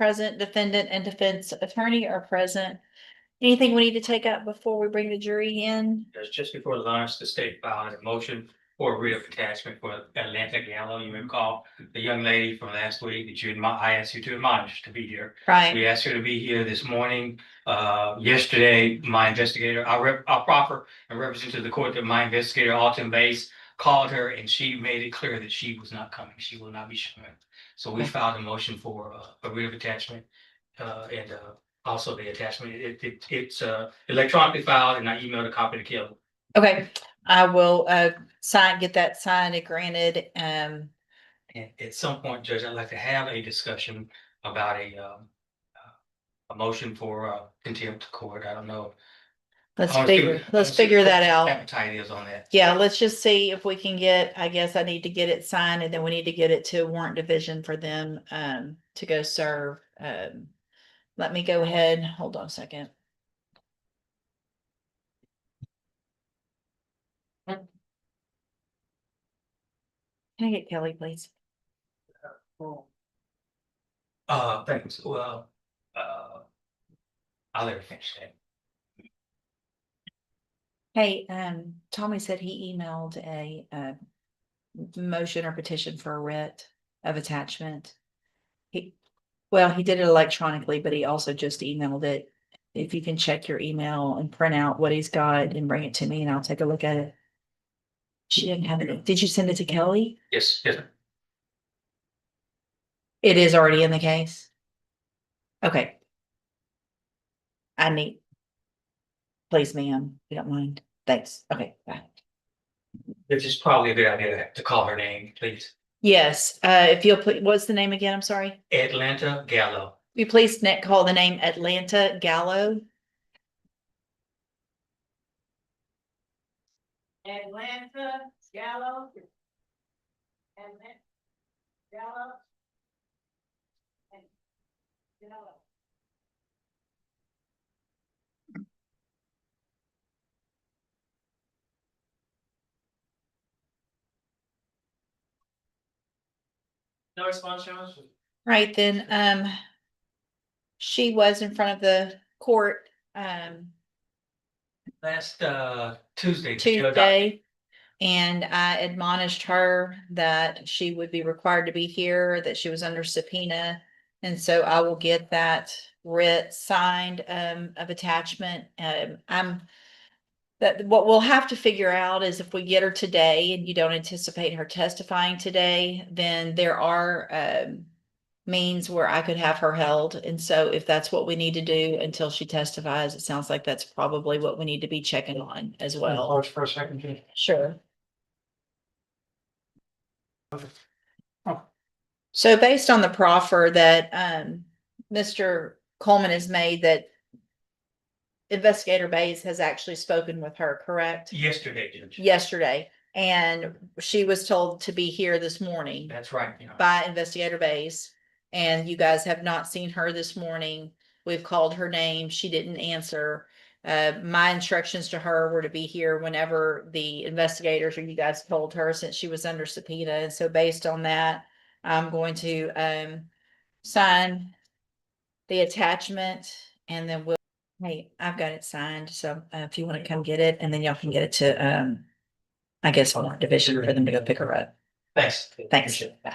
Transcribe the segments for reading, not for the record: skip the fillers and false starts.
present, defendant and defense attorney are present. Anything we need to take up before we bring the jury in? Just before lunch, the state filed a motion for a writ of attachment for Atlanta Gallo. You recall the young lady from last week that I asked you to admonish to be here. Right. We asked her to be here this morning. Yesterday, my investigator, our proffer and representative of the court, that my investigator, Alton Bass, called her and she made it clear that she was not coming. She will not be showing. So we filed a motion for a writ of attachment and also the attachment. It's electronically filed, and I emailed a copy to Kelly. Okay, I will get that signed and granted. And at some point, Judge, I'd like to have a discussion about a motion for contempt of court. I don't know. Let's figure that out. Appetite is on that. Yeah, let's just see if we can get, I guess I need to get it signed and then we need to get it to warrant division for them to go serve. Let me go ahead. Hold on a second. Can I get Kelly, please? Thanks. Well, I'll let her finish that. Hey, Tommy said he emailed a motion or petition for a writ of attachment. He did it electronically, but he also just emailed it. If you can check your email and print out what he's got and bring it to me and I'll take a look at it. She didn't have it. Did you send it to Kelly? Yes, yes. It is already in the case. Okay. Please, ma'am, if you don't mind. Thanks. Okay, bye. It's just probably a good idea to call her name, please. Yes, if you'll put, what's the name again? I'm sorry. Atlanta Gallo. You please call the name Atlanta Gallo. Atlanta Gallo. Atlanta Gallo. Gallo. No response, Jones? Right then, she was in front of the court, Last Tuesday. Tuesday. And I admonished her that she would be required to be here, that she was under subpoena. And so I will get that writ signed, of attachment. What we'll have to figure out is if we get her today and you don't anticipate her testifying today, then there are, means where I could have her held. And so if that's what we need to do until she testifies, it sounds like that's probably what we need to be checking on as well. Pause for a second, Judge. Sure. So based on the proffer that Mr. Coleman has made, that Investigator Bays has actually spoken with her, correct? Yesterday, Judge. Yesterday. And she was told to be here this morning. That's right. By Investigator Bays. And you guys have not seen her this morning. We've called her name. She didn't answer. My instructions to her were to be here whenever the investigators or you guys told her, since she was under subpoena. And so based on that, I'm going to sign the attachment and then hey, I've got it signed. So if you want to come get it, and then y'all can get it to I guess warrant division for them to go pick her up. Thanks. Thanks. Bye.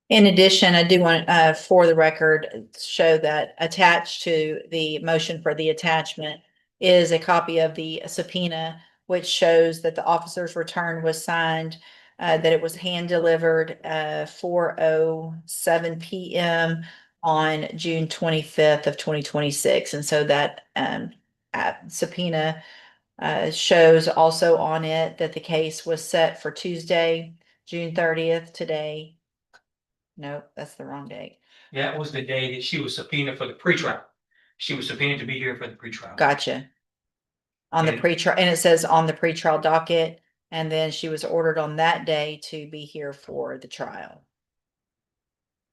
In addition, I do want, for the record, show that attached to the motion for the attachment is a copy of the subpoena, which shows that the officer's return was signed, that it was hand delivered 4:07 p.m. on June 25th of 2026. And so that subpoena shows also on it that the case was set for Tuesday, June 30th, today. Nope, that's the wrong date. That was the day that she was subpoenaed for the pretrial. She was subpoenaed to be here for the pretrial. Gotcha. On the pretrial, and it says on the pretrial docket, and then she was ordered on that day to be here for the trial.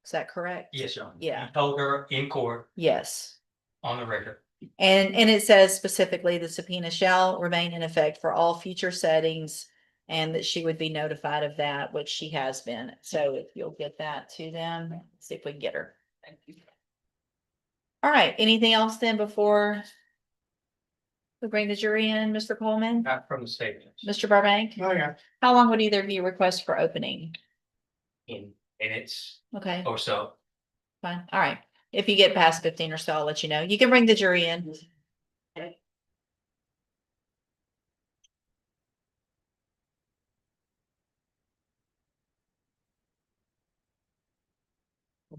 Is that correct? Yes, Your Honor. Yeah. You told her in court Yes. on the record And it says specifically the subpoena shall remain in effect for all future settings. And that she would be notified of that, which she has been. So if you'll get that to them, see if we can get her. All right, anything else then before we bring the jury in, Mr. Coleman, Not from the statements. Mr. Burbank? Oh, yeah. How long would either of you request for opening? In minutes Okay, or so. fine. All right. If you get past 15 or so, I'll let you know. You can bring the jury in.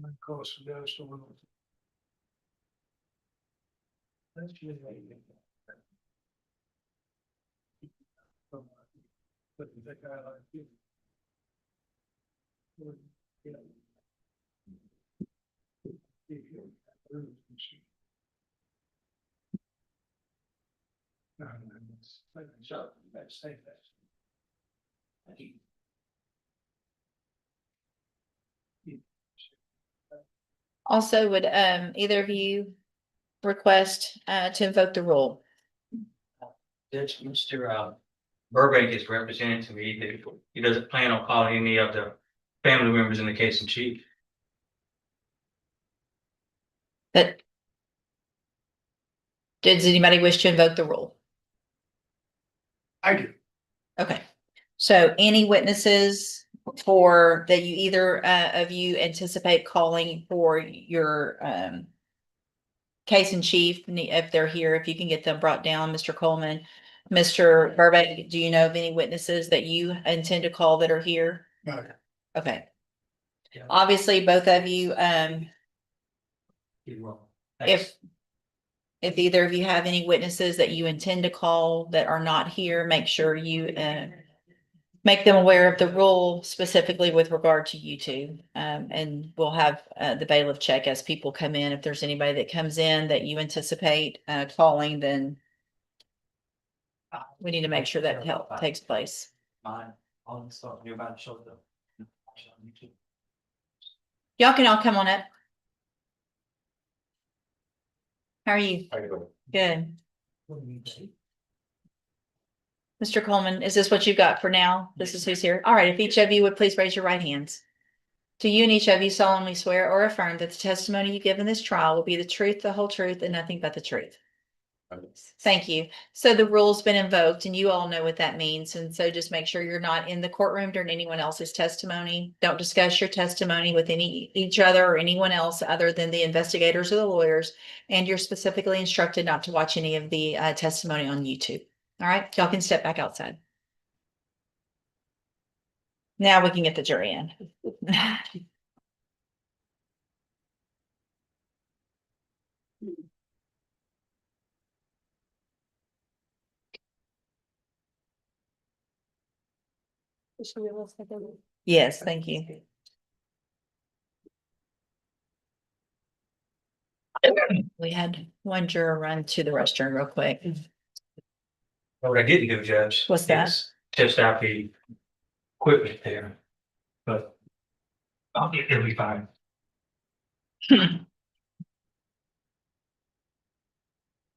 Of course, it goes to one. That's really what you get. But the guy like you. You know. No, let's say that. Also, would either of you request to invoke the rule? Judge, Mr. Burbank is representing to me that he doesn't plan on calling any of the family members in the case in chief. That does anybody wish to invoke the rule? I do. Okay, so any witnesses for that you either of you anticipate calling for your case in chief, if they're here, if you can get them brought down, Mr. Coleman. Mr. Burbank, do you know of any witnesses that you intend to call that are here? No. Okay. Yeah. Obviously, both of you, He will. if either of you have any witnesses that you intend to call that are not here, make sure you make them aware of the rule specifically with regard to you two. And we'll have the bailiff check as people come in. If there's anybody that comes in that you anticipate calling, then we need to make sure that help takes place. Mine, all the stuff you're about to show them. Y'all can all come on up. How are you? Good. Mr. Coleman, is this what you've got for now? This is who's here. All right, if each of you would please raise your right hands. Do you and each of you solemnly swear or affirm that the testimony you give in this trial will be the truth, the whole truth, and nothing but the truth? Thank you. So the rule's been invoked and you all know what that means. And so just make sure you're not in the courtroom during anyone else's testimony. Don't discuss your testimony with each other or anyone else other than the investigators or the lawyers. And you're specifically instructed not to watch any of the testimony on YouTube. All right, y'all can step back outside. Now we can get the jury in. Yes, thank you. We had one juror run to the restroom real quick. What I didn't do, Judge. What's that? is Test out the equipment there, but it'll be fine.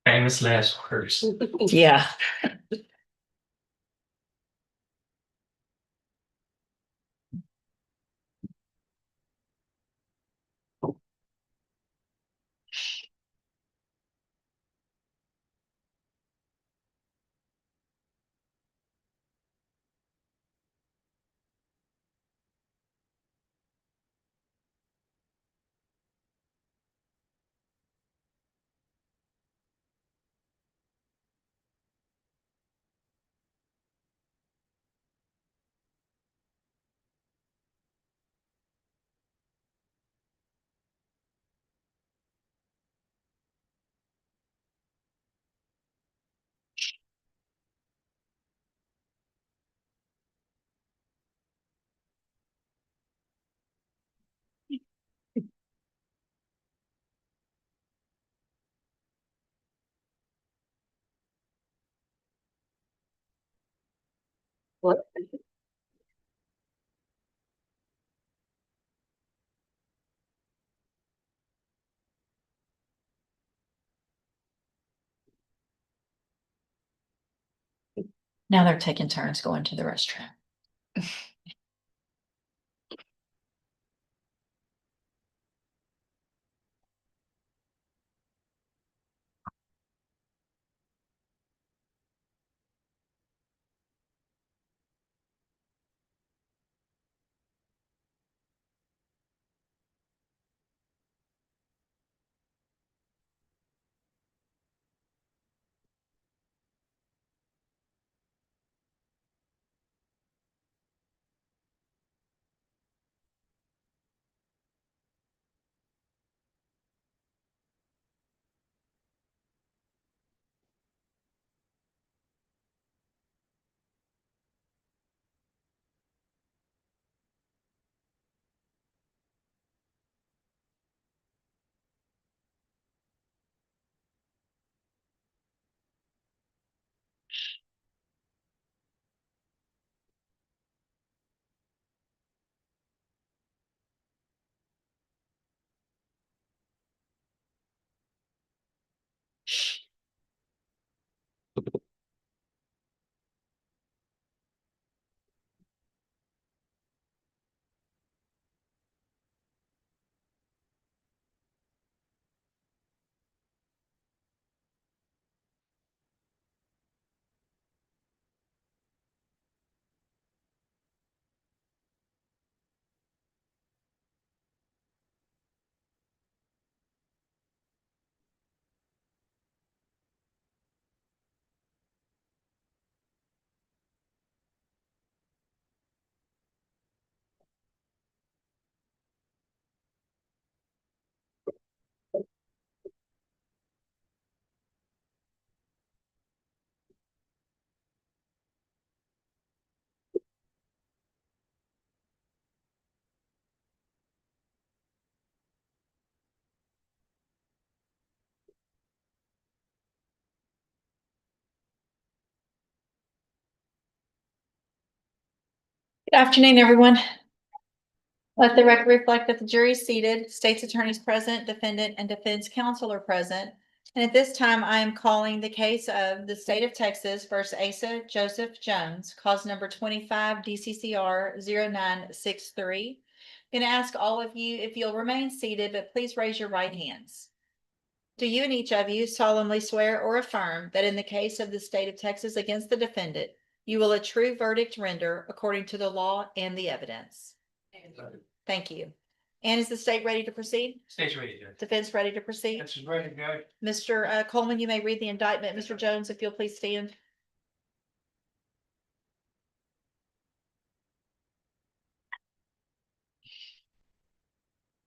Famous last words. Yeah. What? Now they're taking turns going to the restroom. Good afternoon, everyone. Let the record reflect that the jury is seated, state's attorneys present, defendant and defense counsel are present. And at this time, I am calling the case of the state of Texas versus Asa Joseph Jones, cause number 25 DCCR 0963. I'm going to ask all of you if you'll remain seated, but please raise your right hands. Do you and each of you solemnly swear or affirm that in the case of the state of Texas against the defendant, you will a true verdict render according to the law and the evidence? Thank you. And is the state ready to proceed? State's ready, Judge. Defense ready to proceed? That's ready to go. Mr. Coleman, you may read the indictment. Mr. Jones, if you'll please stand.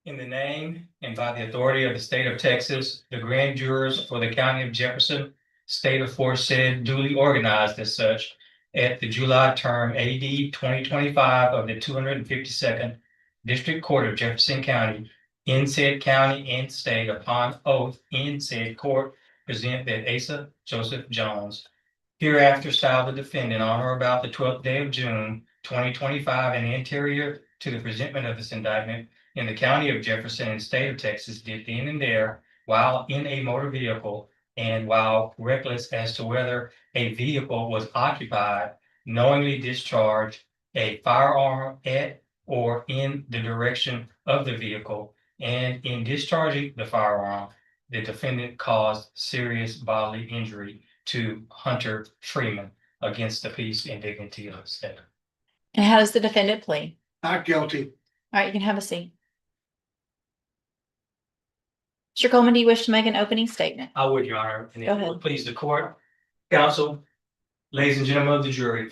In the name and by the authority of the state of Texas, the grand jurors for the county of Jefferson, state aforesaid duly organized as such at the July term AD 2025 of the 252nd District Court of Jefferson County in said county and state upon oath in said court present that Asa Joseph Jones hereafter styled the defendant on or about the 12th day of June 2025 and anterior to the presentment of this indictment in the county of Jefferson and state of Texas did then and there while in a motor vehicle and while reckless as to whether a vehicle was occupied, knowingly discharged a firearm at or in the direction of the vehicle, and in discharging the firearm, the defendant caused serious bodily injury to Hunter Freeman against the peace and dignity of the state. And how does the defendant plead? Not guilty. All right, you can have a seat. Mr. Coleman, do you wish to make an opening statement? I would, Your Honor, and Go if it ahead. would please the court, counsel, ladies and gentlemen of the jury.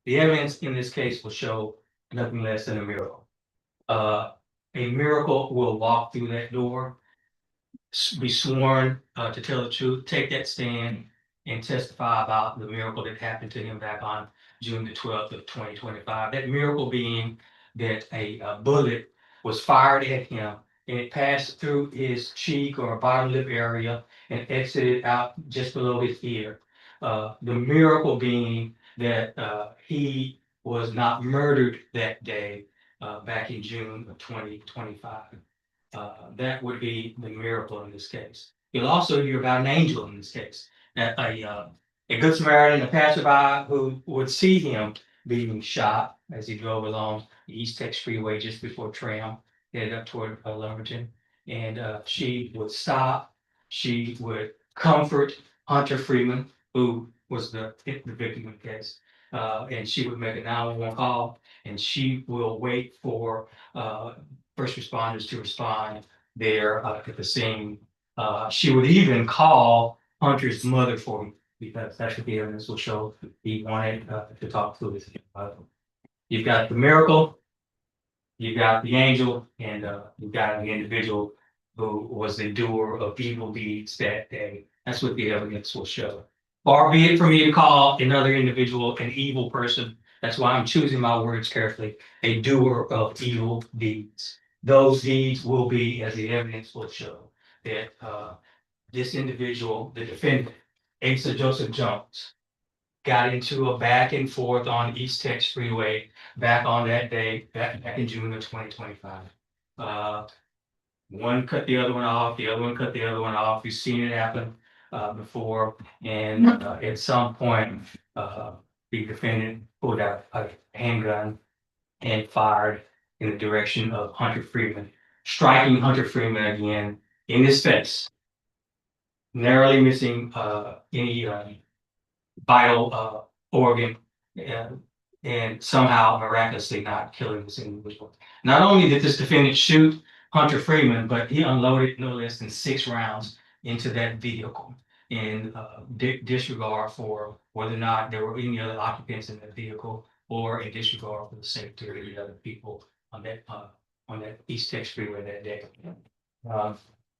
The evidence in this case will show nothing less than a miracle. A miracle will walk through that door, be sworn to tell the truth, take that stand, and testify about the miracle that happened to him back on June the 12th of 2025. That miracle being that a bullet was fired at him and it passed through his cheek or bottom lip area and exited out just below his ear. The miracle being that he was not murdered that day back in June of 2025. That would be the miracle in this case. You'll also hear about an angel in this case. A good Samaritan, a passerby who would see him being shot as he drove along the East Texas Freeway just before Tram headed up toward Lumberton. And she would stop. She would comfort Hunter Freeman, who was the victim of the case. And she would make a 911 call, and she will wait for first responders to respond there at the scene. She would even call Hunter's mother for him, because that's what the evidence will show. He wanted to talk to his mother. You've got the miracle, you've got the angel, and you've got the individual who was the doer of evil deeds that day. That's what the evidence will show. Far be it for me to call another individual an evil person. That's why I'm choosing my words carefully. A doer of evil deeds. Those deeds will be, as the evidence will show, that this individual, the defendant, Asa Joseph Jones, got into a back and forth on East Texas Freeway back on that day, back in June of 2025. One cut the other one off, the other one cut the other one off. You've seen it happen before. And at some point, the defendant pulled out a handgun and fired in the direction of Hunter Freeman, striking Hunter Freeman again in his face, narrowly missing any vital organ, and somehow miraculously not killing this individual. Not only did this defendant shoot Hunter Freeman, but he unloaded no less than 6 rounds into that vehicle in disregard for whether or not there were any other occupants in the vehicle, or in disregard for the safety of the other people on that East Texas Freeway that day.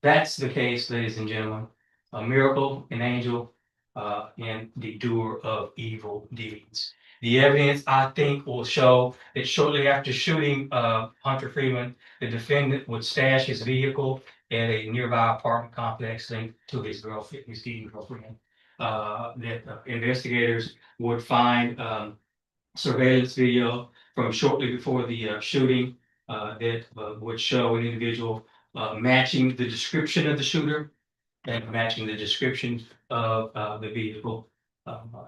That's the case, ladies and gentlemen. A miracle, an angel, and the doer of evil deeds. The evidence, I think, will show that shortly after shooting Hunter Freeman, the defendant would stash his vehicle at a nearby apartment complex linked to his girlfriend, his dating girlfriend. That investigators would find surveillance video from shortly before the shooting that would show an individual matching the description of the shooter and matching the description of the vehicle.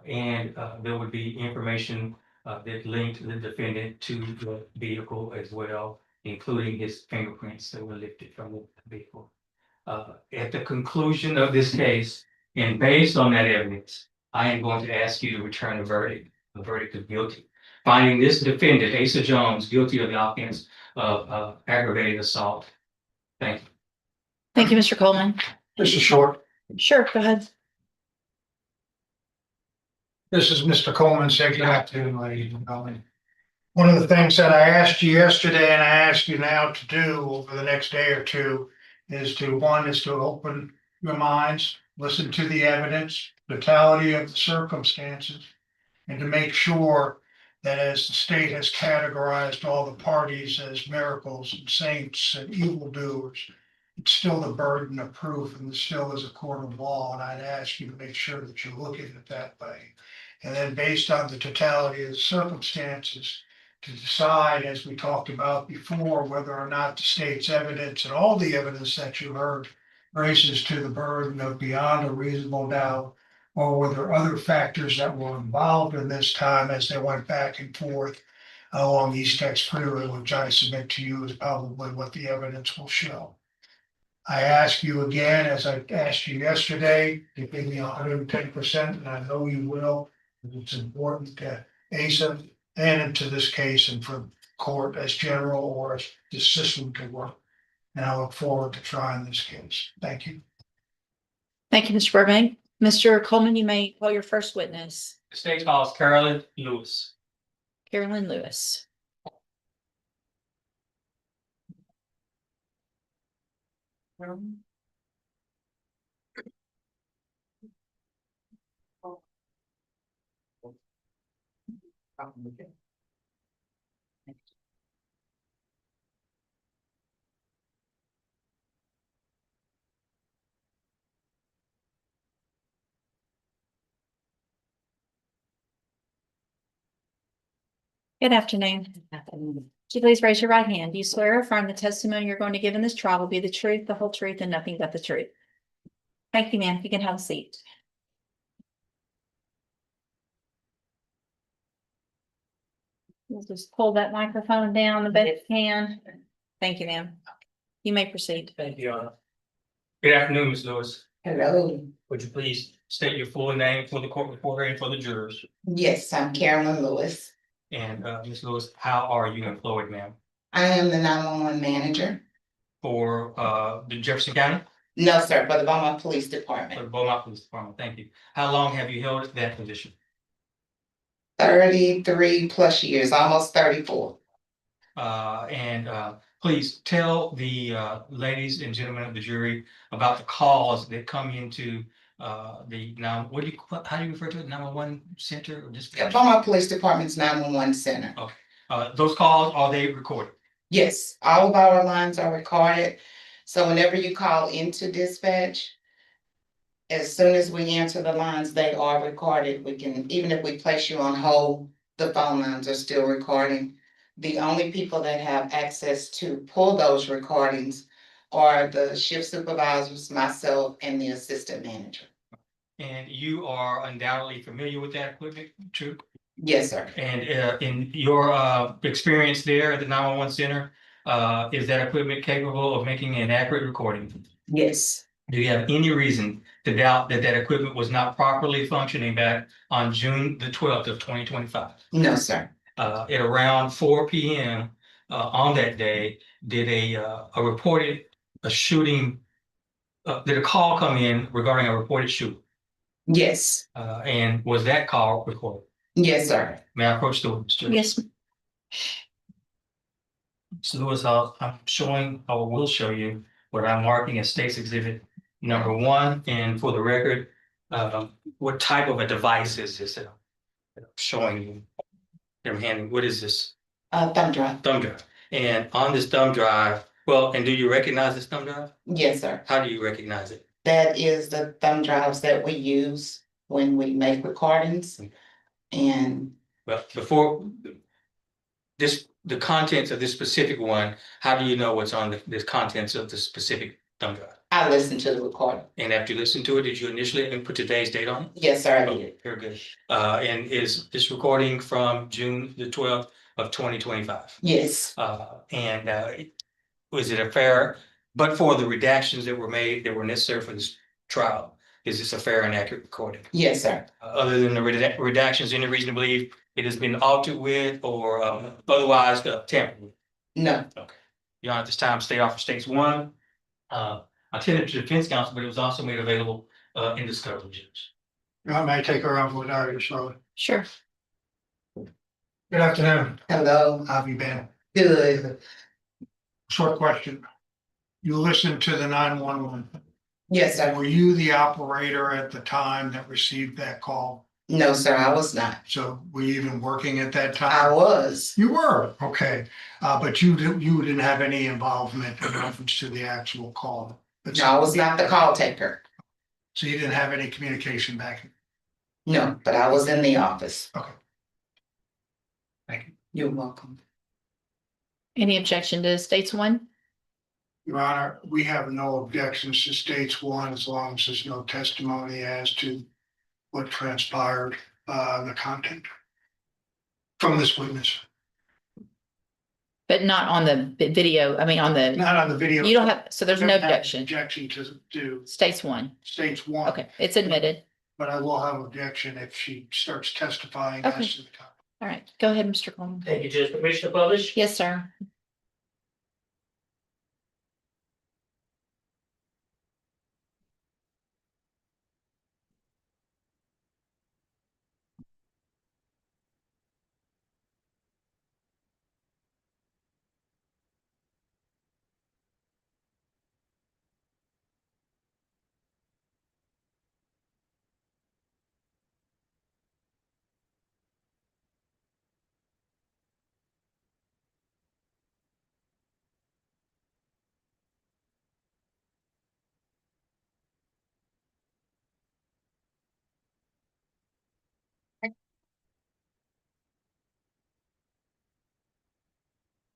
And there would be information that linked the defendant to the vehicle as well, including his fingerprints that were lifted from the vehicle. At the conclusion of this case, and based on that evidence, I am going to ask you to return a verdict of guilty, finding this defendant, Asa Jones, guilty of the offense of aggravated assault. Thank you. Thank you, Mr. Coleman. This is short. Sure, go ahead. This is Mr. Coleman. Say good afternoon, ladies and gentlemen. One of the things that I asked you yesterday and I ask you now to do over the next day or two is to open your minds, listen to the evidence, totality of the circumstances, and to make sure that as the state has categorized all the parties as miracles and saints and evildoers, it's still the burden of proof, and it still is a court of law, and I'd ask you to make sure that you look at it that way. And then based on the totality of the circumstances, to decide, as we talked about before, whether or not the state's evidence and all the evidence that you heard raises to the burden of beyond a reasonable doubt, or were there other factors that were involved in this time as they went back and forth along East Texas Freeway, which I submit to you is probably what the evidence will show. I ask you again, as I asked you yesterday, to give me 110%, and I know you will. It's important to Asa and into this case and for court as general or as the system to work. And I look forward to trying this case. Thank you. Thank you, Mr. Burbank. Mr. Coleman, you may call your first witness, The state calls Carolyn Lewis. Carolyn Lewis. Good afternoon. Would you please raise your right hand? Do you swear or affirm the testimony you're going to give in this trial will be the truth, the whole truth, and nothing but the truth? Thank you, ma'am. You can have a seat. We'll just pull that microphone down the best you can. Thank you, ma'am. You may proceed. Thank you, Your Honor. Good afternoon, Ms. Lewis. Hello. Would you please state your full name for the court reporter and for the jurors? Yes, I'm Carolyn Lewis. And Ms. Lewis, how are you employed, ma'am? I am the 911 manager. For the Jefferson County? No, sir, for the Beaumont Police For Department. the Beaumont Police Department, thank you. How long have you held that position? 33 plus years, almost 34. Please tell the ladies and gentlemen of the jury about the calls that come into the now, how do you refer to it? 911 center or dispatch? Beaumont Police Department's 911 center. Those calls, are they recorded? Yes, all of our lines are recorded. So whenever you call into dispatch, as soon as we answer the lines, they are recorded. We can, even if we place you on hold, the phone lines are still recording. The only people that have access to pull those recordings are the shift supervisors, myself, and the assistant manager. And you are undoubtedly familiar with that equipment, true? Yes, sir. And in your experience there at the 911 center, is that equipment capable of making an accurate recording? Yes. Do you have any reason to doubt that that equipment was not properly functioning back on June the 12th of 2025? No, sir. At around 4 p.m. On that day, did a reported a shooting, did a call come in regarding a reported shooting? Yes. And was that call recorded? Yes, sir. May I approach the witness, Judge? Yes, So Lewis, I'm showing, I will show you what I'm marking as State's Exhibit number 1, and for the record, what type of a device is this that I'm showing you? I'm handing, what is this? Thumb drive. Thumb drive. And on this thumb drive, well, and do you recognize this thumb drive? Yes, sir. How do you recognize it? That is the thumb drives that we use when we make recordings. And Well, before this, the contents of this specific one, how do you know what's on the contents of the specific thumb drive? I listen to the recording. And after you listen to it, did you initially input today's date on it? Yes, sir, I Oh, did. very good. And is this recording from June the 12th of 2025? Yes. Was it a fair, but for the redactions that were made that were necessary for this trial, is this a fair and accurate recording? Yes, sir. Other than the redactions, any reason to believe it has been altered with or otherwise tampered with? No. Okay. Your Honor, at this time, State Officer States 1. I attended to defense counsel, but it was also made available in discovery, Judge. I may take her on with Irish, Charlotte. sure. Good afternoon. Hello. How have you been? Good. Short question. You listened to the 911. Yes, sir. Were you the operator at the time that received that call? No, sir, I was not. So were you even working at that I time? was. You were, okay. But you didn't have any involvement in reference to the actual call. No, I was not the call taker. So you didn't have any communication back? No, but I was in the office. Okay. Thank you. You're welcome. Any objection to states 1? Your Honor, we have no objections to states 1 as long as there's no testimony as to what transpired, the content from this witness. But not on the video, I mean, on the, Not on the video. you don't have, so there's no Don't have objection. Objection to States 1. states 1. Okay, it's admitted. But I will have objection if she starts testifying Okay. as to the topic. All right, go ahead, Mr. Coleman. Thank you, Judge. Permission to publish? Yes, sir.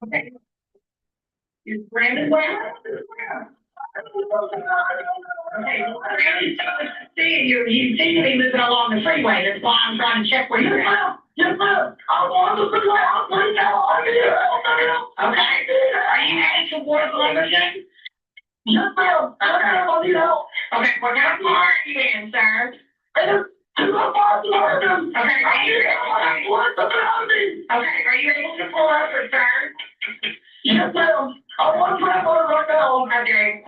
Okay. Is Brandon Brown? See you seem to be moving along the freeway, that's why I'm trying to check where you're at. Yes, ma'am. I'm on the freeway, I'm going down. Okay, are you headed towards Liberty? Yes, ma'am. Okay, what kind of car are you in, sir? Okay, are you able to pull over, sir? Yes, ma'am. I want to drive over right now. Okay.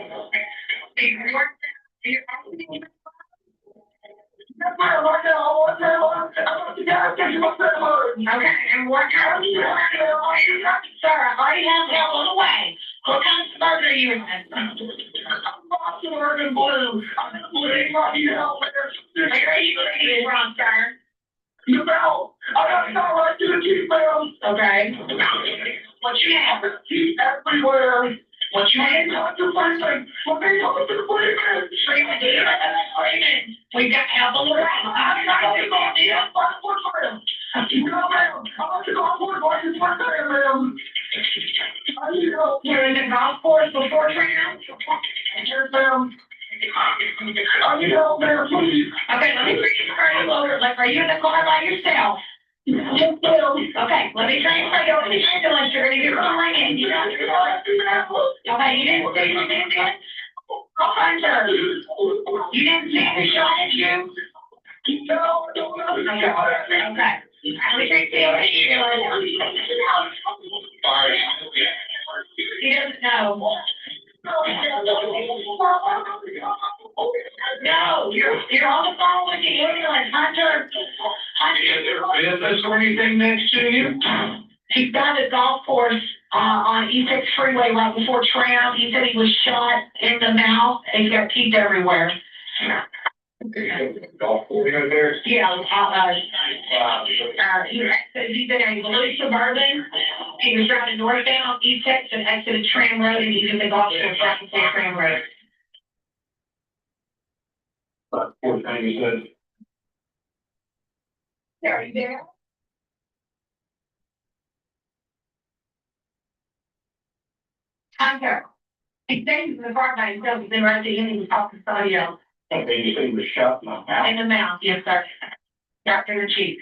Okay, and what kind of, sir, I already have help on the way. What kind of suburban are you in? Suburban blue. Where are you from, sir? You know, I got to go right to the Jeep, ma'am. Okay. What you have? Everywhere. What you have? Not the first thing. What they talking to the policeman? We've got help on the way. I'm not going to go the passport for him. You know, ma'am. I'm about to go for license for there, ma'am. You're in the golf course before training? Yes, ma'am. You know, ma'am, please. Okay, let me bring you further over. Like, are you in the car by yourself? Yes, ma'am. Okay, let me transfer you over to the ambulance. You're gonna get rolling in. You know, okay, you didn't see anything yet? Hunter, you didn't see the shot at you? No, okay. Let me take you over to the ambulance. He doesn't know. No, you're on the phone with the ambulance, Hunter. Is there anything next to you? He's got a golf course on E6 freeway right before Tram. He said he was shot in the mouth and he's got teeth everywhere. Golf course there? Yeah, he's in a blue Suburban. He was driving northbound E6 and exited Tram Road and he's in the golf course right before Tram Road. Fourth thing you said. Are you there? Hunter. He stays in the car by himself. He's been right at the end. He was talking to somebody else. Okay, you said he was shot in the mouth. In the mouth, yes, sir. Right through the cheek.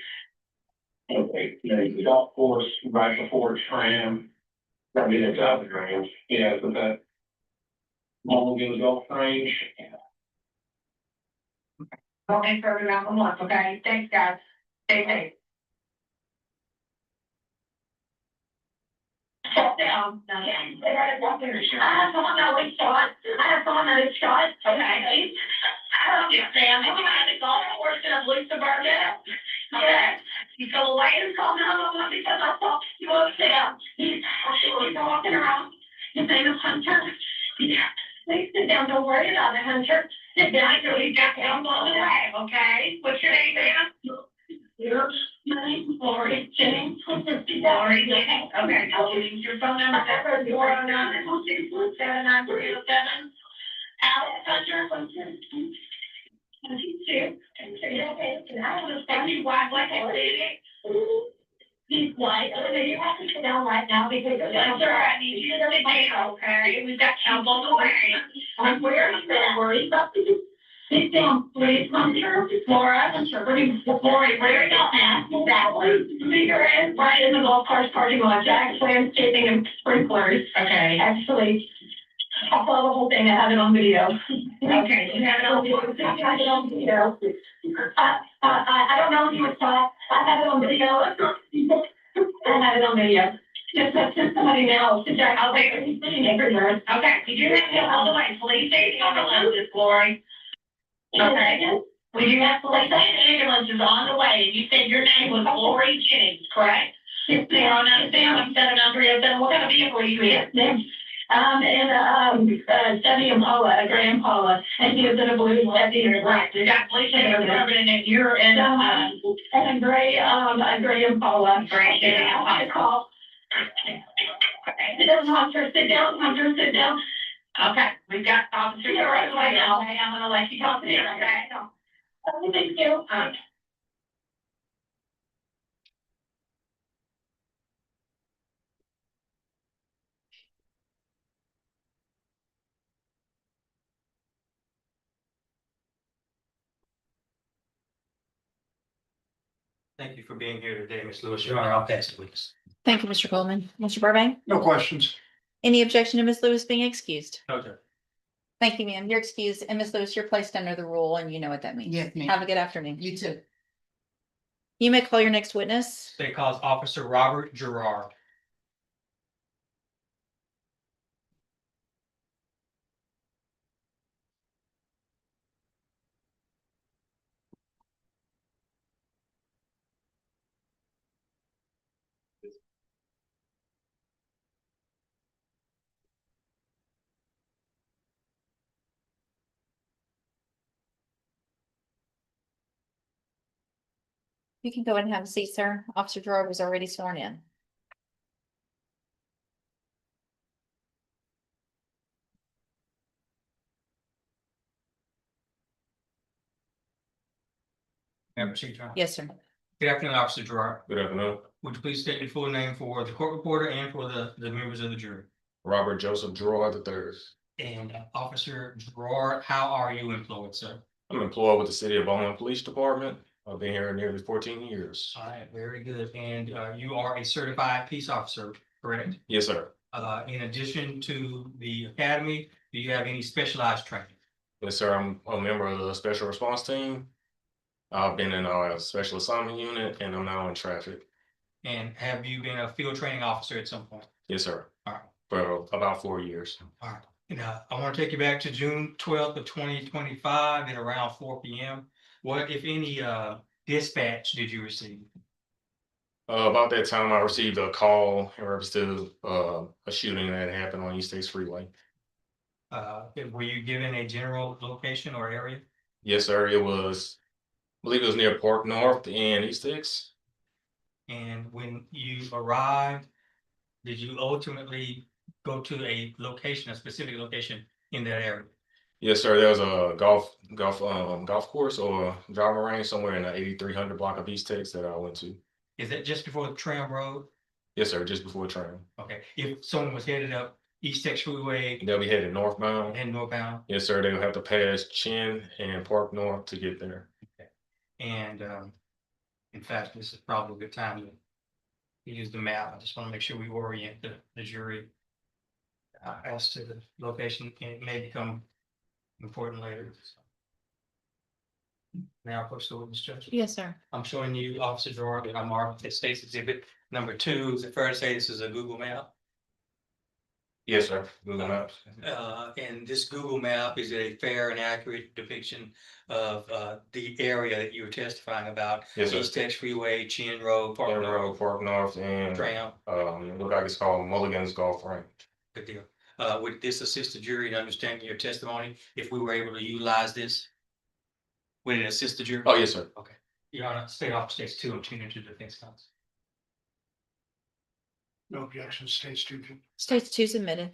Okay, the golf course right before Tram. I mean, it's out of the range. Yeah, but that. Long in the golf range. Okay, further down the month, okay? Thanks, guys. Stay safe. Sit down. I have someone that was shot. Okay. I don't understand. Maybe I had a golf course in a blue Suburban. Yes. You go away and call 911 because I thought you were upset. He's walking around. His name is Hunter. Yeah. Please sit down. Don't worry about it, Hunter. Sit down until he's got help on the way, okay? What's your name, man? Yes. My name's Lori Jennings. Lori Jennings. Okay, I'll give you your phone number. 409-617-9307. Alex Hunter. I understand you white like I did. He's white. Okay, you have to sit down right now because that's all right. I need you to sit down, okay? We've got help on the way. I'm where I'm worried about this. Sit down, please, Hunter. Laura, Lori, where are you at? Exactly. Figure it right in the golf cart parking lot. Jack's landscaping and sprinklers. Okay. Actually, I saw the whole thing. I have it on video. Okay, you have it on video. I have it on video. I don't know if you was taught. I have it on video. I have it on video. Just somebody else. I'll take it. He's sitting everywhere. Okay, you do have to all the way. Police safety on the lenses, Lori. Okay. We do have police ambulances on the way, and you said your name was Lori Jennings, correct? Yes, ma'am. I'm 70307. What kind of vehicle are you in? Yes. And Chevy Impala, a gray Impala, and he was in a blue Chevy. Right. You got police in and you're in and a gray Impala. Gray Chevy Impala. Hunter, sit down. Hunter, sit down. Okay, we've got officers right away now. Okay, I'm gonna let you talk to them. Okay. Thank you. Thank you for being here today, Ms. Lewis. Your Honor, I'll pass the witness. Thank you, Mr. Coleman. Mr. Burbank, No questions. any objection to Ms. Lewis being excused? No, sir. Thank you, ma'am. You're excused. And Ms. Lewis, you're placed under the rule and you know what that means. Yes, ma'am. Have a good afternoon. You too. You may call your next witness. State calls Officer Robert Gerard. You can go ahead and have a seat, sir. Officer Gerard was already sworn in. May I proceed, Your Honor? Yes, sir. Good afternoon, Officer Gerard. Good afternoon. Would you please state your full name for the court reporter and for the members of the jury? Robert Joseph Gerard III. And Officer Gerard, how are you employed, sir? I'm employed with the City of Beaumont Police Department. I've been here nearly 14 years. All right, very good. And you are a certified peace officer, correct? Yes, sir. In addition to the academy, do you have any specialized training? Yes, sir. I'm a member of the Special Response Team. I've been in our Special Assignment Unit and I'm now in traffic. And have you been a field training officer at some point? Yes, sir. All right. For about 4 years. All right. And I want to take you back to June 12th of 2025 at around 4 p.m. What, if any, dispatch did you receive? About that time, I received a call in reference to a shooting that happened on East States Freeway. Were you given a general location or area? Yes, sir. It was, I believe it was near Park North and East Six. And when you arrived, did you ultimately go to a location, a specific location in that area? Yes, sir. There was a golf course or driving range somewhere in the 8300 block of East Texas that I went to. Is that just before the tram road? Yes, sir. Just before tram. Okay, if someone was headed up East Texas Freeway They'll be headed northbound. and northbound, Yes, sir. They will have to pass Chin and Park North to get there. and in fact, this is probably a good time to use the map. I just want to make sure we orient the jury as to the location, and it may become important later. Now, approach the witness, Judge. Yes, sir. I'm showing you Officer Gerard, that I marked at State's Exhibit number 2. Is it fair to say this is a Google map? Yes, sir. Google Maps. And this Google map is a fair and accurate depiction of the area that you were testifying about. Yes, sir. East Texas Freeway, Chin Road, Park Chin Road, Road, Park North, and Tram. look like it's called Mulligan's Golf Range. Good deal. Would this assist the jury in understanding your testimony if we were able to utilize this? Would it assist the jury? Oh, yes, sir. Okay. Your Honor, State Officer States 2, I'm tuning to the defense counsel. No objection, State Student. States two submitted.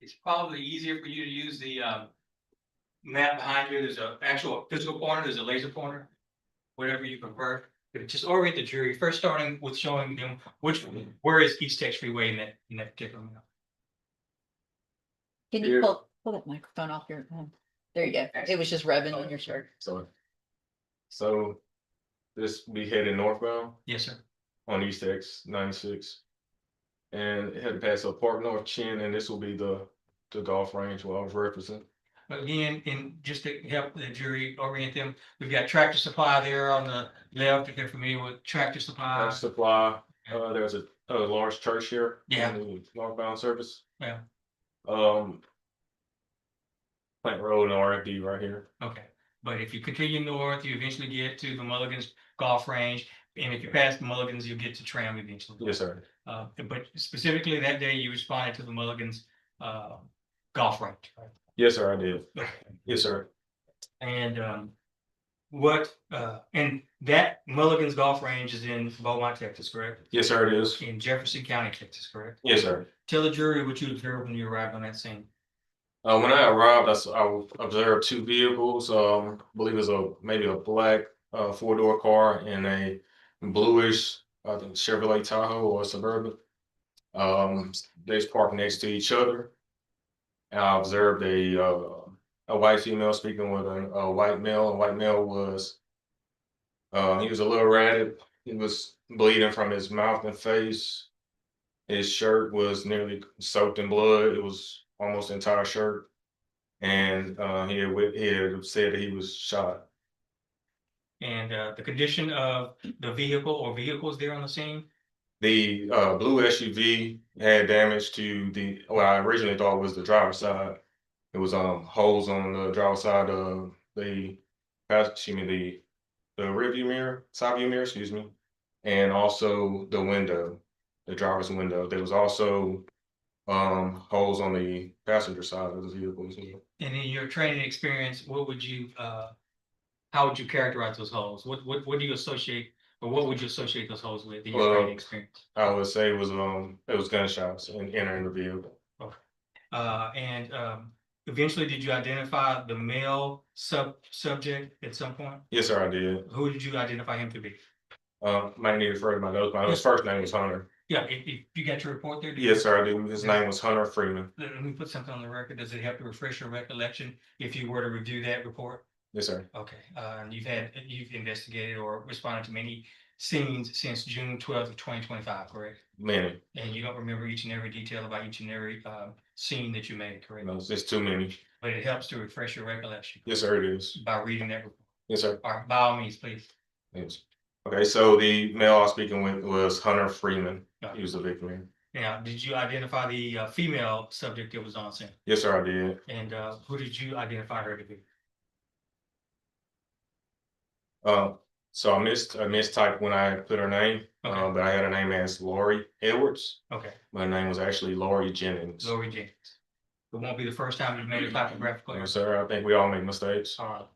It's probably easier for you to use the map behind you. There's an actual physical pointer, there's a laser pointer, whatever you prefer. But just orient the jury, first starting with showing them where is East Texas Freeway in that particular map. Can you pull that microphone off your, there you go. It was just rubbing on your shirt. So this be headed northbound Yes, sir. on East X 96. And it had to pass up Park North, Chin, and this will be the golf range where I was representing. Again, and just to help the jury orient them, we've got Tractor Supply there on the left, if they're familiar with Tractor Supply. Supply, there's a large church here. Yeah. On the northbound service. Yeah. Plant Road and RFD right here. Okay, but if you continue north, you eventually get to the Mulligan's Golf Range, and if you pass the Mulligan's, you'll get to Tram eventually. Yes, sir. But specifically that day, you responded to the Mulligan's golf range, right? Yes, sir, I did. Yes, sir. And and that Mulligan's golf range is in Beaumont, Texas, correct? Yes, sir, it is. In Jefferson County, Texas, correct? Yes, sir. Tell the jury what you observed when you arrived on that scene. When I arrived, I observed 2 vehicles. I believe it was maybe a black 4-door car and a bluish, I think Chevrolet Tahoe or Suburban. They was parked next to each other. And I observed a white female speaking with a white male. A white male was, he was a little ratted. He was bleeding from his mouth and face. His shirt was nearly soaked in blood. It was almost the entire shirt. And he had said that he was shot. And the condition of the vehicle or vehicles there on the scene? The blue SUV had damage to what I originally thought was the driver's side. It was holes on the driver's side of the rear view mirror, side view mirror, excuse me, and also the window, the driver's window. There was also holes on the passenger side of the vehicle as well. And in your training experience, what would you how would you characterize those holes? What do you associate, or what would you associate those holes with in your training experience? I would say it was gunshots and entering the vehicle. And eventually, did you identify the male subject at some point? Yes, sir, I did. Who did you identify him to be? Might need to refer to my notes. His first name was Hunter. Yeah, if you got your report there? Yes, sir, I do. His name was Hunter Freeman. Let me put something on the record. Does it help to refresh your recollection if you were to review that report? Yes, sir. Okay, you've investigated or responded to many scenes since June 12th of 2025, correct? Many. And you don't remember each and every detail about each and every scene that you made, correct? No, it's just too many. But it helps to refresh your recollection Yes, sir, it is. by reading that report. Yes, sir. All right, by all means, please. Yes. Okay, so the male I was speaking with was Hunter Freeman. He was the victim here. Now, did you identify the female subject that was on scene? Yes, sir, I did. And who did you identify her to be? So I mistyped when I put her name, Okay. but I had her name as Lori Edwards. Okay, My name was actually Lori Jennings. Lori Jenkins. It won't be the first time you've made a typographical error. Yes, sir, I think we all make mistakes. All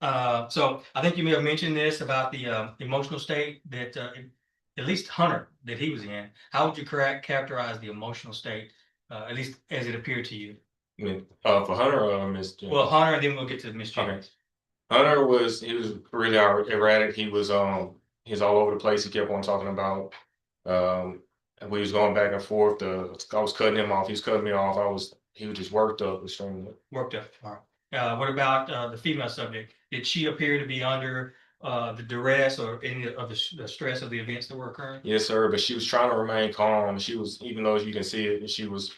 right. So I think you may have mentioned this about the emotional state that at least Hunter that he was in. How would you characterize the emotional state, at least as it appeared to you? I mean, for Hunter or Miss Jennings? Well, Hunter, and then we'll get to Miss Jenkins. Hunter he was really erratic. He was all over the place. He kept on talking about we was going back and forth. I was cutting him off. He was cutting me off. He was just worked up extremely. Worked up. All right. What about the female subject? Did she appear to be under the duress or any of the stress of the events that were occurring? Yes, sir. But she was trying to remain calm. She was, even though you can see it, she was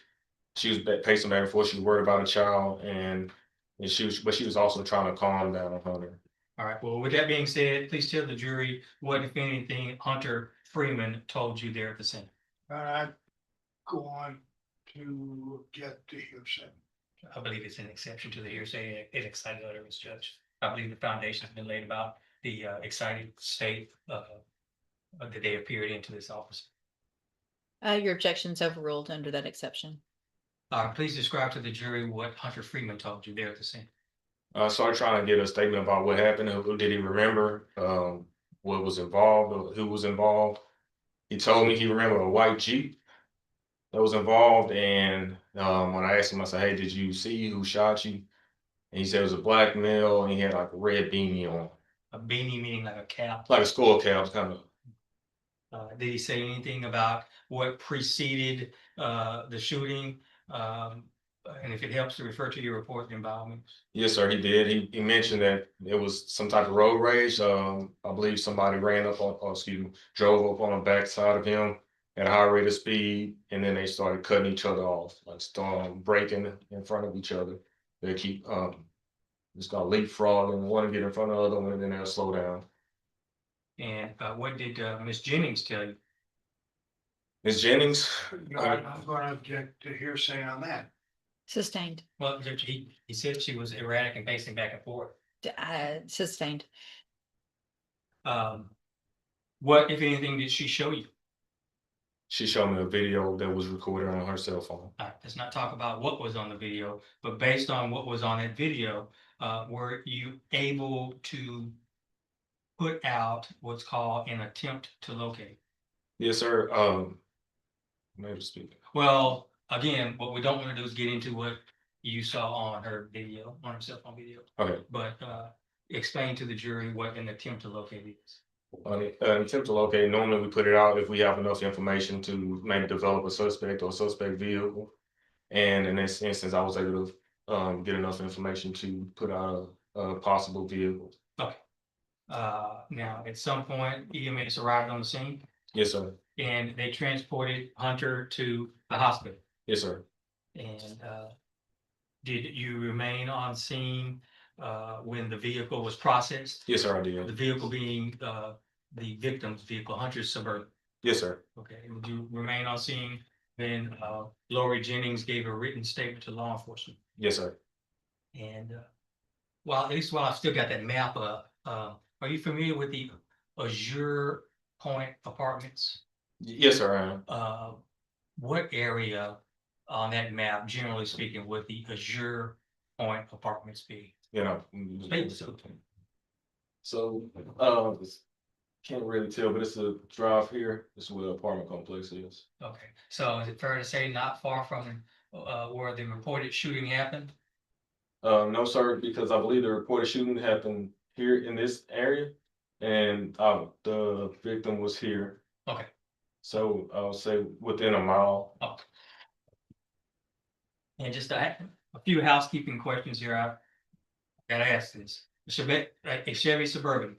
pacing back and forth. She was worried about a child, but she was also trying to calm down Hunter. All right. Well, with that being said, please tell the jury what, if anything, Hunter Freeman told you there at the scene. I'm going to get the hearsay. I believe it's an exception to the hearsay. It excited utterance, Judge. I believe the foundation has been laid about the excited state that they appeared into this office. Your objection's overruled under that exception. Please describe to the jury what Hunter Freeman told you there at the scene. So I'm trying to get a statement about what happened. Who did he remember? What was involved? Or who was involved? He told me he remembered a white Jeep that was involved. And when I asked him, I said, "Hey, did you see who shot you?" And he said it was a black male, and he had like a red beanie on. A beanie meaning like a cap? Like a skull cap, kind of. Did he say anything about what preceded the shooting? And if it helps to refer to your report, then by all means. Yes, sir, he did. He mentioned that there was some type of road rage. I believe somebody drove up on the backside of him at a high rate of speed, and then they started cutting each other off, like breaking in front of each other. They keep just gonna leapfrog and want to get in front of the other one, and then they'll slow down. And what did Miss Jennings tell you? Miss Jennings? I'm going to object to hearsay on that. Sustained. Well, Judge, he said she was erratic and pacing back and forth. Sustained. What, if anything, did she show you? She showed me a video that was recorded on her cell phone. All right, let's not talk about what was on the video, but based on what was on that video, were you able to put out what's called an attempt to locate? Yes, sir. Maybe speak. Well, again, what we don't want to do is get into what you saw on her video, on her cell phone video. Okay. But explain to the jury what an attempt to locate is. On it, attempt to locate, normally we put it out if we have enough information to maybe develop a suspect or suspect vehicle. And in this instance, I was able to get enough information to put out a possible vehicle. Now, at some point, EMS arrived on the scene Yes, sir. and they transported Hunter to the hospital. Yes, sir. And did you remain on scene when the vehicle was processed? Yes, sir, I The did. vehicle being the victim's vehicle, Hunter's Suburban. Yes, sir. Okay, would you remain on scene when Lori Jennings gave a written statement to law enforcement? Yes, sir. And well, at least while I've still got that map up, are you familiar with the Azure Point Apartments? Yes, sir, I am. What area on that map, generally speaking, would the Azure Point Apartments be? You know. So, can't really tell, but it's a drive here. This is where the apartment complex is. Okay, so is it fair to say not far from where the reported shooting happened? No, sir, because I believe the reported shooting happened here in this area, and the victim was here. Okay. So I'll say within a mile. Oh. And just a few housekeeping questions here. I gotta ask this. A Chevy Suburban,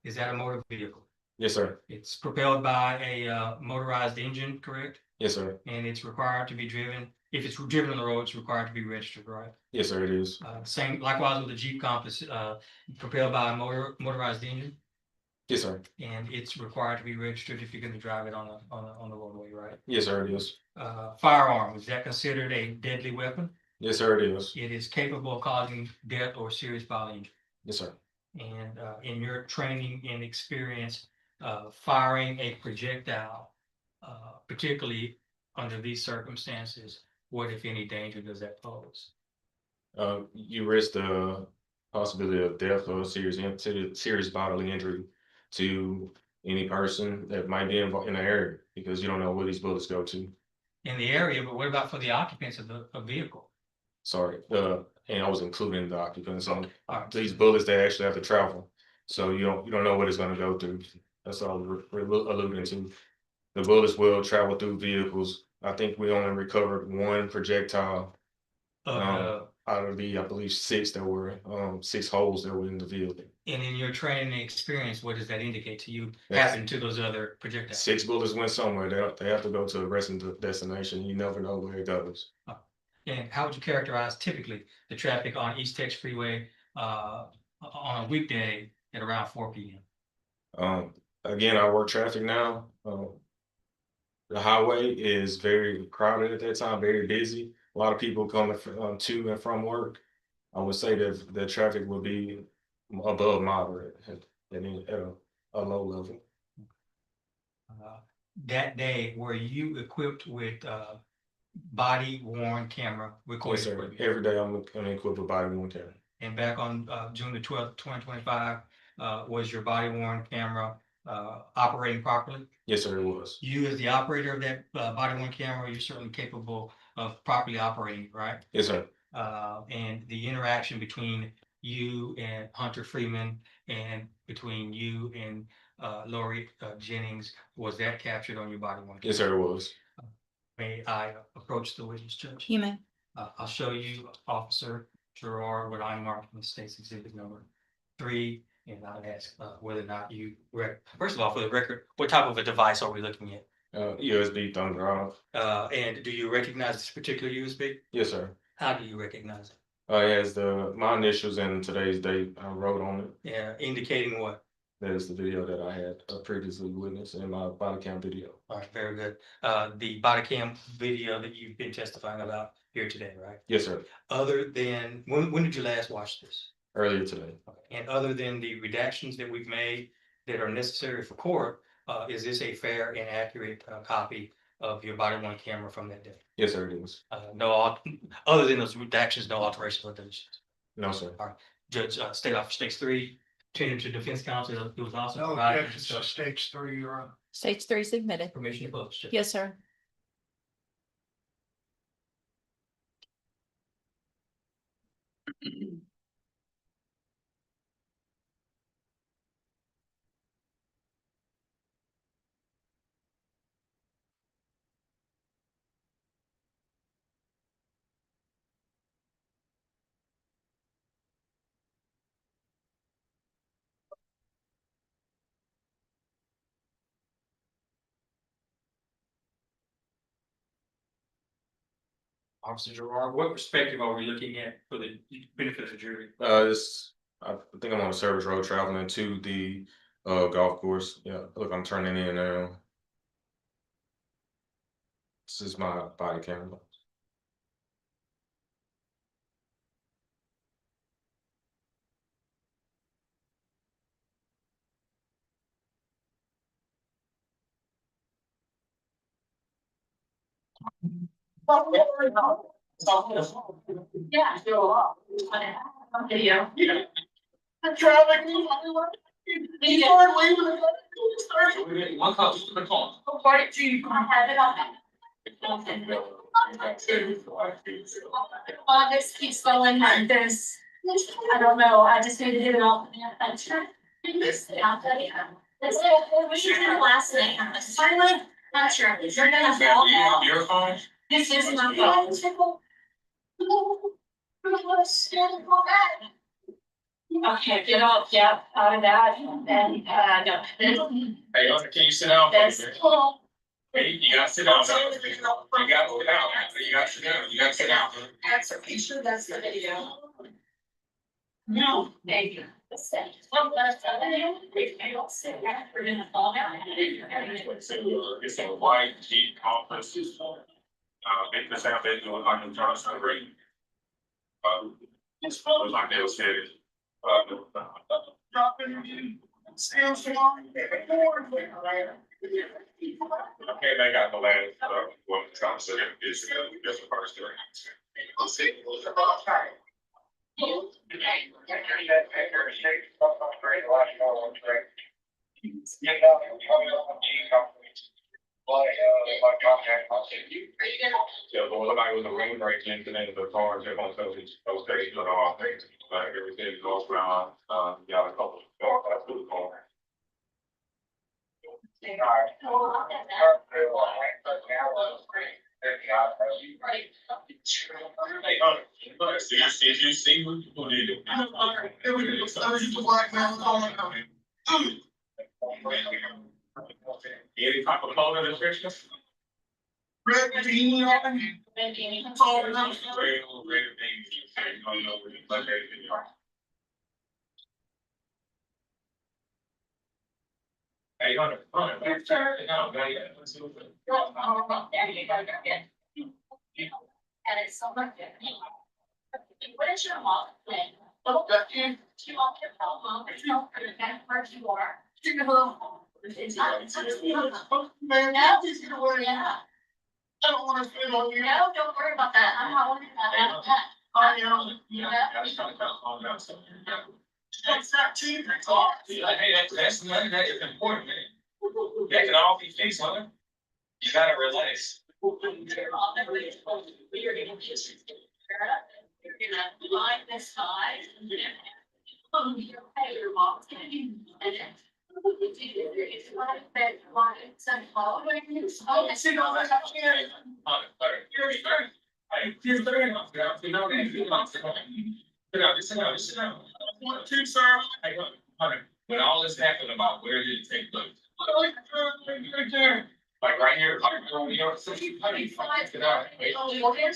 is that a motor vehicle? Yes, sir. It's propelled by a motorized engine, correct? Yes, sir. And it's required to be driven, if it's driven on the road, it's required to be registered, right? Yes, sir, it is. Same, likewise with the Jeep Compass, propelled by a motorized engine, Yes, sir. and it's required to be registered if you're gonna drive it on the roadway, right? Yes, sir, it is. Firearm, is that considered a deadly weapon? Yes, sir, it is. It is capable of causing death or serious bodily injury. Yes, sir. And in your training and experience, firing a projectile, particularly under these circumstances, what if any danger does that pose? You risk the possibility of death or serious bodily injury to any person that might be involved in the area, because you don't know where these bullets go to. In the area, but what about for the occupants of the vehicle? Sorry, and I was including the occupants on All right. these bullets. They actually have to travel, so you don't know what it's going to go through. That's all we're alluding to. The bullets will travel through vehicles. I think we only recovered one projectile out of the, I believe, six holes that were in the vehicle. And in your training and experience, what does that indicate to you Yes. happened to those other projectiles? 6 bullets went somewhere. They have to go to a resting destination. You never know where it goes. And how would you characterize typically the traffic on East Texas Freeway on a weekday at around 4 p.m.? Again, I work traffic now. The highway is very crowded at that time, very busy. A lot of people coming to and from work. I would say that the traffic would be above moderate at a low level. That day, were you equipped with body worn camera recording Yes, sir. equipment? Every day I'm equipped with body worn camera. And back on June the 12th, 2025, was your body worn camera operating properly? Yes, sir, it was. You, as the operator of that body worn camera, you're certainly capable of properly operating it, right? Yes, sir. And the interaction between you and Hunter Freeman and between you and Lori Jennings, was that captured on your body worn camera? Yes, sir, it was. May I approach the witness, Judge? You may. I'll show you, Officer Jurors, what I'm marking the state's exhibit number 3, and I'll ask whether or not you first of all, for the record, what type of a device are we looking at? USB thumb drive. And do you recognize this particular USB? Yes, sir. How do you recognize it? It has my initials and today's date I wrote on it. Yeah, indicating what? That is the video that I had previously witnessed in my Bodycam video. All right, very good. The Bodycam video that you've been testifying about here today, right? Yes, sir. Other than, when did you last watch this? Earlier today. Okay. And other than the redactions that we've made that are necessary for court, is this a fair and accurate copy of your body worn camera from that day? Yes, sir, it is. Other than those redactions, no alterations or deletions. No, sir. Judge, State Officer States 3, tended to defense counsel, it was also No, provided objection to stage 3, Your Honor. Stage 3 submitted. permission to publish. Judge. Yes, sir. Officer Gerard, what perspective are we looking at for the benefit of the jury? I think I'm on a service road traveling to the golf course. Yeah, look, I'm turning in now. This is my body camera. Yeah. Video. One call, just the call. I have it on. This keeps going like this. I don't know, I just need to do it all. I'm sure. I'll tell you. We should do the last name. Silent, not sure. You're gonna fall down. Your phone? This is my phone. Okay, get off, yeah, out of that, and, no. Hey, can you sit down? That's cool. Hey, you gotta sit down. You gotta sit down. You gotta sit down. You gotta sit down. That's, are you sure that's the video? No, thank you. It's It's a white Jeep office. Make this happen, it look like I'm trying to celebrate. It's like they were said. Okay, they got the last, what I'm trying to say is, just the first thing. Yeah, but somebody was a rain break incident of the cars, they're gonna tell those days, you know, all things, like everything is all around, got a couple. That's really cool. Did you see who did it? Any type of color description? Red, red, beans. I don't know what it's like, everything. Hey, Hunter. And it's so much. What is your mom saying? Oh, she wants your mom, it's not for the next part you are. It's not, it's not. Man, yeah. I don't wanna spend on you. No, don't worry about that, I'm not worried about that. I am. Yeah. It's not cheap. Hey, that's important, man. That can all be fixed, huh? You gotta relax. You're gonna line this side. Hey, your mom's gonna be. It's like that, like, it's like, oh, see, no, that's not scary. Sit down. Want to, sir? Hey, Hunter, when all this happened about where did it take place? Like right here, like, you know, so you get out. Wait. Okay,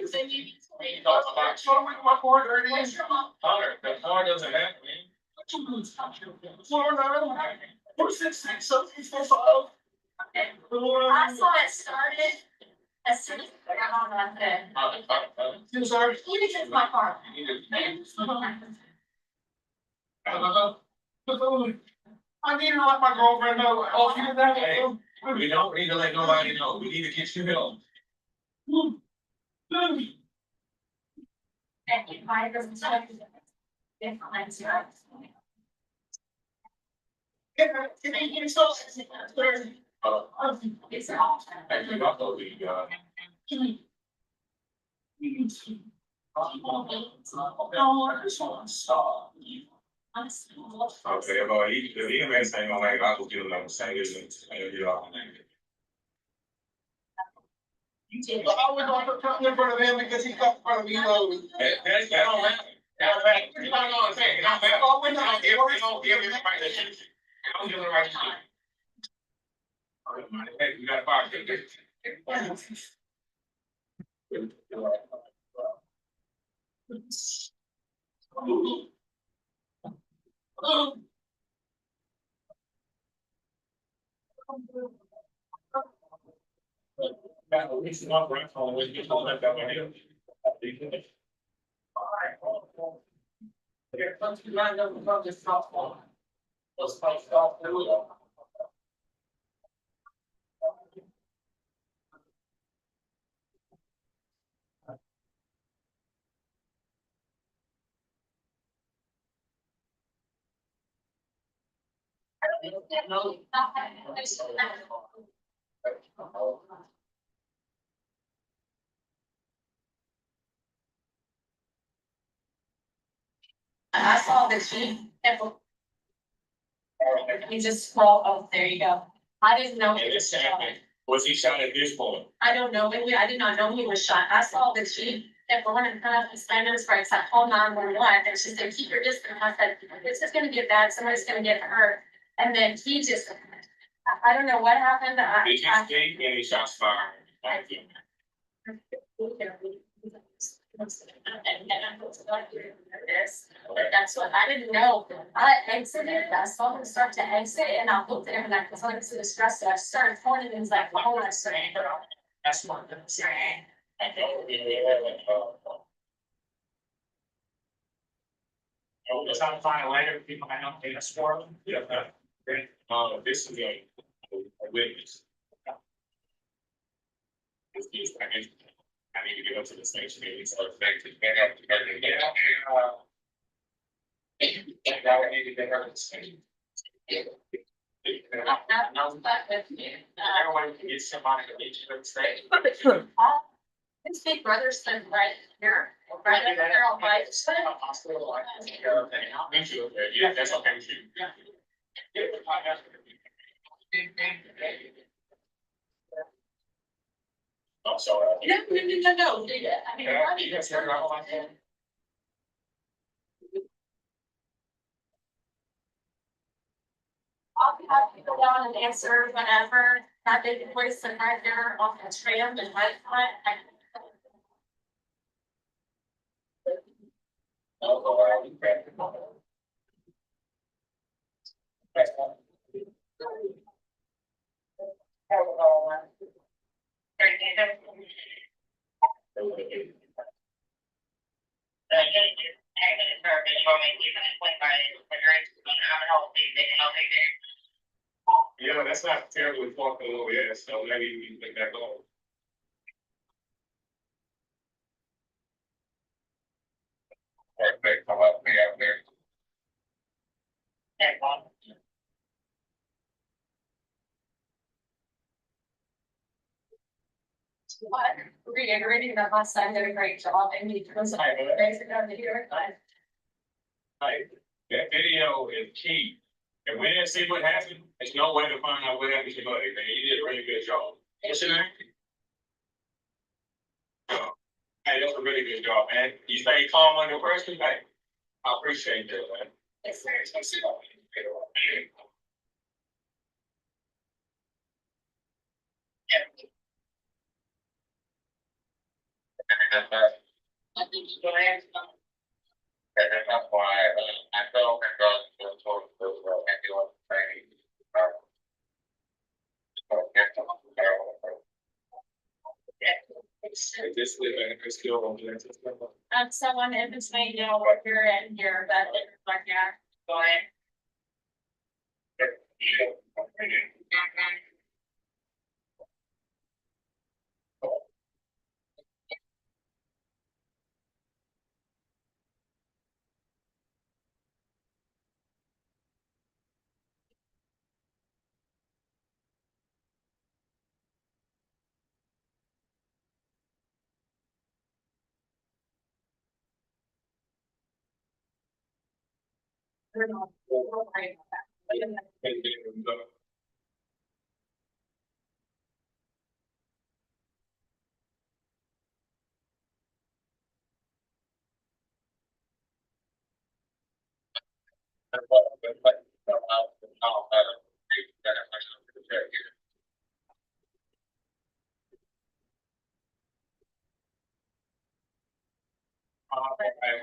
so you. My car, there it is. Hunter, the car doesn't have me. I saw it started as soon as I got on that bed. You can take my car. I need to let my girlfriend know. Oh, you did that? Hey, we don't need to let nobody know. We need to get you help. And you might have different. It's all. Actually, I'll go the, okay, well, the EMS ain't gonna make, I'll give them the same reasons, and you all. But I was also coming in front of him because he got in front of me, though. That don't matter. That don't matter. You don't know what I'm saying. It don't matter. It don't give you the right to shoot. It don't give you the right to shoot. Hey, we got a fire ticket. I saw that she. You just scroll, oh, there you go. I didn't know he was shot. Was he shot at this point? I don't know, maybe I did not know he was shot. I saw that she, at one and a half, standards for except call 911, and she said, keep your distance. I said, this is gonna get bad, somebody's gonna get hurt. And then he just, I don't know what happened. Did you see any shots fired? That's what I didn't know. I exited, I saw him start to exit and I looked at him and I was like, so distressed that I started pointing and he's like, oh, I'm saying. That's what I'm saying. I think. Oh, it's on final later, people might not take a score. Yeah. This is a witness. I need to get up to the station meeting, so it's back to that would need to get her to the station. Everyone can get somebody to meet you at the station. His big brother stood right here, right there on my. I'll meet you up there. Yeah, that's okay with you. I'm sorry. No. I mean, I mean, Yes, you're right. I'll have to go down and answer whenever. That big voice and right there off the tram and right front. Yeah, that's not terribly far from where we at, so maybe we can take that long. Perfect, come up, me out there. But reiterating that last time did a great job and he was like, thanks for coming here. Like, that video is key. If we didn't see what happened, there's no way to find out what happened to Buddy, man. You did a really good job. What's your name? Hey, that's a really good job, man. You stay calm under pressure, hey. I appreciate that, man. It's very special. I think you go ahead. That's why I felt this is still on the Someone in between, you know, what you're in here, but it's like, yeah, go ahead. We're not- we're not worried about that.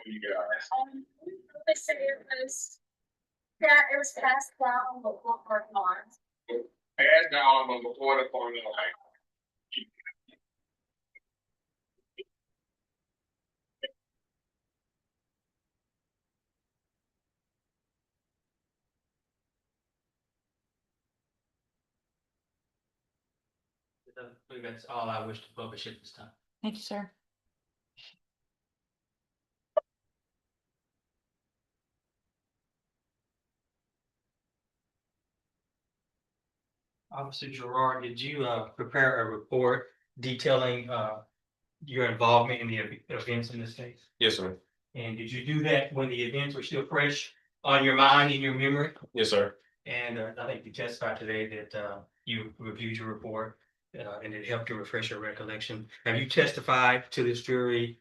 You guys. They said it was, yeah, it was passed down before our lines. Pass down on before the formula. I believe that's all I wish to publish at this time. Thank you, sir. Officer Gerard, did you prepare a report detailing your involvement in the events in this case? Yes, sir. And did you do that when the events were still fresh on your mind, in your memory? Yes, sir. And I think you testified today that you reviewed your report and it helped to refresh your recollection. Have you testified to this jury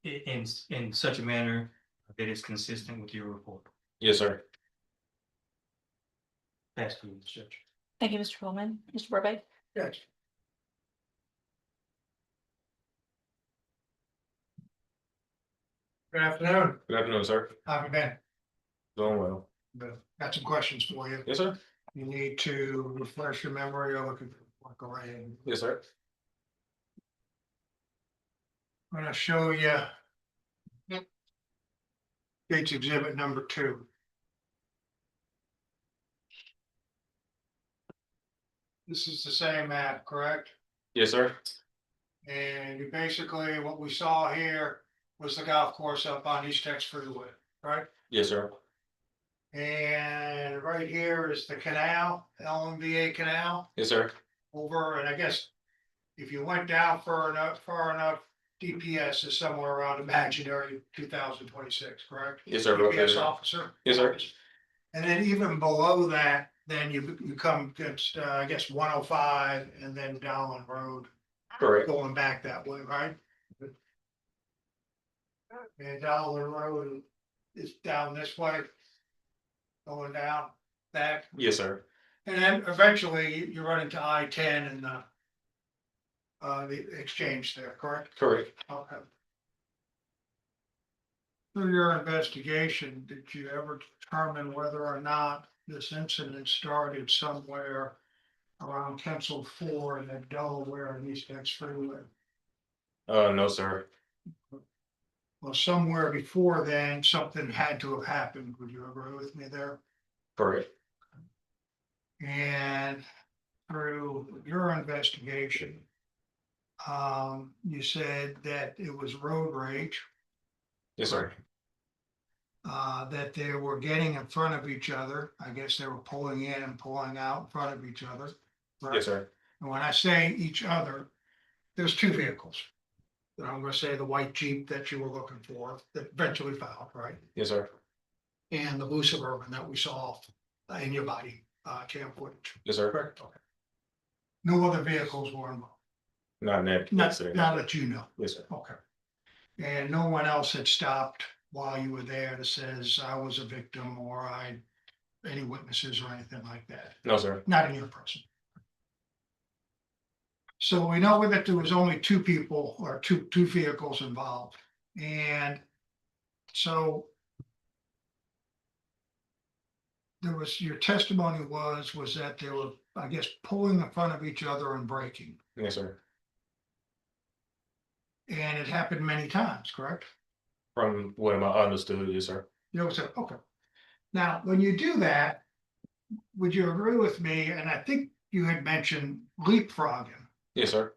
in such a manner that is consistent with your report? Yes, sir. Pass to you, Mr. Judge. Thank you, Mr. Coleman. Mr. Burbank? Yes. Good afternoon. Good afternoon, sir. How have you been? Doing well. Got some questions for you. Yes, sir. You need to refresh your memory or look at go right ahead. Yes, sir. I'm gonna show you. Gates exhibit number 2. This is the same map, correct? Yes, sir. And you basically, what we saw here was the golf course up on East Tex Freeway, right? Yes, sir. And right here is the canal, LMVA Canal, Yes, sir. over, and I guess if you went down far enough, DPS is somewhere around imaginary 2026, correct? Yes, sir. DPS officer. Yes, sir. And then even below that, then you come against, I guess, 105 and then Dowling Road, Correct. going back that way, right? And Dowling Road is down this way, going down back. Yes, sir. And then eventually you run into I-10 and the exchange there, correct? Correct. Okay. Through your investigation, did you ever determine whether or not this incident started somewhere around Kensal 4 and then Delaware and East Tex Freeway? No, sir. Well, somewhere before then, something had to have happened. Would you agree with me there? Correct. And through your investigation, you said that it was road rage, Yes, sir. that they were getting in front of each other. I guess they were pulling in and pulling out in front of each other. right? Yes, sir. And when I say each other, there's 2 vehicles. And I'm gonna say the white Jeep that you were looking for, that eventually found, right? Yes, sir. And the blue Suburban that we saw in your body, cam footage. Yes, sir. Correct, okay. No other vehicles were involved, Not that. not, Yes, sir. not that you know, Yes, sir. okay. And no one else had stopped while you were there that says I was a victim or any witnesses or anything like that, No, sir. not in your person. So we know that there was only 2 people or two vehicles involved, and so there was, your testimony was that they were, I guess, pulling in front of each other and braking, Yes, sir. and it happened many times, correct? From what I understood, yes, sir. You know, so, okay. Now, when you do that, would you agree with me? And I think you had mentioned leapfrogging. Yes, sir.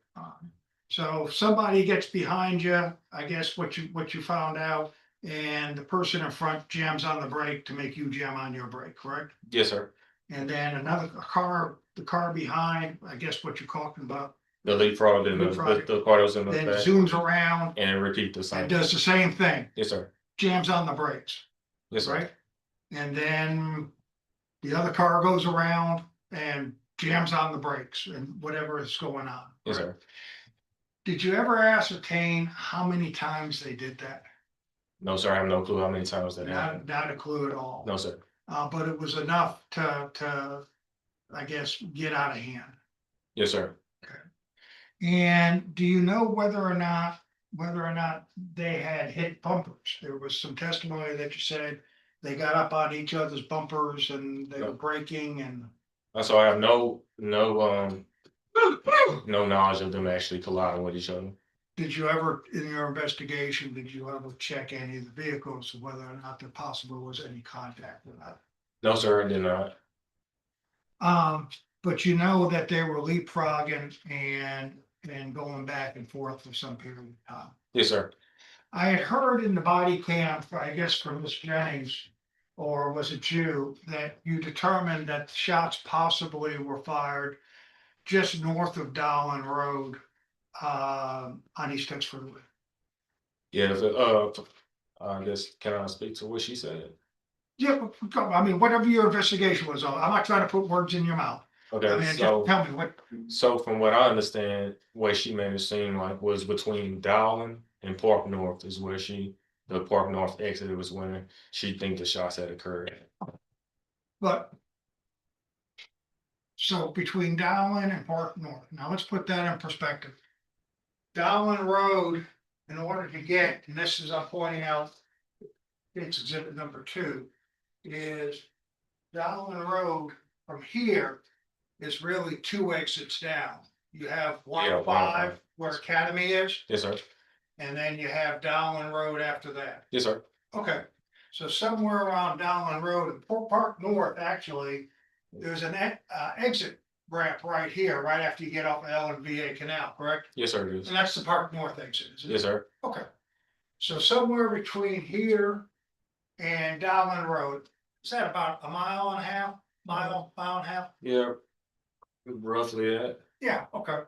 So somebody gets behind you, I guess what you found out, and the person in front jams on the brake to make you jam on your brake, correct? Yes, sir. And then the car behind, I guess what you're talking about, The leapfrog and Leapfrog. the car that was in the then back zooms around and repeat the same. and does the same thing, Yes, sir. jams on the brakes, Yes, sir. right? And then the other car goes around and jams on the brakes and whatever is going on. Yes, right? sir. Did you ever ascertain how many times they did that? No, sir. I have no clue how many times that happened. Not a clue at all. No, sir. But it was enough to, I guess, get out of hand. Yes, sir. And do you know whether or not whether or not they had hit bumpers. There was some testimony that you said they got up on each other's bumpers and they were braking and. So I have no knowledge of them actually colliding with each other. Did you ever, in your investigation, did you ever check any of the vehicles, whether or not there possibly was any contact or not? No, sir, I did not. But you know that they were leapfrogging and going back and forth for some period of time. Yes, sir. I had heard in the body cam, I guess from Ms. Jennings, or was it you, that you determined that shots possibly were fired just north of Dowling Road, on East Texas Freeway. Yeah, I guess, can I speak to what she said? Yeah, I mean, whatever your investigation was on, I'm not trying to put words in your mouth. I Okay, mean, just so, tell me what, so from what I understand, what she made it seem like was between Dowling and Park North is where the Park North exit was when she think the shots had occurred. but. So between Dowling and Park North, now let's put that in perspective. Dowling Road, in order to get, and this is, I'm pointing out, it's exhibit number 2, is Dowling Road from here is really 2 exits down. You have Yeah, 105 where Academy is, Yes, sir. and then you have Dowling Road after that. Yes, sir. Okay, so somewhere around Dowling Road and Park North, actually, there's an exit ramp right here, right after you get off the LNVA Canal, correct? Yes, sir, it is. And that's the Park North exit, isn't it? Yes, sir. Okay, so somewhere between here and Dowling Road, is that about a mile and a half, mile and a half? Yeah, roughly that. Yeah, okay.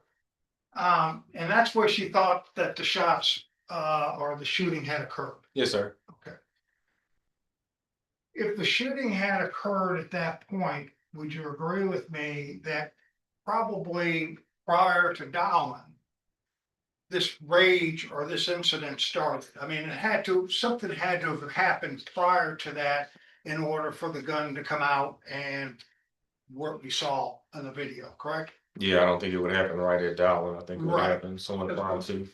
And that's where she thought that the shots, or the shooting had occurred. Yes, sir. Okay. If the shooting had occurred at that point, would you agree with me that probably prior to Dowling, this rage or this incident started? I mean, something had to have happened prior to that in order for the gun to come out and what we saw in the video, correct? Yeah, I don't think it would happen right at Dowling. I think it would Right. happen somewhere prior to.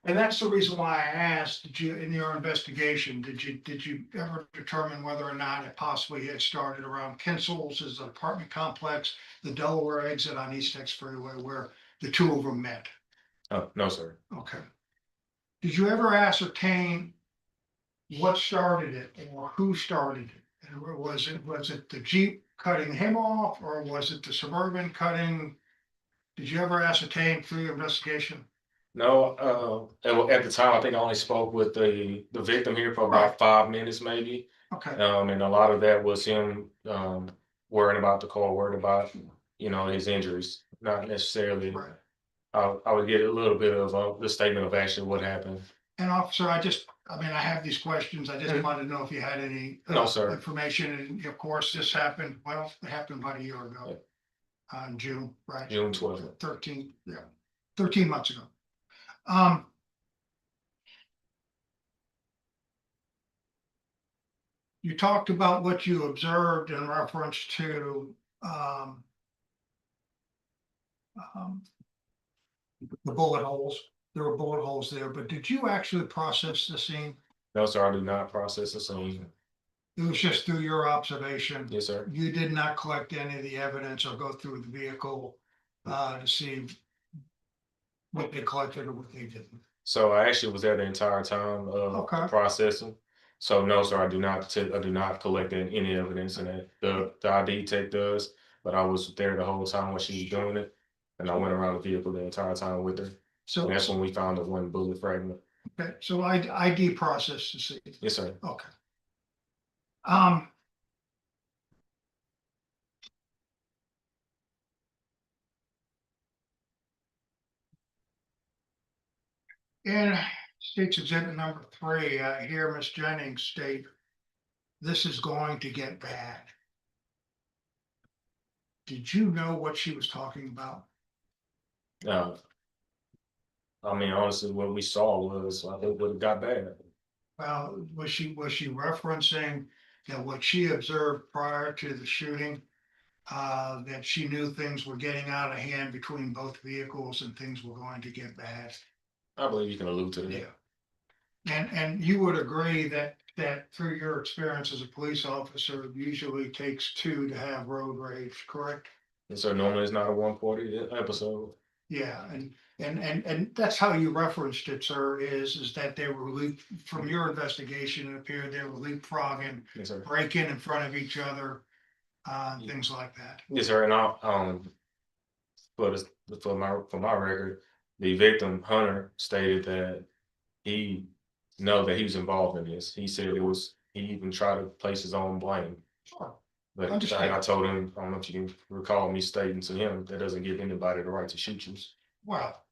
And that's the reason why I asked, did you, in your investigation, did you ever determine whether or not it possibly had started around Kinsel's, his apartment complex, the Delaware exit on East Texas Freeway where the two of them met? No, sir. Okay. Did you ever ascertain what started it or who started it? And was it the Jeep cutting him off or was it the Suburban cutting? Did you ever ascertain through your investigation? No, at the time, I think I only spoke with the victim here for about 5 minutes, maybe. Okay, And a lot of that was him worrying about the car, worried about, his injuries, not necessarily. right. I would get a little bit of the statement of actually what happened. And officer, I have these questions. I just wanted to know if you had any No, sir. information. And of course, this happened, well, it happened about a year ago. In June, right? June 12th. 13, yeah, 13 months ago. You talked about what you observed in reference to the bullet holes. There were bullet holes there, but did you actually process the scene? No, sir, I do not process the scene. It was just through your observation. Yes, sir. You did not collect any of the evidence or go through the vehicle to see what they collected or what they didn't. So I actually was there the entire time of Okay. processing. So no, sir, I do not collect any evidence in that. The ID tech does, but I was there the whole time when she was doing it. And I went around the vehicle the entire time with her. So And that's when we found the one bullet fragment. okay, so ID process to see. Yes, sir. Okay. In State's Exhibit number 3, I hear Ms. Jennings state, this is going to get bad. Did you know what she was talking about? I mean, honestly, what we saw was, I think what it got bad. Well, was she referencing that what she observed prior to the shooting, that she knew things were getting out of hand between both vehicles and things were going to get bad? I believe you can allude to Yeah. that. And you would agree that through your experience as a police officer, it usually takes two to have road rage, correct? And so normally it's not a 140 episode. Yeah, and that's how you referenced it, sir, is that they were from your investigation, it appeared they were leapfrogging, Yes, sir. breaking in front of each other, Yeah. things like that. Yes, sir. And for my record, the victim Hunter stated that he know that he was involved in this. He said he even tried to place his own blame. Sure. But Understand. I told him, I don't know if you can recall me stating to him, that doesn't give anybody the right to shoot you. Well,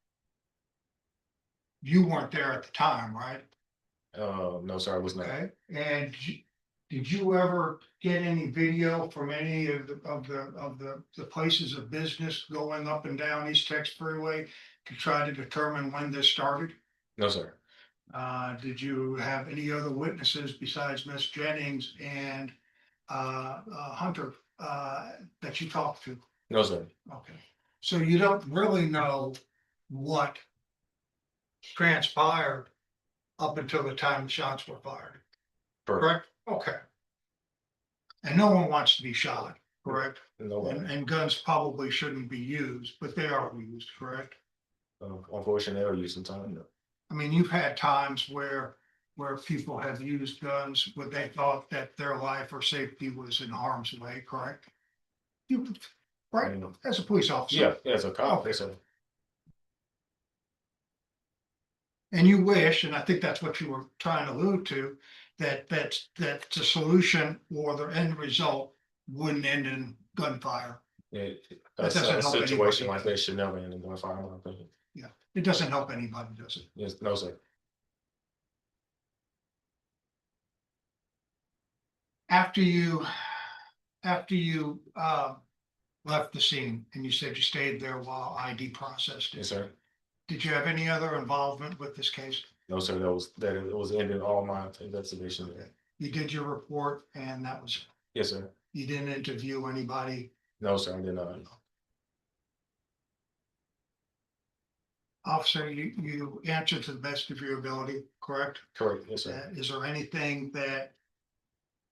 you weren't there at the time, right? No, sir, I was not. Okay, and did you ever get any video from any of the places of business going up and down East Texas Freeway to try to determine when this started? No, sir. Did you have any other witnesses besides Miss Jennings and Hunter that you talked to? No, sir. Okay, so you don't really know what transpired up until the time the shots were fired, Correct. correct? Okay. And no one wants to be shot, correct? No, And guns probably shouldn't be used, but they are used, correct? unfortunately, they'll use some time. I mean, you've had times where people have used guns where they thought that their life or safety was in harm's way, correct? You, right, as a police officer. Yeah, as a cop, Okay. yes, sir. And you wish, and I think that's what you were trying to allude to, that the solution or the end result wouldn't end in gunfire. Yeah, That a doesn't help situation anybody. like that should never end in gunfire, in my opinion. Yeah, it doesn't help anybody, does it? Yes, no, sir. After you left the scene and you said you stayed there while ID processed Yes, it, sir. did you have any other involvement with this case? No, sir, it was ending all my investigation. You did your report and that was, Yes, sir. you didn't interview anybody? No, sir, I did not. Officer, you answered to the best of your ability, correct? Correct, yes, sir. Is there anything that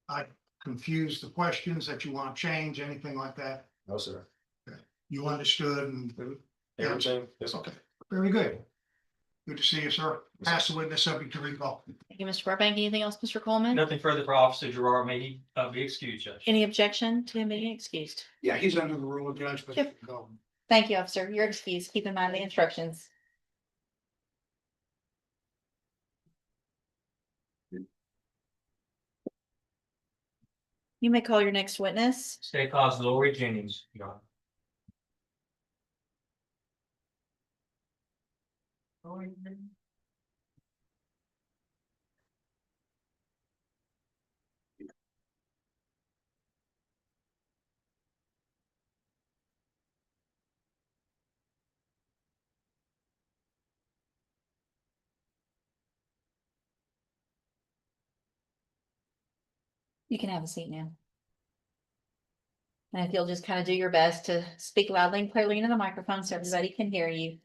I confused the questions that you want to change, anything like that? No, sir. You understood and, Everything, yes, okay, very good. Good to see you, sir. Pass the witness subject to recall. Thank you, Mr. Burbank. Anything else, Mr. Coleman? Nothing further for Officer Gerard. May he be excused, Judge. Any objection to him being excused? Yeah, he's under the rule of judgment. Yep. Thank you, officer. You're excused. Keep in mind the instructions. You may call your next witness. State cause Lori Jennings, Your Honor. You can have a seat now. And if you'll just kind of do your best to speak loudly and clearly into the microphone so everybody can hear you.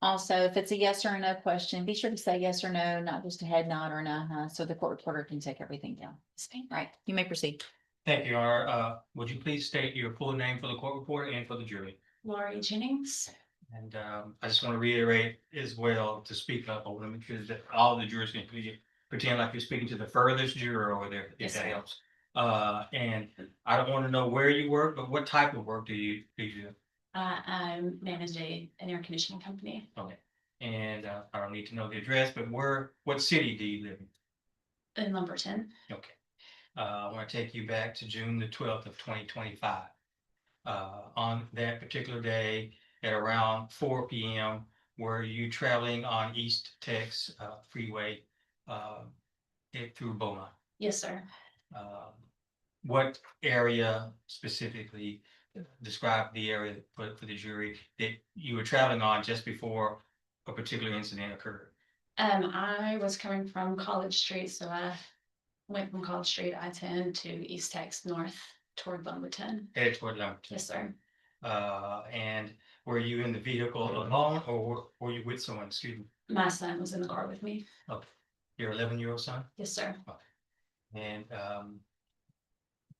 Also, if it's a yes or a no question, be sure to say yes or no, not just a head nod or an uh-huh, so the court reporter can take everything down. Right, you may proceed. Thank you, Your Honor. Would you please state your full name for the court report and for the jury? Lori Jennings. And I just want to reiterate as well to speak up. I want to make sure that all the jurors can pretend like you're speaking to the furthest juror over there, if Yes, that sir. helps. And I don't want to know where you work, but what type of work do you do? I manage an air conditioning company Okay. And I don't need to know the address, but what city do you live in? in Lumberton. Okay. I want to take you back to June the 12th of 2025. On that particular day at around 4 p.m., were you traveling on East Tex Freeway through Beaumont? Yes, sir. What area specifically, describe the area for the jury that you were traveling on just before a particular incident occurred? I was coming from College Street, so I went from College Street I-10 to East Tex North toward Lumberton. Headed toward Lumberton. Yes, sir. And were you in the vehicle alone or were you with someone? Excuse me. My son was in the car with me. Your 11-year-old son? Yes, sir. And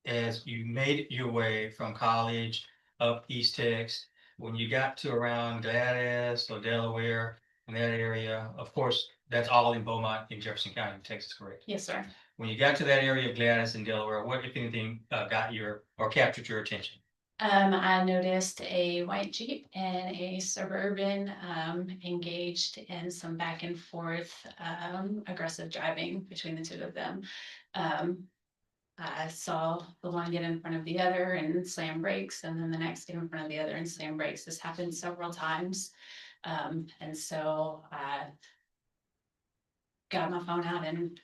as you made your way from college up East Tex, when you got to around Gladys or Delaware in that area, of course, that's all in Beaumont in Jefferson County, Texas, correct? Yes, sir. When you got to that area of Gladys and Delaware, what, if anything, got your or captured your attention? I noticed a white Jeep and a Suburban engaged in some back and forth aggressive driving between the two of them. I saw the one get in front of the other and slam brakes, and then the next get in front of the other and slam brakes. This happened several times. And so I got my phone out and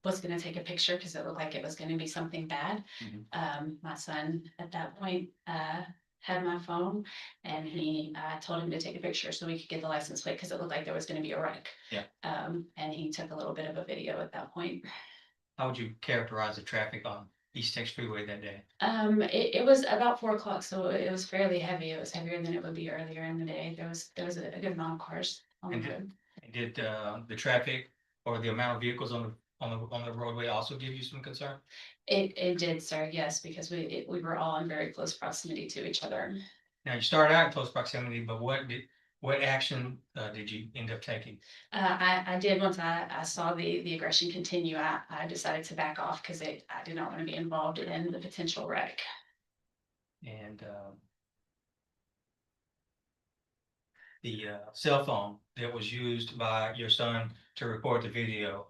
was gonna take a picture because it looked like it was gonna be something bad. My son at that point had my phone, and he told him to take a picture so we could get the license plate because it looked like there was gonna be a wreck. Yeah. And he took a little bit of a video at that point. How would you characterize the traffic on East Tex Freeway that day? It was about 4 o'clock, so it was fairly heavy. It was heavier than it would be earlier in the day. There was a good amount of cars on the road. Did the traffic or the amount of vehicles on the roadway also give you some concern? It did, sir, yes, because we were all in very close proximity to each other. Now, you started out in close proximity, but what action did you end up taking? I did, once I saw the aggression continue, I decided to back off because I did not want to be involved in the potential wreck. And the cell phone that was used by your son to record the video,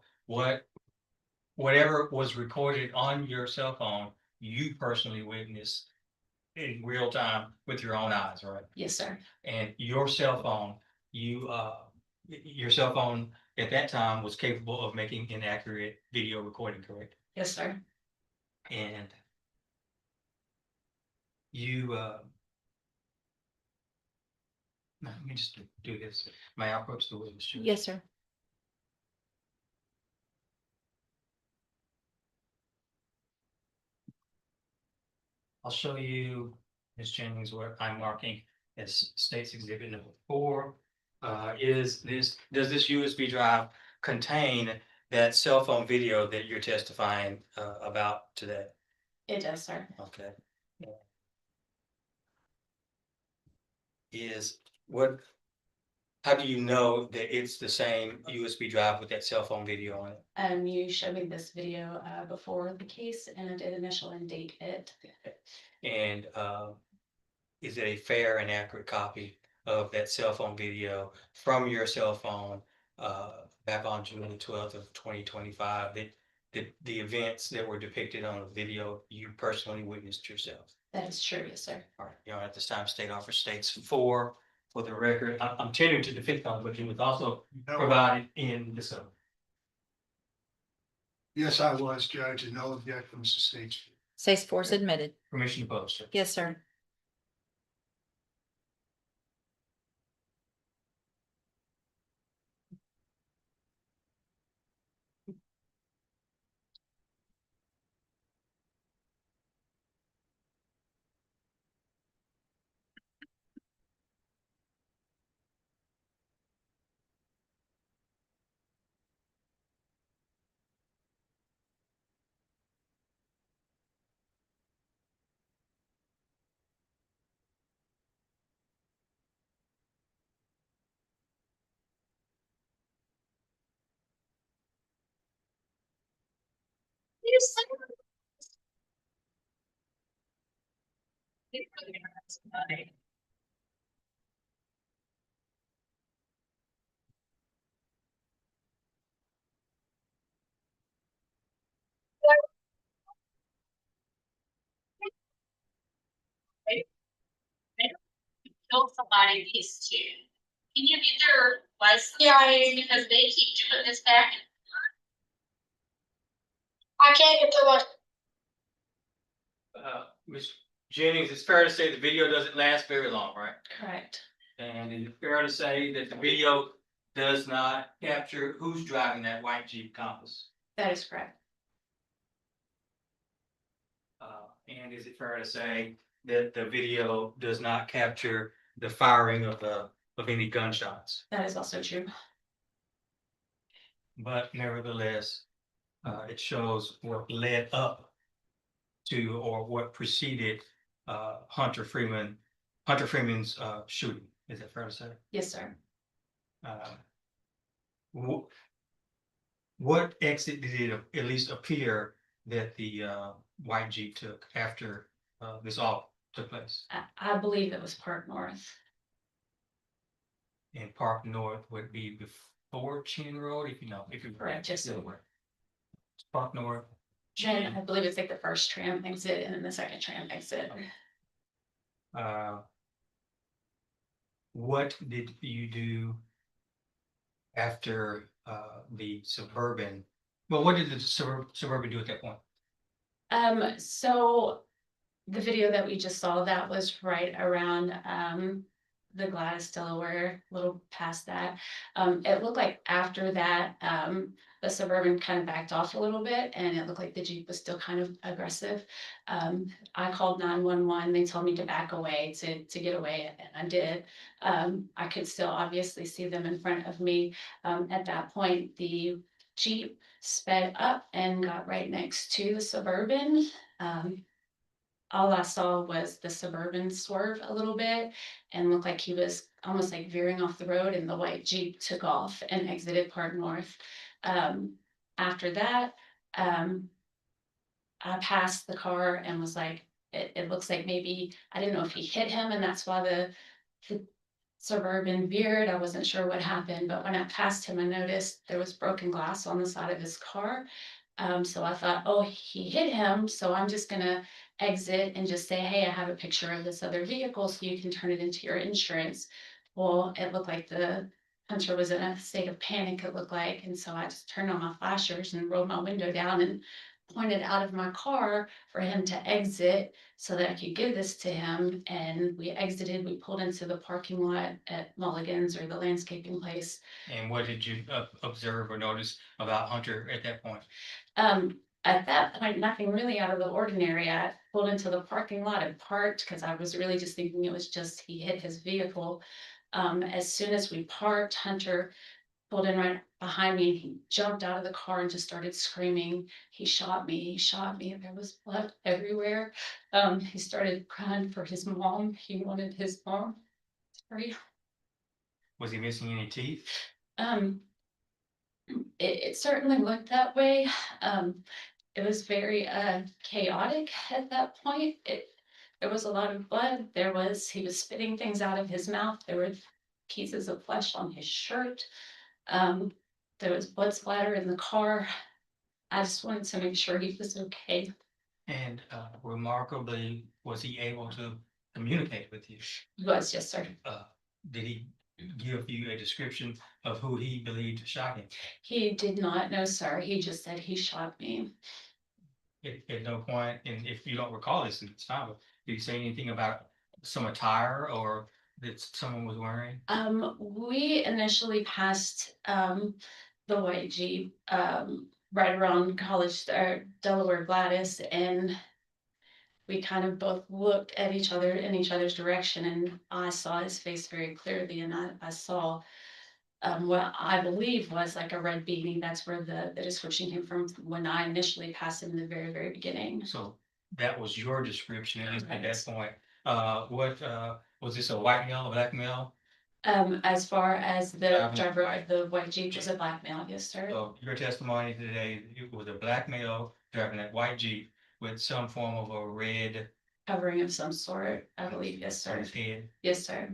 whatever was recorded on your cell phone, you personally witnessed in real time with your own eyes, right? Yes, sir. And your cell phone, your cell phone at that time was capable of making inaccurate video recording, correct? Yes, sir. And you, let me just do this. May I approach the witness chair? Yes, sir. I'll show you, Ms. Jennings, what I'm marking as State's Exhibit number 4. Does this USB drive contain that cell phone video that you're testifying about today? It does, sir. Okay. How do you know that it's the same USB drive with that cell phone video on it? You showed me this video before the case, and I did initial and date it. And is it a fair and accurate copy of that cell phone video from your cell phone back on June 12th of 2025? That the events that were depicted on the video you personally witnessed yourself? That is true, yes, sir. All right, you know, at this time, state offer states 4 for the record. I'm tending to defend on, but it was also provided in this. Yes, I was, Judge, and no objections to state. State's force admitted. Permission to post, sir. Yes, sir. Kill somebody needs to. Can you get their license? Yeah, because they keep putting this back. I can't get the license. Ms. Jennings, it's fair to say the video doesn't last very long, right? Correct. And is it fair to say that the video does not capture who's driving that white Jeep Compass? That is correct. And is it fair to say that the video does not capture the firing of any gunshots. That is also true. But nevertheless, it shows what led up to or what preceded Hunter Freeman's shooting. Is that fair to say? Yes, sir. Uh, wh- What exit did it at least appear that the white Jeep took after this all took place? I believe it was Park North. And Park North would be before Chin Road, if you know, if you're Correct, yes, sir. aware. Park North. And I believe it's like the first tram exit and then the second tram exit. What did you do after the Suburban? Well, what did the Suburban do at that point? So the video that we just saw, that was right around the Gladys, Delaware, a little past that. It looked like after that, the Suburban kind of backed off a little bit and it looked like the Jeep was still kind of aggressive. I called 911. They told me to back away, to get away, and I did. I could still obviously see them in front of me. At that point, the Jeep sped up and got right next to the Suburban. All I saw was the Suburban swerve a little bit and looked like he was almost like veering off the road, and the white Jeep took off and exited Park North. After that, I passed the car and was like, it looks like maybe, I didn't know if he hit him and that's why the Suburban veered. I wasn't sure what happened, but when I passed him, I noticed there was broken glass on the side of his car. So I thought, oh, he hit him, so I'm just gonna exit and just say, hey, I have a picture of this other vehicle so you can turn it into your insurance. Well, it looked like the hunter was in a state of panic, it looked like, and so I just turned on my flashers and rolled my window down and pointed out of my car for him to exit so that I could give this to him. And we exited, we pulled into the parking lot at Mulligan's, or the landscaping place. And what did you observe or notice about Hunter at that point? At that point, nothing really out of the ordinary. I pulled into the parking lot and parked because I was really just thinking it was just he hit his vehicle. As soon as we parked, Hunter pulled in right behind me. He jumped out of the car and just started screaming, he shot me, he shot me. There was blood everywhere. He started crying for his mom. He wanted his mom. Sorry. Was he missing any teeth? It certainly looked that way. It was very chaotic at that point. There was a lot of blood. He was spitting things out of his mouth. There were pieces of flesh on his shirt. There was blood splatter in the car. I just wanted to make sure he was okay. And remarkably, was he able to communicate with you? He was, yes, sir. Did he give you a description of who he believed shot him? He did not, no, sir. He just said he shot me. At no point, and if you don't recall this, it's fine, but did he say anything about some attire or that someone was wearing? We initially passed the white Jeep right around College, Delaware Gladys, and we kind of both looked at each other in each other's direction, and I saw his face very clearly, and I saw what I believe was like a red beanie. That's where the description came from when I initially passed him in the very, very beginning. So that was your description at that Right. point. What was this, a white male, a black male? As far as the driver of the white Jeep was a black male, yes, sir. So your testimony today, it was a black male driving that white Jeep with some form of a red Covering of some sort, I believe, yes, on sir. his head. Yes, sir.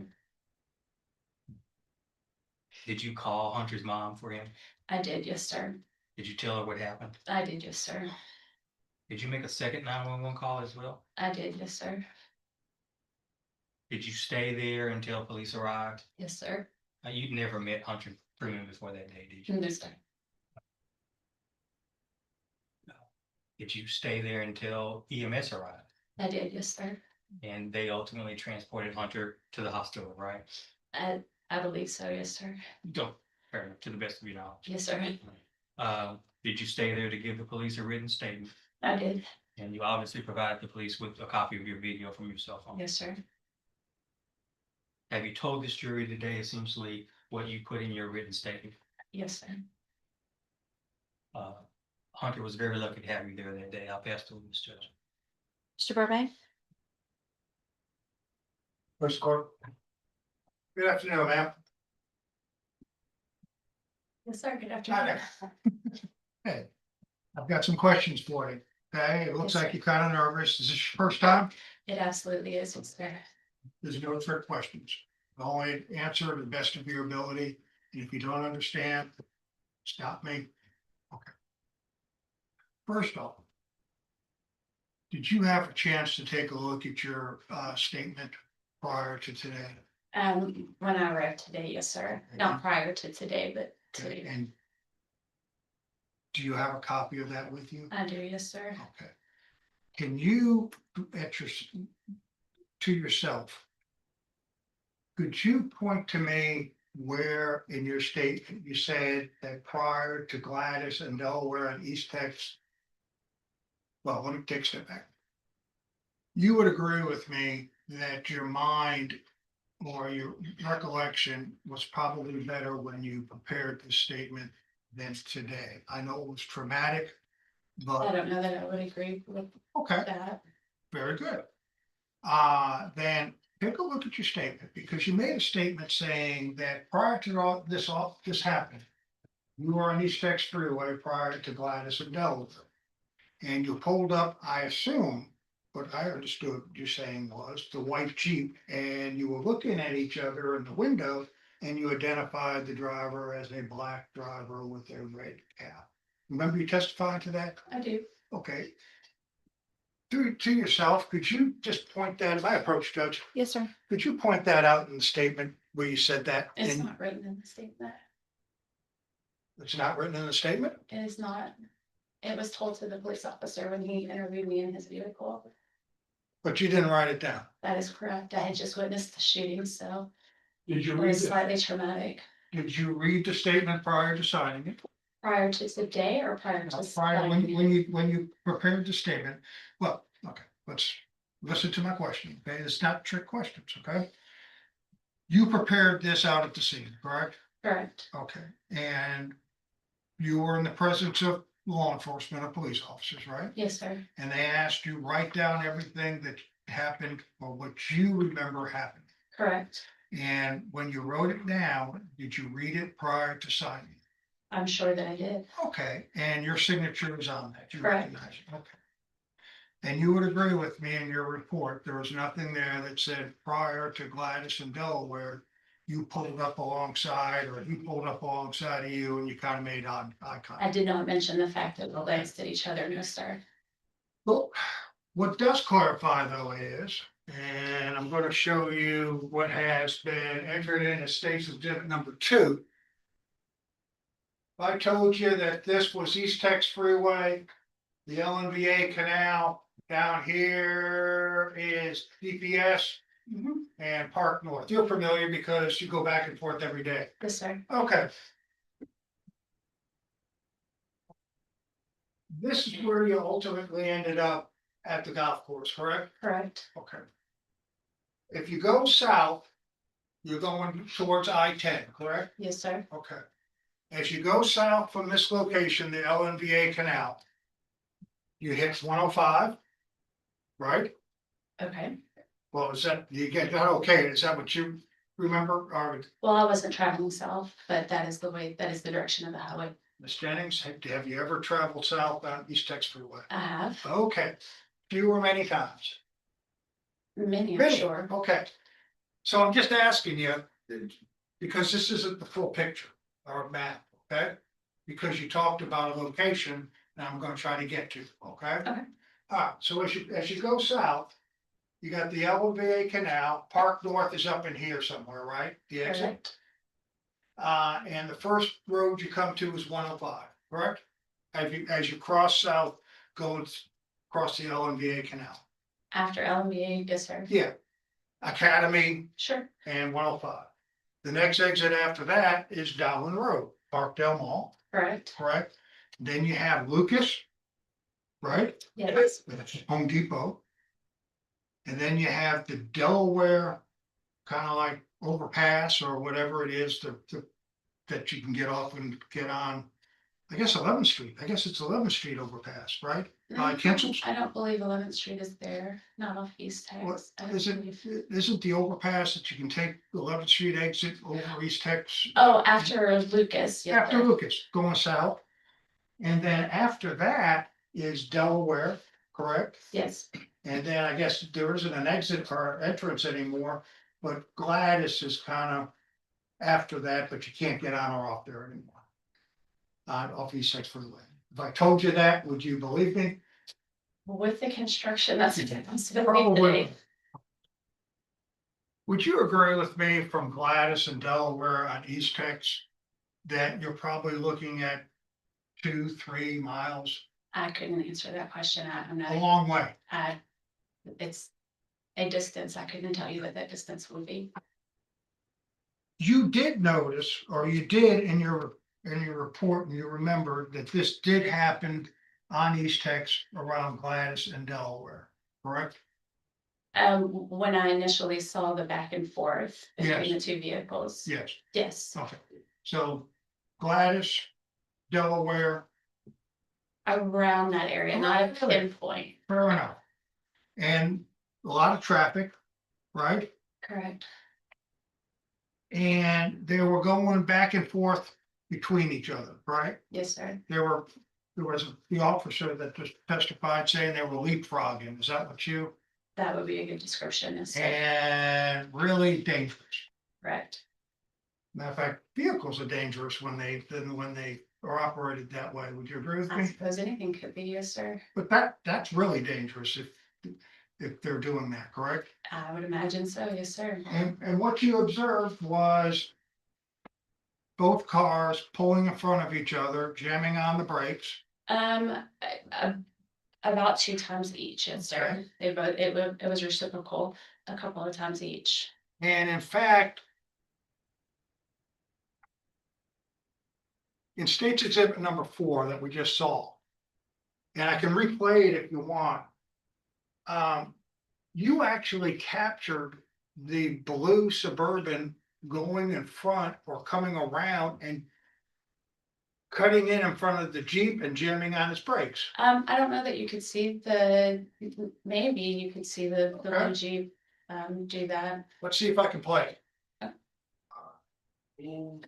Did you call Hunter's mom for him? I did, yes, sir. Did you tell her what happened? I did, yes, sir. Did you make a second 911 call as well? I did, yes, sir. Did you stay there until police arrived? Yes, sir. You'd never met Hunter Freeman before that day, did you? No, sir. Did you stay there until EMS arrived? I did, yes, sir. And they ultimately transported Hunter to the hospital, right? I believe so, yes, sir. Don't, fair enough, to the best of your knowledge. Yes, sir. Did you stay there to give the police a written statement? I did. And you obviously provided the police with a copy of your video from your cell phone. Yes, sir. Have you told this jury today essentially what you put in your written statement? Yes, sir. Hunter was very lucky to have you there that day. I'll pass to Ms. Judge. Mr. Burbank? First court. Good afternoon, ma'am. Yes, sir. Good Hi afternoon. there. Hey, I've got some questions for you. Okay, it looks Yes, like sir. you're kind of nervous. Is this your first time? It absolutely is, yes, sir. There's no trick questions. Only answer to the best of your ability. And if you don't understand, stop me. Okay. First off, did you have a chance to take a look at your statement prior to today? When I arrived today, yes, sir. Not prior to today, but today. And do you have a copy of that with you? I do, yes, sir. Okay. Can you, at your, to yourself, could you point to me where in your statement you said that prior to Gladys and Delaware and East Texas? Well, let me take a step back. You would agree with me that your mind or your recollection was probably better when you prepared this statement than today. I know it was traumatic, I but don't know that I would agree with okay, that. very good. Then take a look at your statement, because you made a statement saying that prior to all this happened, you were on East Texas Freeway prior to Gladys and Delaware. And you pulled up, I assume, what I understood you saying was the white Jeep, and you were looking at each other in the window, and you identified the driver as a black driver with a red cap. Remember you testified to that? I do. Okay. To yourself, could you just point that, if I approach Judge, Yes, sir. could you point that out in the statement where you said that? It's not written in the statement. It's not written in the statement? It is not. It was told to the police officer when he interviewed me in his vehicle. But you didn't write it down. That is correct. I had just witnessed the shooting, so Did you it read was it? slightly traumatic. Did you read the statement prior to signing it? Prior to today or prior to? Prior, signing when it? you prepared the statement, well, okay, let's listen to my question, okay? It's not trick questions, okay? You prepared this out at the scene, correct? Correct. Okay, and you were in the presence of law enforcement or police officers, right? Yes, sir. And they asked you write down everything that happened or what you remember happened. Correct. And when you wrote it down, did you read it prior to signing? I'm sure that I did. Okay, and your signature was on that, you Correct. recognize it, okay. And you would agree with me in your report, there was nothing there that said prior to Gladys and Delaware, you pulled up alongside, or he pulled up alongside of you and you kind of made eye I contact. did not mention the fact that we glanced at each other, no, sir. Well, what does clarify though is, and I'm going to show you what has been entered in as State's Exhibit number 2. I told you that this was East Texas Freeway, the LNVA Canal, down here is DPS and Park North. You're familiar because you go back and forth every day. Yes, sir. Okay. This is where you ultimately ended up at the golf course, correct? Correct. Okay. If you go south, you're going towards I-10, correct? Yes, sir. Okay. As you go south from this location, the LNVA Canal, you hit 105, right? Okay. Well, is that, you get that okay? Is that what you remember? Or Well, I wasn't traveling south, but that is the way, that is the direction of the highway. Ms. Jennings, have you ever traveled south on East Texas Freeway? I have Okay, few or many times? many, I'm Many, sure. okay. So I'm just asking you, because this isn't the full picture or map, okay? Because you talked about a location that I'm gonna try to get to, okay? Okay. All right, so as you go south, you got the LVA Canal, Park North is up in here somewhere, right? The exit. Correct. And the first road you come to is 105, correct? As you cross south, going across the LNVA Canal. After LMBA, yes, sir. Yeah, Academy Sure. and 105. The next exit after that is Dowling Road, Parkdale Mall, Correct. correct? Then you have Lucas, right? Yes, That's Home Depot. And then you have the Delaware, kind of like overpass or whatever it is that you can get off and get on. I guess 11th Street. I guess it's 11th Street overpass, right? Kinsel's? I don't believe 11th Street is there, not off East What, Tex. I don't believe. isn't the overpass that you can take 11th Street exit over East Tex? Oh, after Lucas, yeah. After Lucas, going south. And then after that is Delaware, correct? Yes, And then I guess there isn't an exit or entrance anymore, but Gladys is kind of after that, but you can't get on or off there anymore. Off East Tex Freeway. If I told you that, would you believe me? with the construction, that's a possibility Probably. today. Would you agree with me from Gladys and Delaware on East Tex that you're probably looking at 2-3 miles, I couldn't answer that question. I'm a not, long way? it's a distance. I couldn't tell you what that distance would be. You did notice, or you did in your report, and you remember that this did happen on East Tex around Gladys and Delaware, correct? When I initially saw the back and forth between Yes. the two vehicles. Yes, Yes, okay. So Gladys, Delaware, around that area, not a Around that area. pinpoint. fair enough. And a lot of traffic, right? Correct. And they were going back and forth between each other, right? Yes, sir. There was the officer that just testified saying they were leapfrogging. Is that what you? That would be a good description. Yes, sir. And really dangerous. Correct. Matter of fact, vehicles are dangerous when they are operated that way. Would you agree with I me? suppose anything could be, yes, sir. But that's really dangerous if they're doing that, correct? I would imagine so, yes, sir. And what you observed was both cars pulling in front of each other, jamming on the brakes. Um, about 2 times each, yes, sir. They both, it was reciprocal a couple of times each. And in fact, in State's Exhibit number 4 that we just saw, and I can replay it if you want, you actually captured the blue Suburban going in front or coming around and cutting in front of the Jeep and jamming on its brakes. I don't know that you could see maybe you could see the Okay. blue Jeep, do that. Let's see if I can play it. Yeah. And,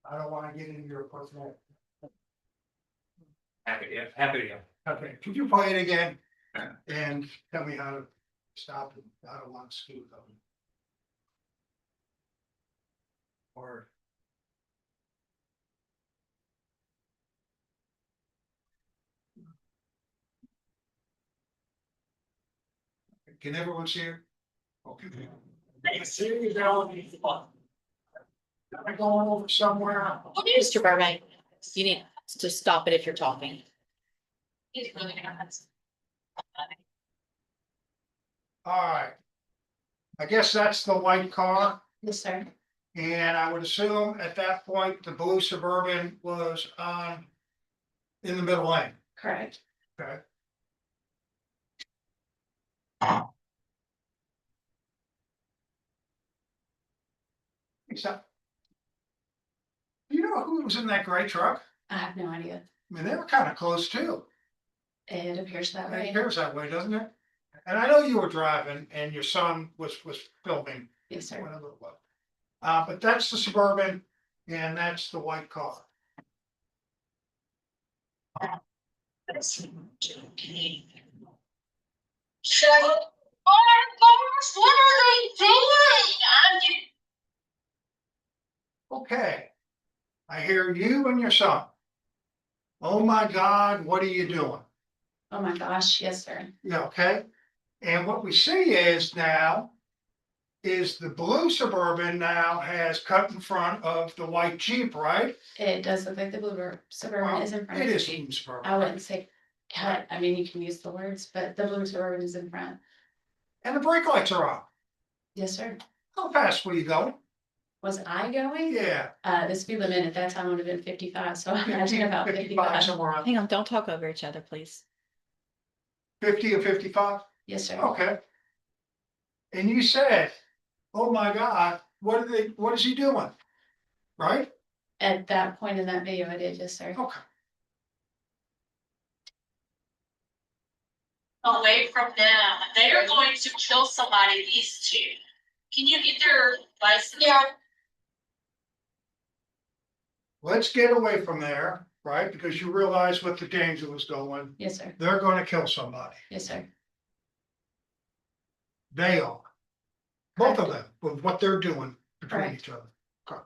I don't want to get into your personal. Happy to, Okay, could you play it again and tell me how to stop it? I don't want to scoot them. Or. Can everyone see it? Okay. Am I going over somewhere? Mr. Burbank, you need to stop it if you're talking. All right. I guess that's the white car, Yes, sir. and I would assume at that point, the blue Suburban was on in the middle lane, Correct. okay? Except, you know who was in that gray truck? I have no idea. I mean, they were kind of close too. It appears that It way. appears that way, doesn't it? And I know you were driving and your son was filming, Yes, sir. whatever it was. But that's the Suburban and that's the white car. So, oh my gosh, what are they doing? Okay. I hear you and your son. Oh my God, what are you doing? Oh my gosh, yes, sir. Yeah, okay. And what we see is now is the blue Suburban now has cut in front of the white Jeep, right? It does look like the blue Suburban is in front It of the is Jeep. blue Suburban. I wouldn't say cut. I mean, you can use the words, but the blue Suburban is in front. And the brake lights are on. Yes, sir. How fast were you going? Was I going? Yeah. The speed limit at that time would have been 55, so I'm imagining about 55 55. somewhere around, Hang on, don't talk over each other, please. 50 or 55? Yes, sir. Okay. And you said, oh my God, what is he doing? Right? At that point in that video, I did, yes, sir. Okay. Away from them. They are going to kill somebody, these two. Can you get their license? Yeah. Let's get away from there, right? Because you realize what the danger was going. Yes, sir. They're gonna kill somebody. Yes, sir. They are. Both of them, with what they're doing between Correct. each other. Okay.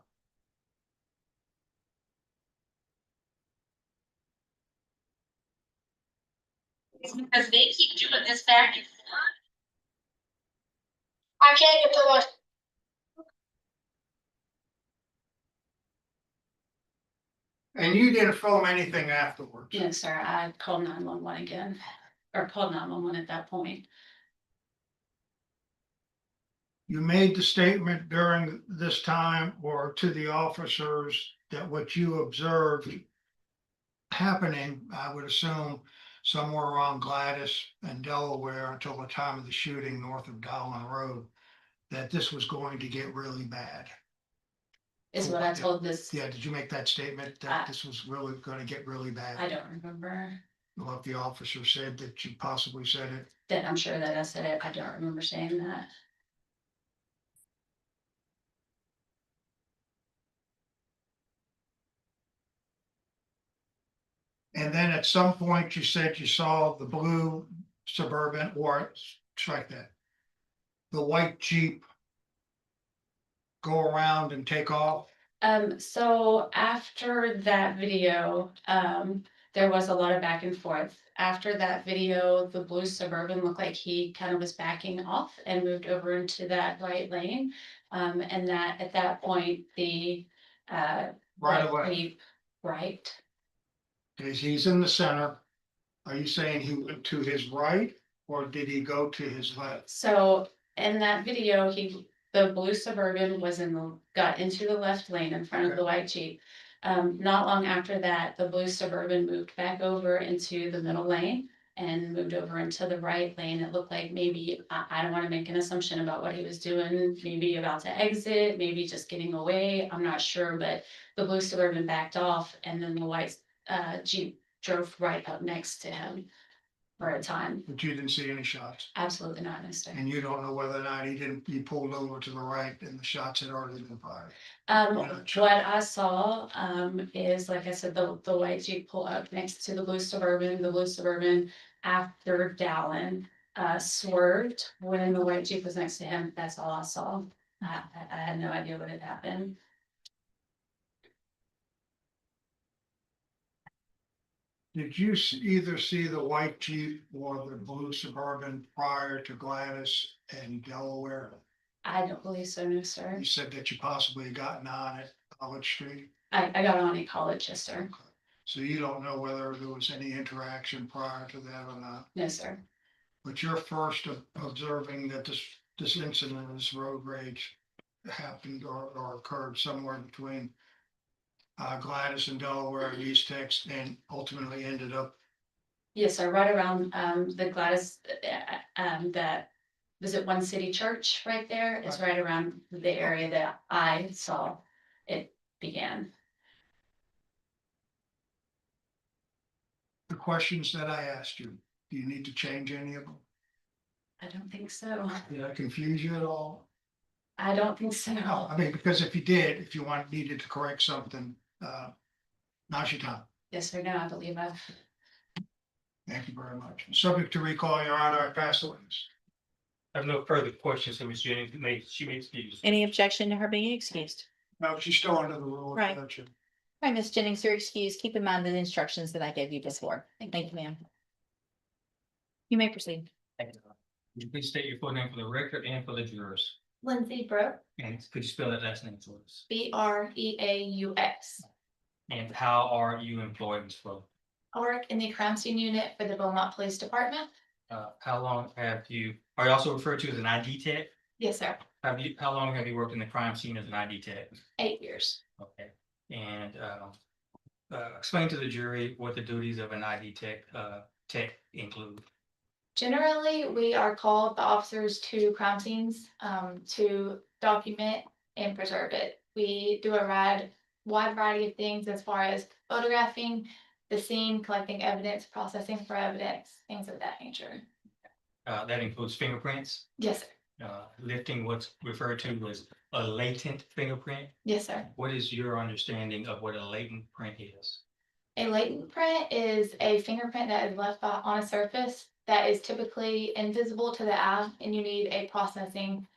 Because they keep doing this back and forth. I can't get to watch. And you didn't film anything afterwards? No, sir. I called 911 again, or called 911 at that point. You made the statement during this time or to the officers that what you observed happening, I would assume, somewhere around Gladys and Delaware until the time of the shooting north of Dowling Road, that this was going to get really bad. Is what I told this. Yeah, did you make that statement that this was really gonna get really bad? I don't remember Well, if the officer said that you possibly said it, that. I'm sure that I said it. I don't remember saying that. and then at some point you said you saw the blue Suburban, or strike that, the white Jeep go around and take off. So after that video, there was a lot of back and forth. After that video, the blue Suburban looked like he kind of was backing off and moved over into that right lane. And that at that point, the Right white away. Jeep, right? Okay, he's in the center. Are you saying he went to his right or did he go to his left? So in that video, the blue Suburban got into the left lane in front of the white Jeep. Not long after that, the blue Suburban moved back over into the middle lane and moved over into the right lane. It looked like maybe, I don't want to make an assumption about what he was doing, maybe about to exit, maybe just getting away. I'm not sure, but the blue Suburban backed off and then the white Jeep drove right up next to him for a time. But you didn't see any shots. Absolutely not, mister. And you don't know whether or not he pulled over to the right and the shots had already been fired. What I saw, is, like I said, the white Jeep pull up next to the blue Suburban. The blue Suburban, after Dowling, swerved when the white Jeep was next to him. That's all I saw. I had no idea what had happened. Did you either see the white Jeep or the blue Suburban prior to Gladys and Delaware? I don't believe so, no, sir. You said that you possibly had gotten on at College Street. I got on at college, yes, sir. So you don't know whether there was any interaction prior to that or not. No, sir. But you're first observing that this incident, this road rage happened or occurred somewhere between Gladys and Delaware and East Texas and ultimately ended up. Yes, sir, right around, the Gladys, that, was it One City Church right there? It's right around the area that I saw it began. The questions that I asked you, do you need to change any of them? I don't think so. Did I confuse you at all? I don't think so. No, I mean, because if you did, if you needed to correct something, now's your time. Yes, sir, no, I believe I've. Thank you very much. Subject to recall, Your Honor, I pass the witness. I have no further questions, so Ms. Jennings, she may excuse. Any objection to her being excused? No, she's still under the rule. Right. Don't you? All right, Ms. Jennings, you're excused. Keep in mind the instructions that I gave you before. Thank you, ma'am. You may proceed. Thank you. Would you please state your full name for the record and for the jurors? Lindsay Brooke, And could you spell that last name for us? BREAUX. And how are you employed, Ms. Flo? I work in the crime scene unit for the Beaumont Police Department. How long are you also referred to as an ID tech? Yes, sir. How long have you worked in the crime scene as an ID tech? 8 years. Okay, and explain to the jury what the duties of an ID tech include. Generally, we are called the officers to crime scenes to document and preserve it. We do a wide variety of things as far as photographing the scene, collecting evidence, processing for evidence, things of that nature. That includes fingerprints, Yes, sir. lifting what's referred to as a latent fingerprint. Yes, sir. What is your understanding of what a latent print is? A latent print is a fingerprint that is left on a surface that is typically invisible to the eye, and you need a processing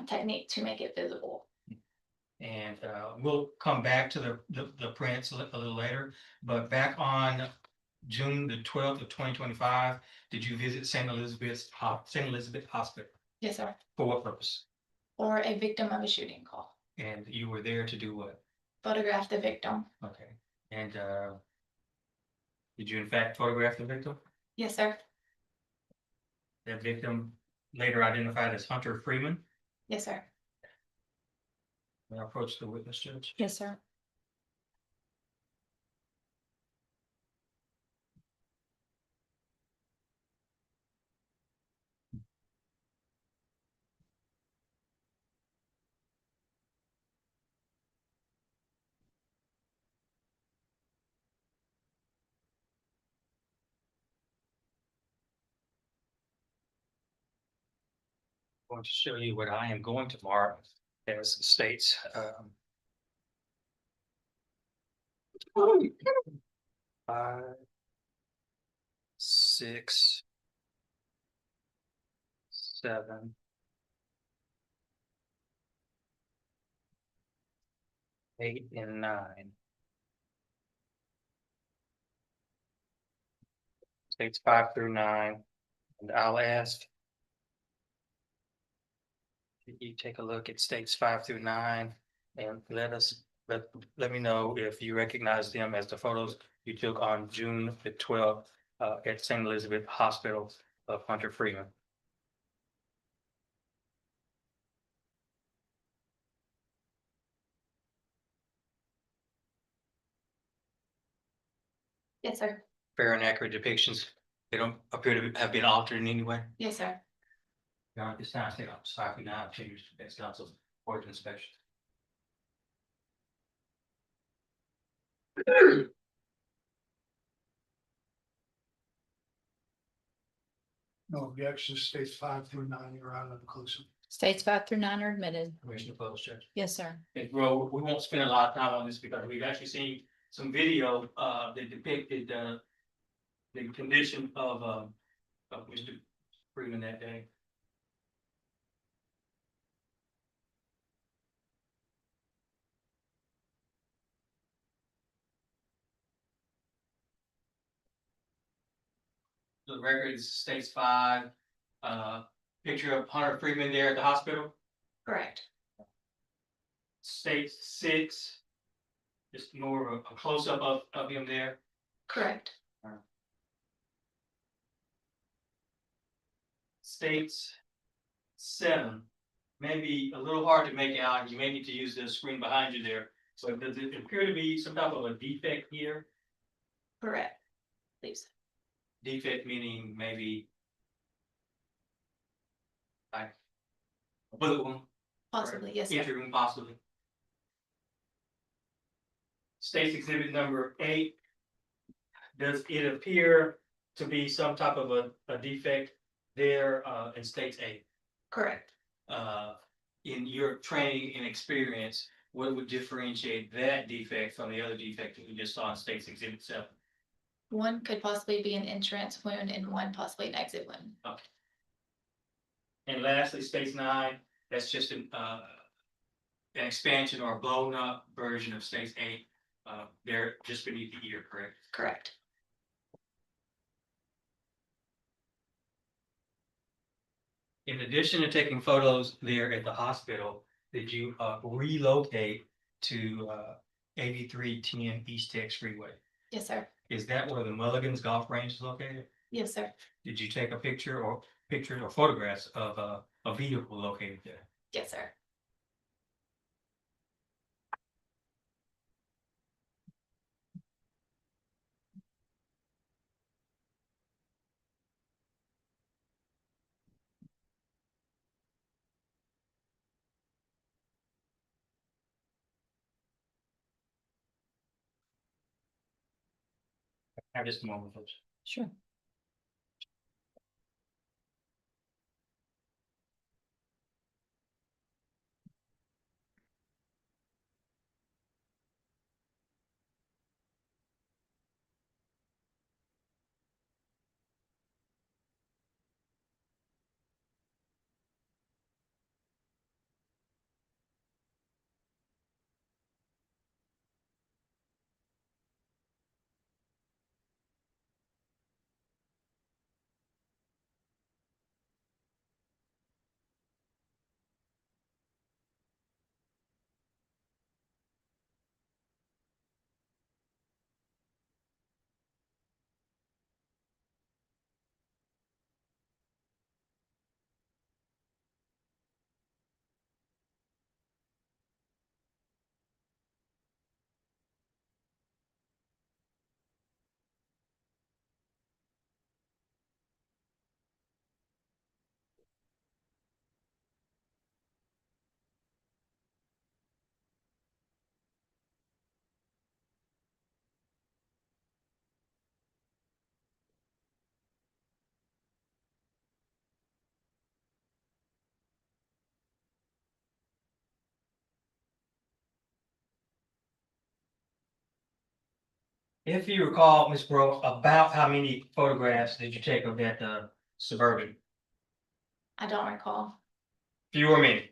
technique to make it visible. And we'll come back to the prints a little later, but back on June the 12th of 2025, did you visit St. Elizabeth Hospital? Yes, sir. For what purpose? Or a victim of a shooting call. And you were there to do what? Photograph the victim. Okay, and did you in fact photograph the victim? Yes, sir. That victim later identified as Hunter Freeman? Yes, sir. May I approach the witness, Judge? Yes, sir. Going to show you what I am going to mark as states. 5, 6, 7, 8, and 9. States 5 through 9, and I'll ask you take a look at states 5 through 9 and let me know if you recognize them as the photos you took on June the 12th at St. Elizabeth Hospital of Hunter Freeman. Yes, sir. Fair and accurate depictions. They don't appear to have been altered in any way. Yes, sir. Your Honor, this time, take up 5 through 9, change to best counsel for inspection. No objections, states 5 through 9, you're out of inclusive. States 5 through 9 are admitted. Commissioner Wells, Judge. Yes, sir. And well, we won't spend a lot of time on this because we've actually seen some video that depicted the condition of Mr. Freeman that day. The record states 5, picture of Hunter Freeman there at the hospital. Correct. States 6, just more of a close-up of him there. Correct. States 7, maybe a little hard to make out. You may need to use the screen behind you there. So does it appear to be some type of a defect here? Correct. Please. Defect meaning maybe like a bullet wound, Possibly. Yes, sir. injury wound possibly. States exhibit number 8. Does it appear to be some type of a defect there in states 8? Correct. In your training and experience, what would differentiate that defect from the other defect that we just saw in states exhibit 7? One could possibly be an entrance wound and one possibly an exit wound. Okay. And lastly, states 9, that's just an expansion or a blown up version of states 8. They're just beneath the ear, correct? Correct. In addition to taking photos there at the hospital, did you relocate to 8310 East Tex Freeway? Yes, sir. Is that where the Mulligan's Golf Range is located? Yes, sir. Did you take a picture or photographs of a vehicle located there? Yes, sir. Have just a moment, folks. Sure. If you recall, Ms. Bro, about how many photographs did you take of that Suburban? I don't recall. Few or many?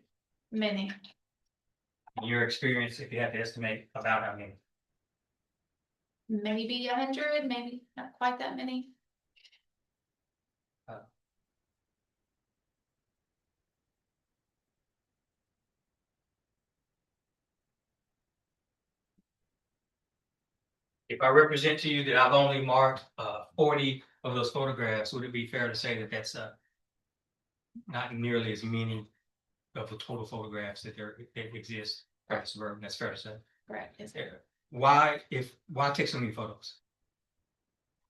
Many. In your experience, if you had to estimate, about how many? Maybe 100, maybe not quite that many. If I represent to you that I've only marked 40 of those photographs, would it be fair to say that that's not nearly as many of the total photographs that exist at Suburban? That's fair to say. Correct. Yes, sir. Why take so many photos?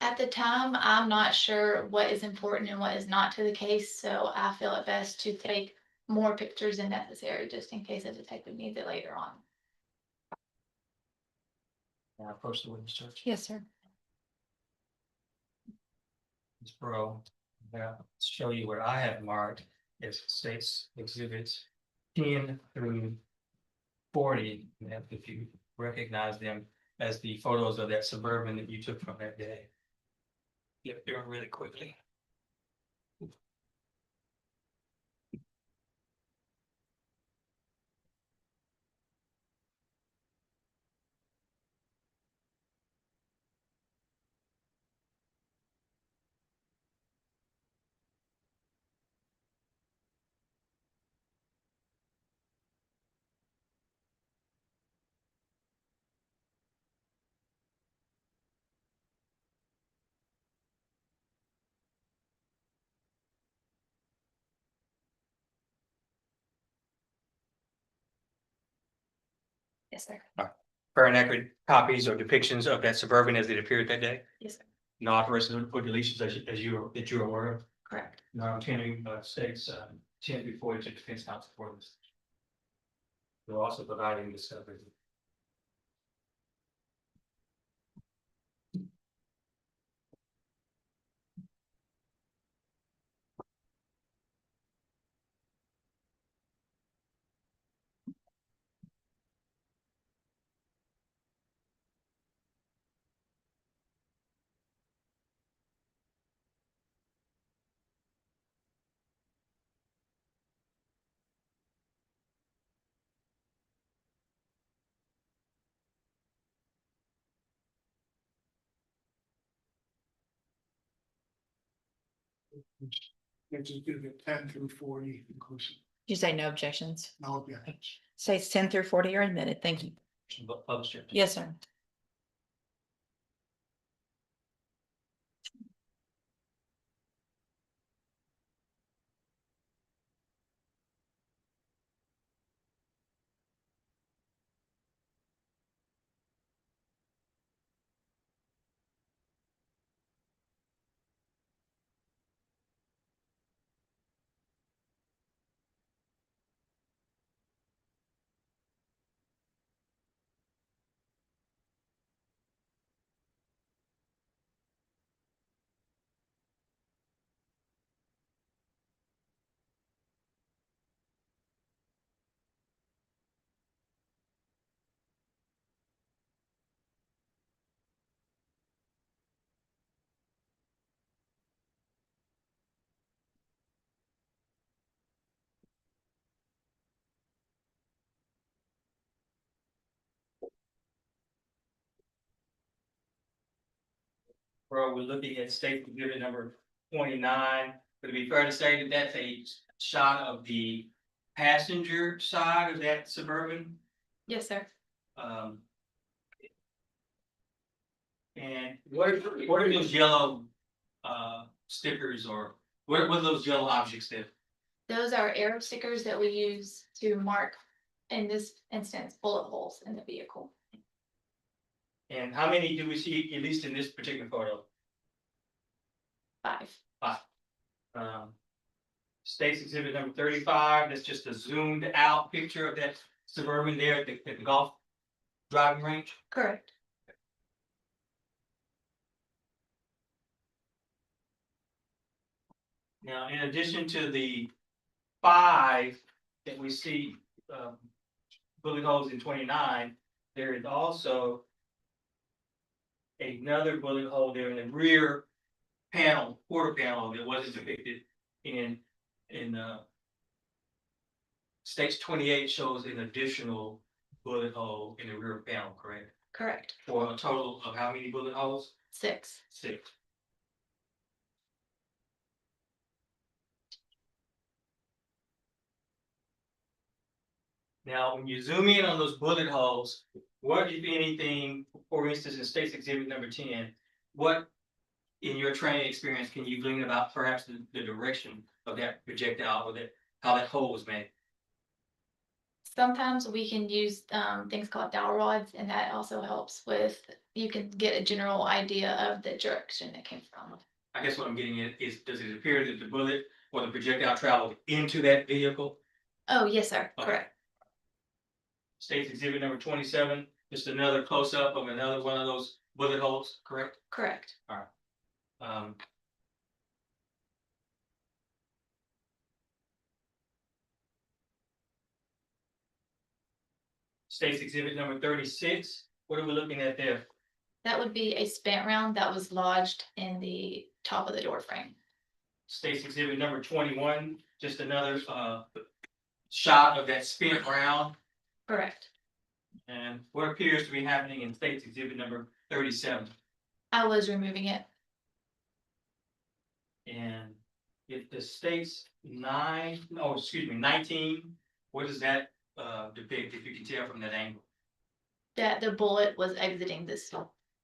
At the time, I'm not sure what is important and what is not to the case, so I feel it best to take more pictures than necessary, just in case a detective needs it later on. Now approach the witness search. Yes, sir. Ms. Bro, now show you where I have marked as states exhibits 10 through 40. And if you recognize them as the photos of that Suburban that you took from that day. Get through them really quickly. Yes, sir. Fair and accurate copies or depictions of that Suburban as it appeared that day? Yes, sir. No alterations or deletions that you're aware of? Correct. No, intending states 10 through 40 to defense counsel for this. We're also providing this. It's just gonna be 10 through 40 inclusive. You say no objections? No objections. States 10 through 40 are admitted. Thank you. Published. Yes, sir. where we're looking at state exhibit number 29. Would it be fair to say that that's a shot of the passenger side of that Suburban? Yes, sir. Um. And what are those yellow stickers, or what are those yellow objects there? Those are arrow stickers that we use to mark, in this instance, bullet holes in the vehicle. And how many do we see, at least in this particular photo? 5. Um, State's exhibit number 35, that's just a zoomed out picture of that Suburban there at the golf driving range. Correct. Now, in addition to the 5 that we see, bullet holes in 29, there is also another bullet hole there in the rear panel, quarter panel, that wasn't depicted in States 28 shows an additional bullet hole in the rear panel, correct? Correct. For a total of how many bullet holes? 6. 6. Now, when you zoom in on those bullet holes, what, if anything, for instance, in State's exhibit number 10, what in your training experience can you glean about perhaps the direction of that projectile, or how that hole was made? Sometimes we can use things called dowel rods, and that also helps with, you can get a general idea of the direction it came from. I guess what I'm getting at is, does it appear that the bullet or the projectile traveled into that vehicle? Oh, yes, sir. Okay. Correct. State's exhibit number 27, just another close-up of another one of those bullet holes, correct? Correct. Um. State's exhibit number 36, what are we looking at there? That would be a spent round that was lodged in the top of the door frame. State's exhibit number 21, just another shot of that spent round. Correct. And what appears to be happening in State's exhibit number 37? I was removing it. And if the state's 19, what does that depict, if you can tell from that angle? That the bullet was exiting this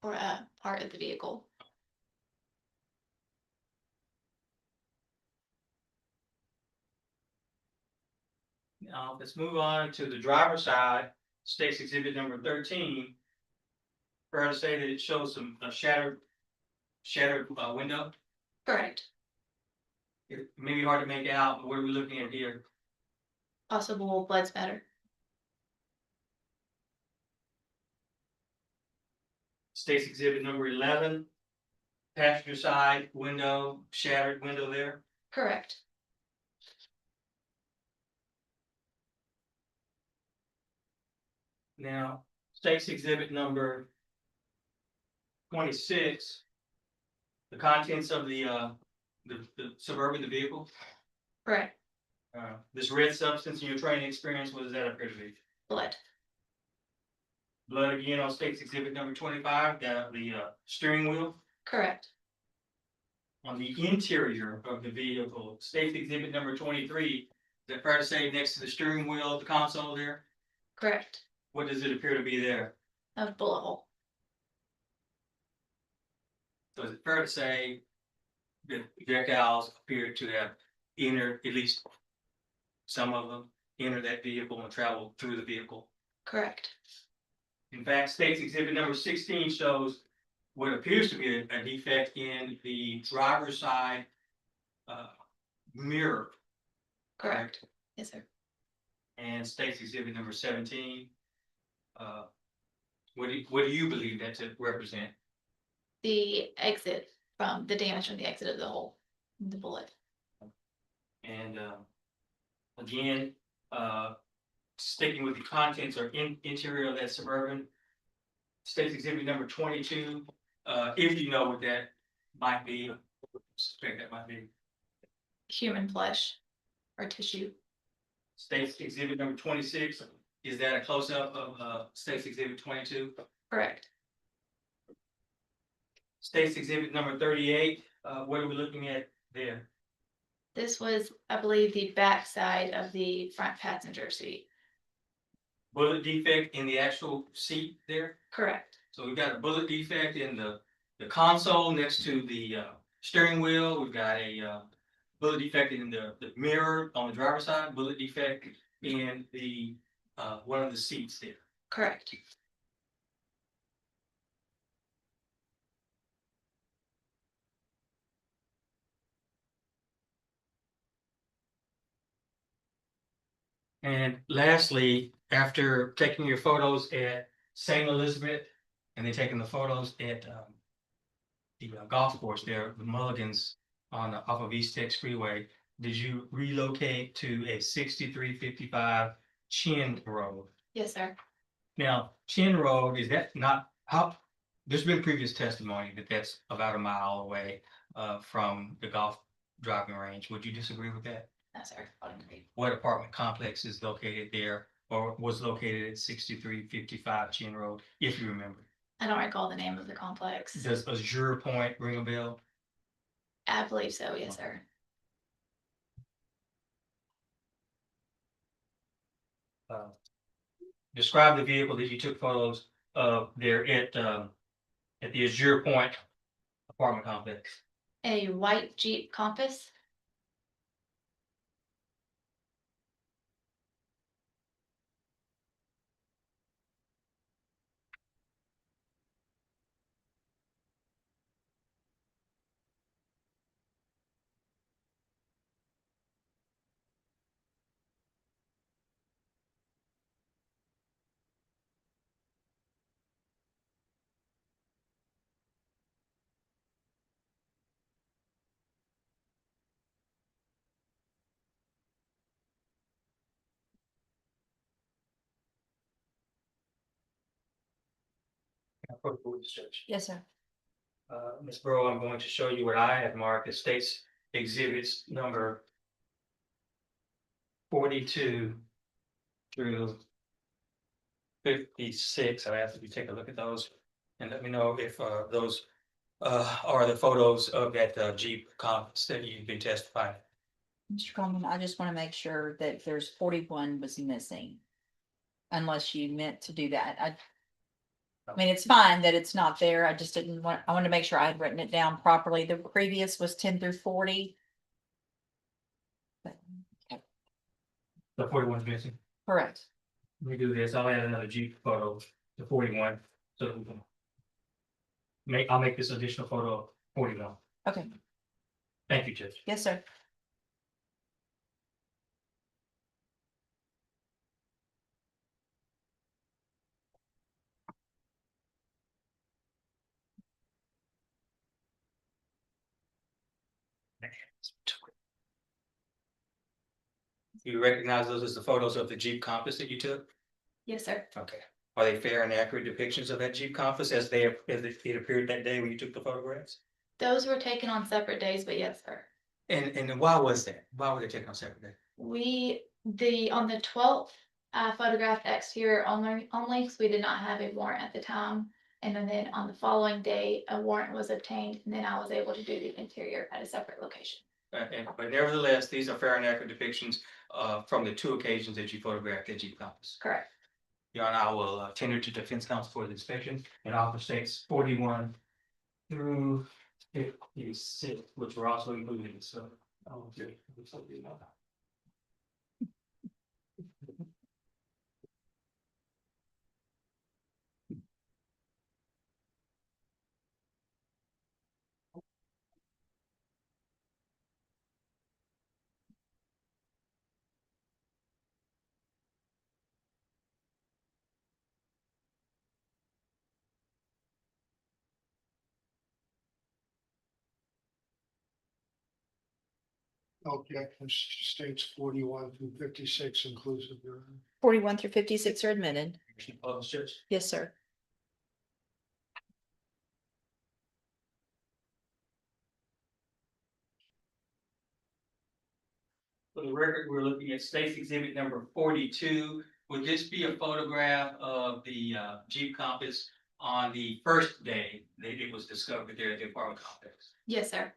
part of the vehicle. Now, let's move on to the driver's side, state's exhibit number 13. Fair to say that it shows a shattered window. Correct. It may be hard to make out, but what are we looking at here? Possible blood spatter. State's exhibit number 11, passenger side window, shattered window there. Correct. Now, state's exhibit number 26, the contents of the Suburban, the vehicle. Correct. This red substance in your training experience, what does that appear to be? Blood. Blood again on state's exhibit number 25, the steering wheel. Correct. On the interior of the vehicle, state's exhibit number 23, is that fair to say next to the steering wheel, the console there? Correct. What does it appear to be there? A bullet hole. So is it fair to say that projectiles appear to have entered, at least some of them, enter that vehicle and travel through the vehicle? Correct. In fact, state's exhibit number 16 shows what appears to be a defect in the driver's side mirror. Correct. Yes, sir. And state's exhibit number 17. What do you believe that to represent? The exit from the damage from the exit of the hole, the bullet. And again, sticking with the contents or interior of that Suburban, state's exhibit number 22. If you know what that might be, suspect that might be. Human flesh or tissue. State's exhibit number 26. Is that a close-up of state's exhibit 22? Correct. State's exhibit number 38, what are we looking at there? This was, I believe, the back side of the front passenger seat. Bullet defect in the actual seat there? Correct. So we've got a bullet defect in the console next to the steering wheel. We've got a bullet defect in the mirror on the driver's side, bullet defect in the one of the seats there. Correct. And lastly, after taking your photos at St. Elizabeth and then taking the photos at the golf course there, the Mulligans on off of East Tex Freeway, did you relocate to a 6355 Chin Road? Yes, sir. Now, Chin Road, is that not how? There's been previous testimony that that's about a mile away from the golf driving range. Would you disagree with that? No, sir. I would agree. What apartment complex is located there or was located at 6355 Chin Road, if you remember? I don't recall the name of the complex. Does Azure Point ring a bell? I believe so, yes, sir. Describe the vehicle that you took photos of there at the Azure Point apartment complex. A white Jeep Compass. Yes, sir. Ms. Burrow, I'm going to show you what I have marked as state's exhibits number 42 through 56. I ask that you take a look at those and let me know if those are the photos of that Jeep conference that you've been testifying. Mr. Coleman, I just want to make sure that there's 41 was missing. Unless you meant to do that. I mean, it's fine that it's not there. I just didn't want, I wanted to make sure I had written it down properly. The previous was 10 through 40. But, The 41 is missing. correct. Let me do this. I'll add another Jeep photo to 41 so that we can I'll make this additional photo of 41. Okay. Thank you, Judge. Yes, sir. You recognize those as the photos of the Jeep Compass that you took? Yes, sir. Okay. Are they fair and accurate depictions of that Jeep Compass as it appeared that day when you took the photographs? Those were taken on separate days, but yes, sir. And why was that? Why were they taken on separate days? On the 12th, I photographed exterior only, because we did not have a warrant at the time. And then on the following day, a warrant was obtained, and then I was able to do the interior at a separate location. But nevertheless, these are fair and accurate depictions from the two occasions that you photographed that Jeep Compass. Correct. Your Honor, I will tender to defense counsel for the inspection and offer states 41 through 56, which were also included, so. Okay. Objection states 41 through 56 inclusive. 41 through 56 are admitted. Judge. Yes, sir. For the record, we're looking at state's exhibit number 42. Would this be a photograph of the Jeep Compass on the first day that it was discovered there at the apartment complex. Yes, sir.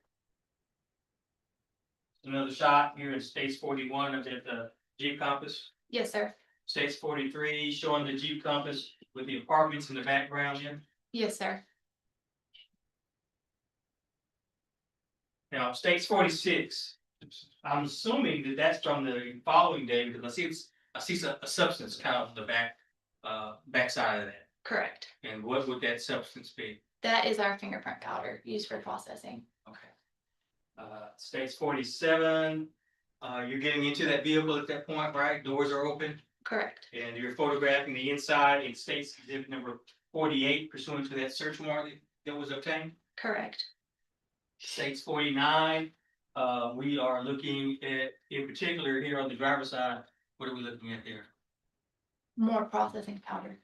Another shot here in States 41 of the Jeep Compass. Yes, sir. States 43 showing the Jeep Compass with the apartments in the background here. Yes, sir. Now, States 46, I'm assuming that that's from the following day because I see a substance kind of the backside of that. Correct. And what would that substance be? That is our fingerprint powder used for processing. Okay. States 47, you're getting into that vehicle at that point, right? Doors are open Correct. and you're photographing the inside in States exhibit number 48 pursuant to that search warrant that was obtained. Correct. States 49, we are looking at, in particular here on the driver's side, what are we looking at there? More processing powder.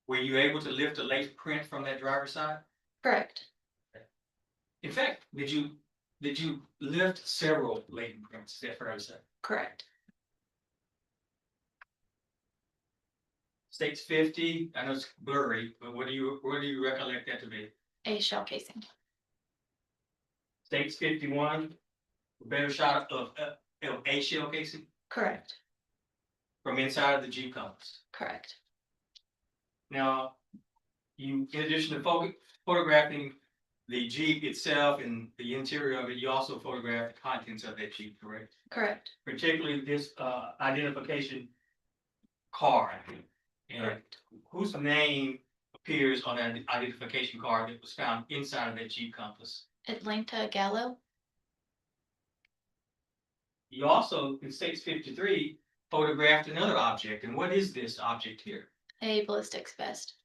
Were you able to lift a latent print from that driver's side? Correct. In fact, did you lift several latent prints? Is that fair to say? Correct. States 50, I know it's blurry, but what do you recollect that to be? A shell casing. States 51, a better shot of a shell casing Correct. from inside of the Jeep Compass. Correct. Now, in addition to photographing the Jeep itself and the interior of it, you also photographed the contents of that Jeep, correct? Correct. Particularly this identification card. And Correct. whose name appears on that identification card that was found inside of that Jeep Compass? Atlanta Gallo. You also, in States 53, photographed another object. And what is this object here? A ballistics vest.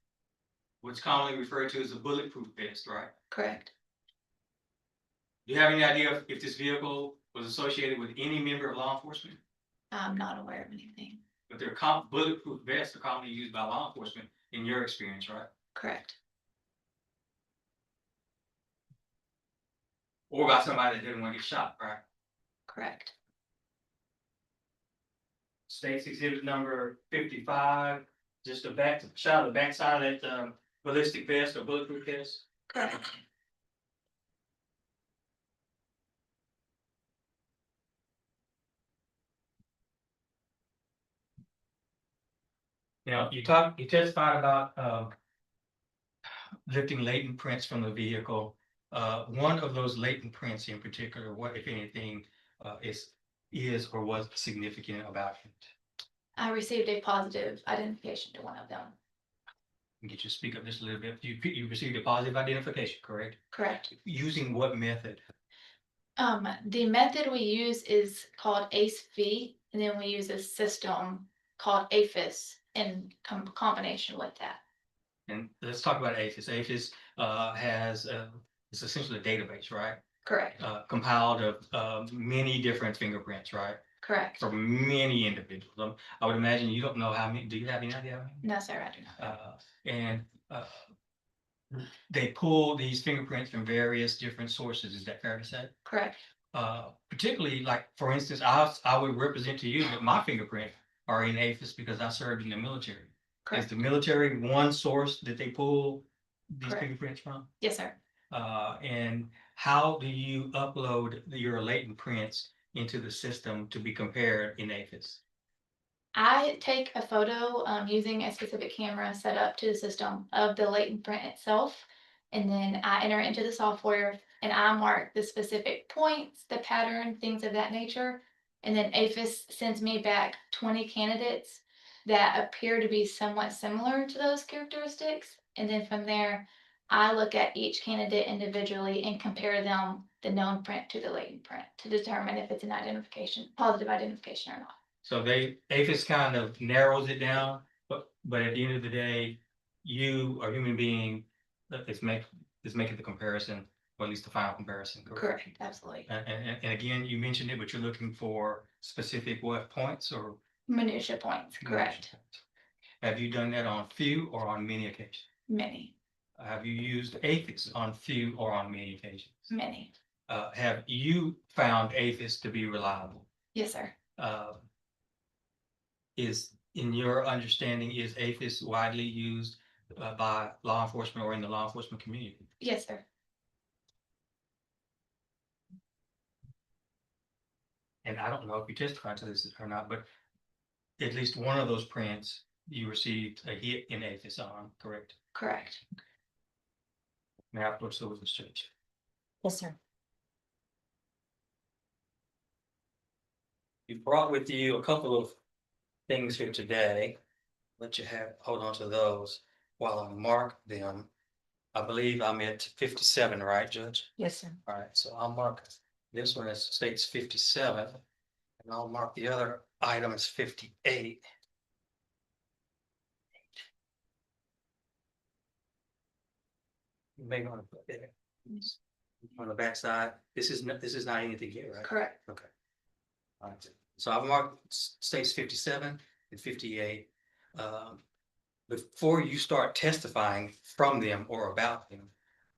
What's commonly referred to as a bulletproof vest, right? Correct. Do you have any idea if this vehicle was associated with any member of law enforcement? I'm not aware of anything. But they're bulletproof vests are commonly used by law enforcement in your experience, right? Correct. Or by somebody that didn't want to get shot, right? Correct. States exhibit number 55, just a shot of the backside of that ballistic vest or bulletproof vest. Correct. Now, you testified about lifting latent prints from the vehicle. One of those latent prints in particular, what, if anything, is or was significant about it? I received a positive identification to one of them. Get you to speak up just a little bit. You received a positive identification, correct? Correct. Using what method? The method we use is called ACE-V, and then we use a system called APHIS in combination with that. And let's talk about APHIS. APHIS has it's essentially a database, right? Correct. Compiled of many different fingerprints, right? Correct. From many individuals. I would imagine you don't know how many. Do you have any idea how many? No, sir, I do not. And they pull these fingerprints from various different sources. Is that fair to say? Correct. Particularly, like for instance, I would represent to you that my fingerprint are in APHIS because I served in the military. Is Correct. the military one source that they pull these Correct. fingerprints from? Yes, sir. And how do you upload your latent prints into the system to be compared in APHIS? I take a photo using a specific camera set up to the system of the latent print itself, and then I enter it into the software and I mark the specific points, the pattern, things of that nature. And then APHIS sends me back 20 candidates that appear to be somewhat similar to those characteristics. And then from there, I look at each candidate individually and compare them, the known print to the latent print, to determine if it's an identification, positive identification or not. So APHIS kind of narrows it down, but at the end of the day, you, a human being, is making the comparison, or at least the final comparison. Correct, absolutely. And again, you mentioned it, but you're looking for specific what points or? Minutia points, correct. Have you done that on few or on many occasions? Many, Have you used APHIS on few or on many occasions? many. Have you found APHIS to be reliable? Yes, sir. Is in your understanding, is APHIS widely used by law enforcement or in the law enforcement community? Yes, sir. And I don't know if you testified to this or not, but at least one of those prints, you received a hit in APHIS on, correct? Correct. Now, what's the witness search? Yes, sir. You brought with you a couple of things here today. Let you hold on to those while I mark them. I believe I'm at 57, right, Judge? Yes, sir. All right, so I'll mark this one as states 57, and I'll mark the other item as 58. You may want to put it on the back side. This is not anything here, right? Correct. Okay. All right, so I've marked states 57 and 58. Before you start testifying from them or about them,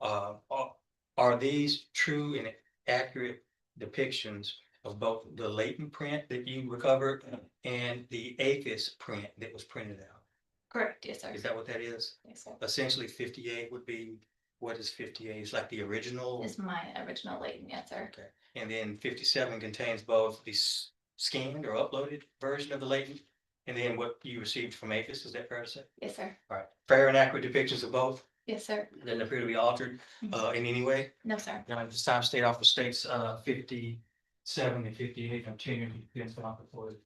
are these true and accurate depictions of both the latent print that you recovered and the APHIS print that was printed out? Correct. Yes, sir. Is that what that is? Yes, sir. Essentially, 58 would be, what is 58? It's like the original. It's my original latent. Yes, sir. Okay, and then 57 contains both the scanned or uploaded version of the latent and then what you received from APHIS. Is that fair to say? Yes, sir. All right, fair and accurate depictions of both. Yes, sir. Doesn't appear to be altered in any way. No, sir. Now, at this time, state offer states 57 and 58 continue to be defense offer for it.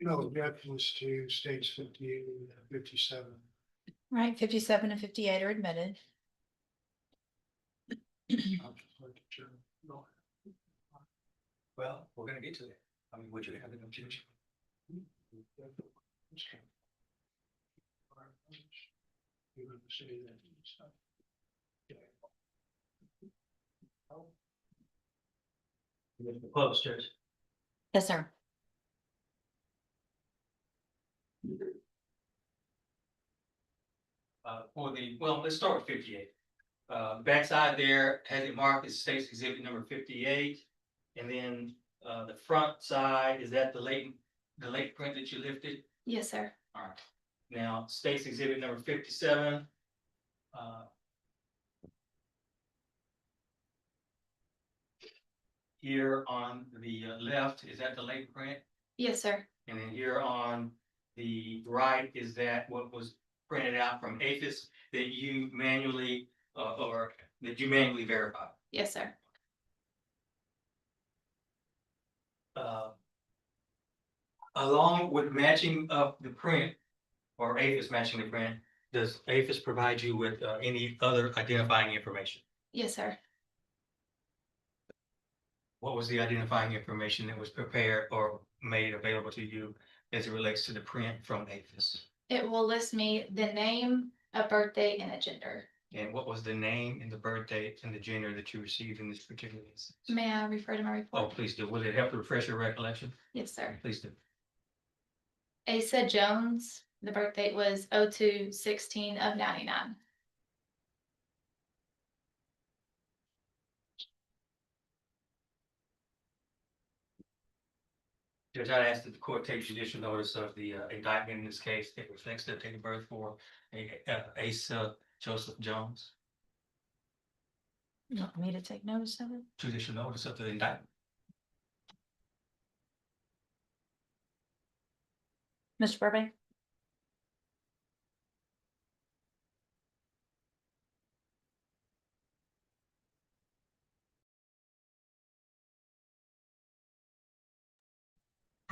No objections to states 58 and 57. Right, 57 and 58 are admitted. Well, we're gonna get to that. I mean, would you have an objection? Close, Judge. Yes, sir. Well, let's start with 58. Backside there has it marked as states exhibit number 58. And then the front side, is that the latent print that you lifted? Yes, sir. All right. Now, states exhibit number 57. Here on the left, is that the latent print? Yes, sir. And then here on the right, is that what was printed out from APHIS that you manually verified? Yes, sir. Along with matching up the print or APHIS matching the print, does APHIS provide you with any other identifying information? Yes, sir. What was the identifying information that was prepared or made available to you as it relates to the print from APHIS? It will list me the name, a birthday, and a gender. And what was the name and the birth date and the gender that you received in this particular instance? May I refer to my Oh, report? please do. Will it help to refresh your recollection? Yes, sir. Please do. Asa Jones, the birth date was 02/16 of 99. Judge, I asked that the court take judicial notice of the indictment in this case that reflects the date of birth for Asa Joseph Jones. You want me to take notice of it? Judicial notice of the indictment. Mr. Burbank?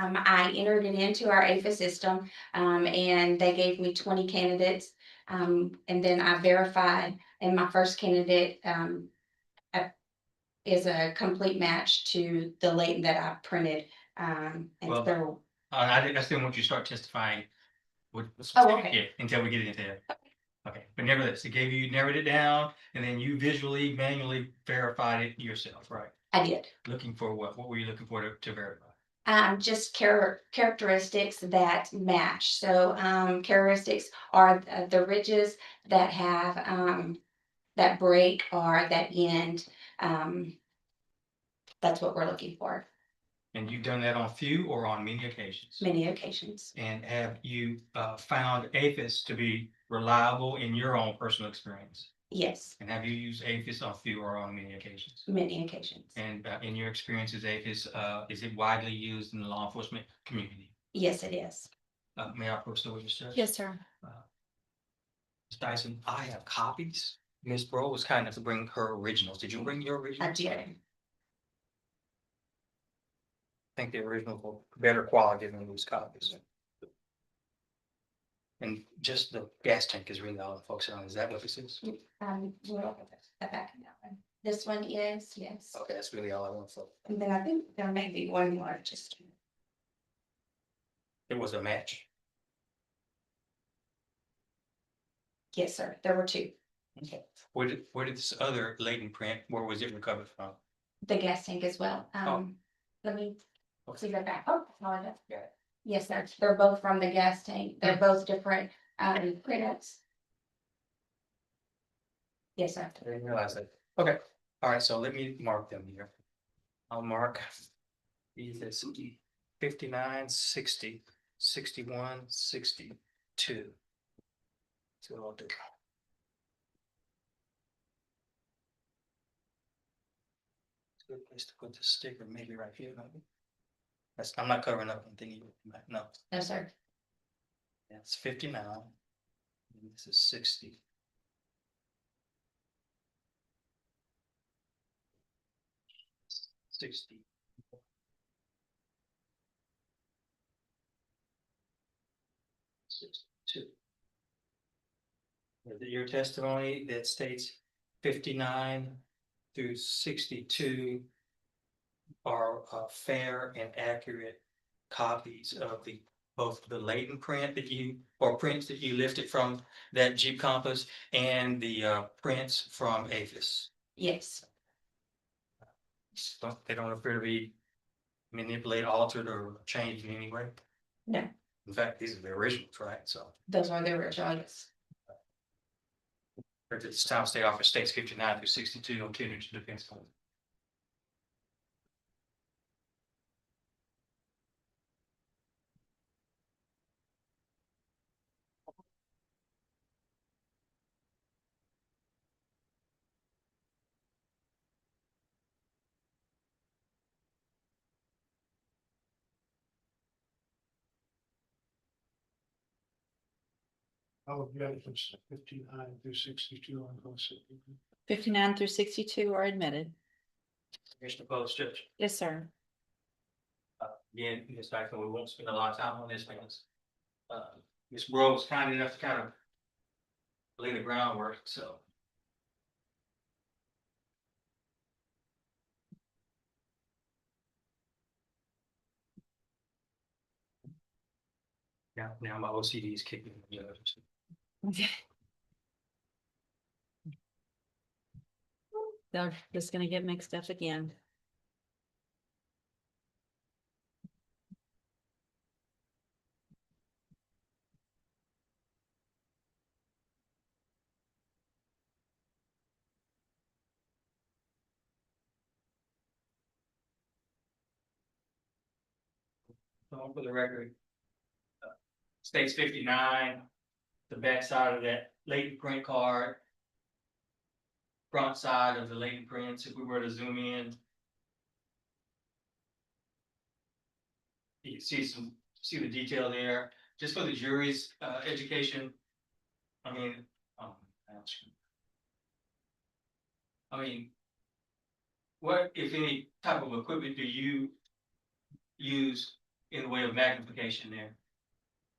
I entered it into our APHIS system, and they gave me 20 candidates. And then I verified, and my first candidate, is a complete match to the latent that I printed. And Well, so, I still want you to start testifying. Oh, okay. Yeah, until we get into that. Okay, but nevertheless, it gave you, narrowed it down, and then you visually, manually verified it yourself, right? I did. Looking for what? What were you looking for to verify? Just characteristics that match. So, characteristics are the ridges that have, that break or that end. That's what we're looking for, And you've done that on few or on many occasions? many occasions. And have you found APHIS to be reliable in your own personal experience? Yes, And have you used APHIS on few or on many occasions? many occasions. And in your experience, is it widely used in the law enforcement community? Yes, it is. May I proceed with your search? Yes, sir. Ms. Dyson, I have copies. Ms. Bro was kind enough to bring her originals. Did you bring your I originals? did. I think the originals were better quality than these copies. And just the gas tank is really all the folks on. Is that what this is? We'll look at the back of that one. This one is, yes. Okay, that's really all I want for. And then I think there may be one more, just. It was a match. Yes, sir. There were two. Okay. Where did this other latent print, where was it recovered from? The gas tank as well. Let me see that back. Oh, apologize. Yes, they're both from the gas tank. They're both different, printouts. Yes, sir. I didn't realize that. Okay, all right, so let me mark them here. I'll mark these as 59, 60, 61, 62. So I'll do. Good place to put the sticker, maybe right here, maybe. I'm not covering up anything, no, No, sir. that's 59. And this is 60. $60. $62. Your testimony that states 59 through 62 are fair and accurate copies of both the latent print that prints that you lifted from that Jeep Compass and the prints from APHIS. Yes. They don't appear to be manipulated, altered, or changed in any way? No. In fact, these are the originals, right? So. Those are the originals. This town state office states 59 through 62 on tender to defense fund. Oh, yeah, it's 59 through 62 on both sides. 59 through 62 are admitted. Commissioner Post, Judge. Yes, sir. Again, Ms. Dyson, we won't spend a lot of time on this because Ms. Bro was kind enough to kind of lay the groundwork, so. Now my OCD is kicking in. They're just gonna get mixed up again. So for the record, states 59, the back side of that latent print card, front side of the latent prints, if we were to zoom in, you can see the detail there. Just for the jury's education, I mean, what, if any, type of equipment do you use in the way of magnification there?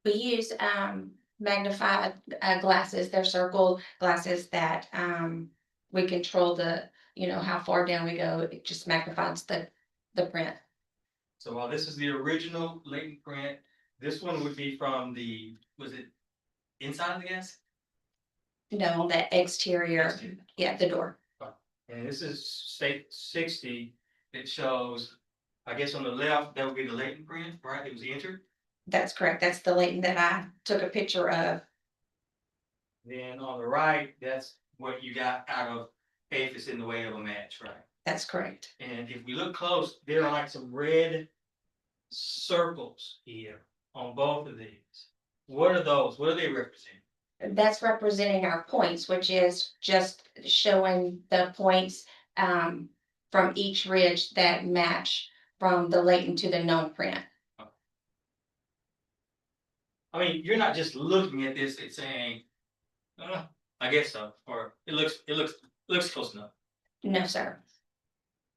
We use magnified glasses. They're circle glasses that we control how far down we go. It just magnifies the print. So while this is the original latent print, this one would be from was it inside of the gas? No, on the exterior, yeah, the door. And this is state 60, it shows, I guess on the left, that would be the latent print, right, it was entered. That's correct. That's the latent that I took a picture of. Then on the right, that's what you got out of APHIS in the way of a match, right? That's correct. And if we look close, there are like some red circles here on both of these. What are those? What do they represent? That's representing our points, which is just showing the points from each ridge that match from the latent to the known print. I mean, you're not just looking at this and saying, I guess so, or it looks close enough. No, sir.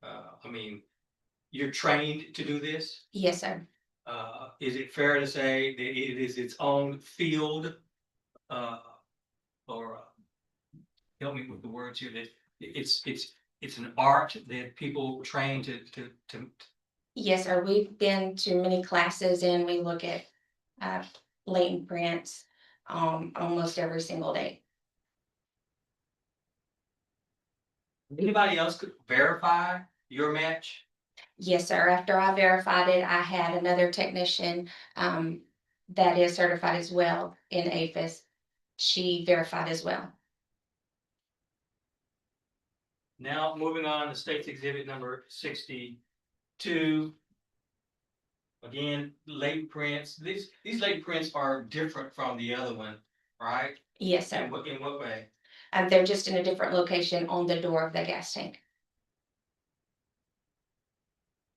I mean, you're trained to do this. Yes, sir. Is it fair to say that it is its own field? Or help me with the words here, that it's an art that people train to. Yes, sir. We've been to many classes and we look at latent prints almost every single day. Anybody else could verify your match? Yes, sir. After I verified it, I had another technician that is certified as well in APHIS. She verified as well. Now, moving on to state's exhibit number 62. Again, latent prints. These latent prints are different from the other one, right? Yes, sir. In what way? They're just in a different location on the door of the gas tank.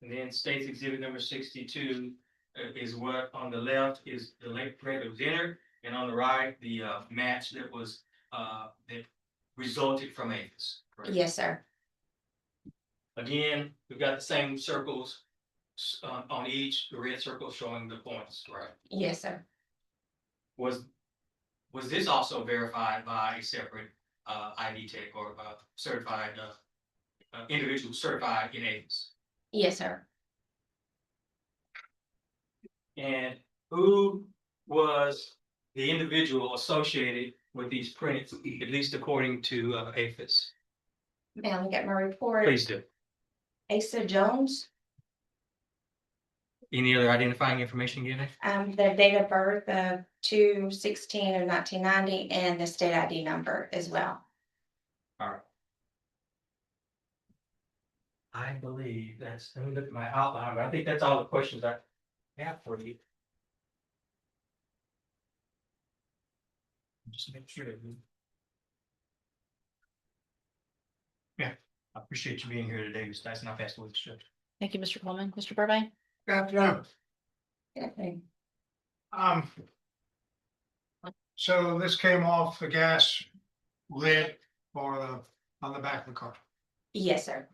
And then state's exhibit number 62 is what on the left is the latent print that was entered, and on the right, the match that was that resulted from APHIS. Correct? Yes, sir. Again, we've got the same circles on each, the red circle showing the points, right? Yes, sir. Was this also verified by a separate ID tech or certified individual certified in APHIS? Yes, sir. And who was the individual associated with these prints, at least according to APHIS? May I look at my report? Please do. Asa Jones, Any other identifying information given? the date of birth of 2/16 of 1990 and the state ID number as well. All right. I believe that's, let me look at my outline, but I think that's all the questions I have for you. Just make sure that we. Yeah, I appreciate you being here today. It's nice enough asked with the show. Thank you, Mr. Coleman. Mr. Burbank? Good afternoon. Okay. So this came off the gas lid or on the back of the car. Yes, sir.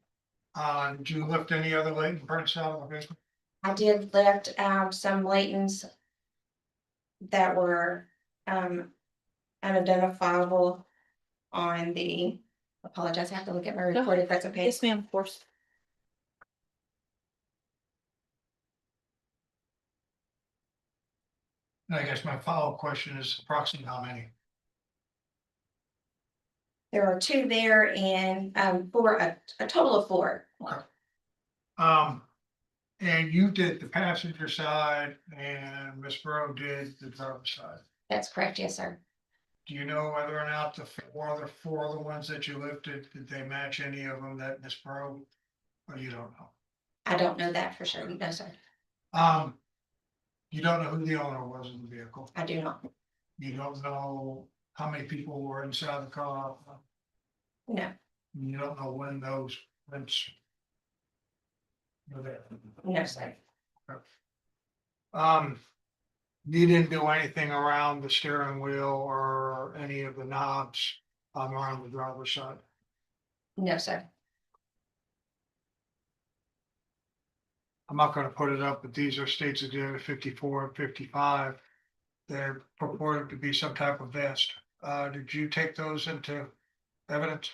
Did you lift any other latent prints out of the basement? I did lift some latents that were unidentifiable on the, apologize, I have to look at my report if that's okay. Yes, ma'am, of course. And I guess my follow-up question is approximately how many? There are 2 there and for a total of 4. And you did the passenger side and Miss Bro did the driver's side. That's correct, yes, sir. Do you know whether or not the four other ones that you lifted, did they match any of them that Miss Bro? Or you don't know? I don't know that for sure, no, sir. You don't know who the owner was of the vehicle? I do not. You don't know how many people were inside the car? No, You don't know when those prints were there? no, sir. You didn't do anything around the steering wheel or any of the knobs around the driver's side? No, sir. I'm not gonna put it up, but these are states exhibit 54 and 55. They're purported to be some type of vest. Did you take those into evidence?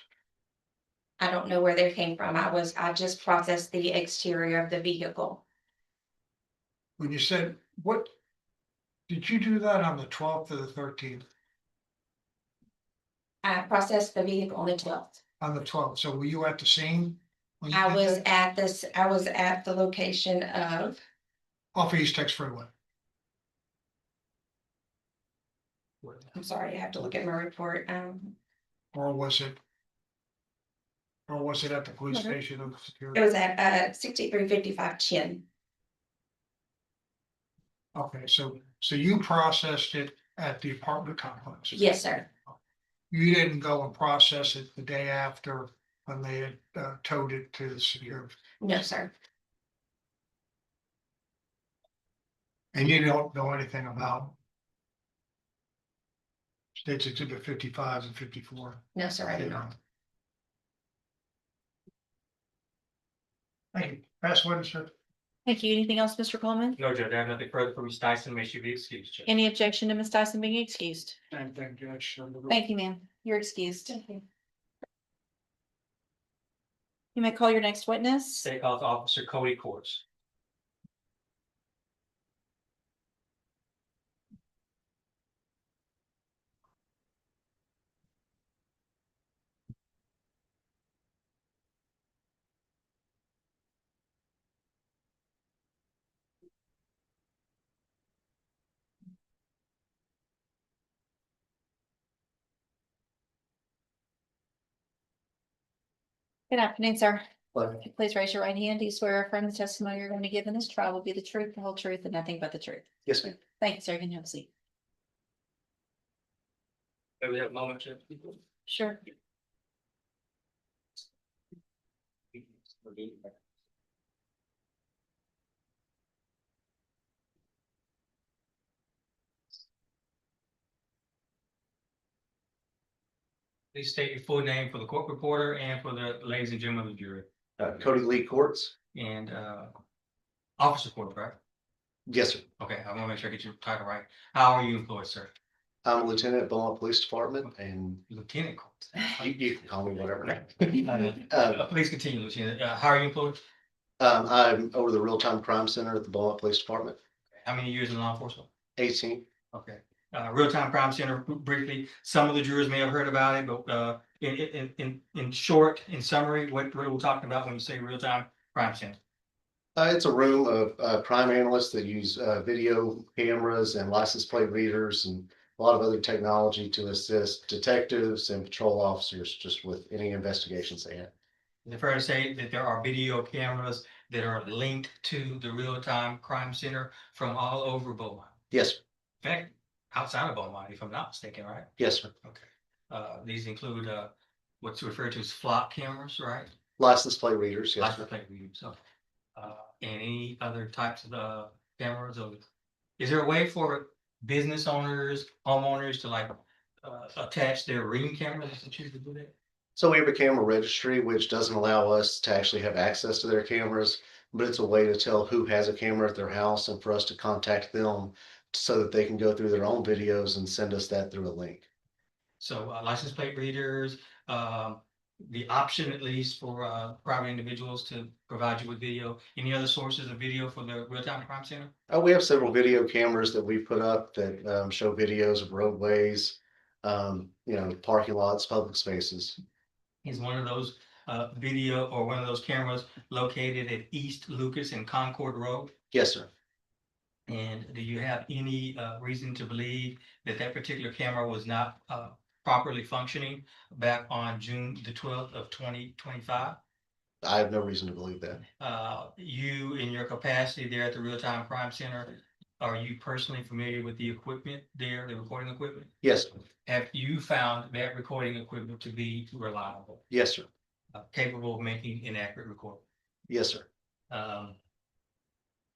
I don't know where they came from. I just processed the exterior of the vehicle. When you said, what, did you do that on the 12th or the 13th? I processed the vehicle on the 12th. On the 12th, so were you at the scene? when you I did was that? at this, I was at the location of, Off East Tex Freeway. I'm sorry, I have to look at my report. Or was it? Or was it at the police Mhm. station of It security? was at 6355 Chin. Okay, so you processed it at the apartment complex? Yes, sir. You didn't go and process it the day after when they had towed it to the security? No, sir. And you don't know anything about States Exhibit 55 and 54? No, sir, I do not. Thank you. Pass witness, sir. Thank you. Anything else, Mr. Coleman? No, Judge, I have nothing further for Ms. Tyson. May she be excused, Judge. Any objection to Ms. Tyson being excused? Same thing, Judge. Thank you, ma'am. You're excused. You may call your next witness. State Health Officer Cody Courts. Good afternoon, sir. Please raise your right hand. Do you swear or affirm the testimony you're going to give in this trial will be the truth, the whole truth, and nothing but the truth? Yes, ma'am. Thank you, sir. You can have a seat. May we have a moment, Judge? Sure. Please state your full name for the court reporter and for the ladies and gentlemen of the jury. Cody Lee Courts. And Officer Court, right? Yes, sir. Okay, I want to make sure I get your title right. How are you employed, sir? I'm a lieutenant at Beaumont Police Department, and Lieutenant Court. you can call me whatever. Please continue, Lieutenant. How are you employed? I'm over the real-time crime center at the Beaumont Police Department, How many years in law enforcement? 18. Okay. Real-time crime center, briefly, some of the jurors may have heard about it, but in short, in summary, what we're talking about when you say real-time crime center? It's a room of crime analysts that use video cameras and license plate readers and a lot of other technology to assist detectives and patrol officers just with any investigations they have. Is it fair to say that there are video cameras that are linked to the real-time crime center from all over Beaumont? Yes, In fact, outside of Beaumont, if I'm not mistaken, right? yes, sir. Okay. These include what's referred to as flock cameras, right? License plate readers, yes, License sir. plate readers. Okay. And any other types of cameras, or is there a way for business owners, homeowners to like attach their Ring cameras to choose to do that? So we have a camera registry, which doesn't allow us to actually have access to their cameras, but it's a way to tell who has a camera at their house and for us to contact them so that they can go through their own videos and send us that through a link. So license plate readers, the option at least for private individuals to provide you with video. Any other sources of video for the real-time crime center? We have several video cameras that we put up that show videos of roadways, parking lots, public spaces. Is one of those video or one of those cameras located at East Lucas and Concord Road? Yes, sir. And do you have any reason to believe that that particular camera was not properly functioning back on June the 12th of 2025? I have no reason to believe that. You, in your capacity there at the Real-Time Crime Center, are you personally familiar with the equipment there, the recording equipment? Yes, sir. Have you found that recording equipment to be reliable, Yes, sir. capable of making inaccurate recording? Yes, sir.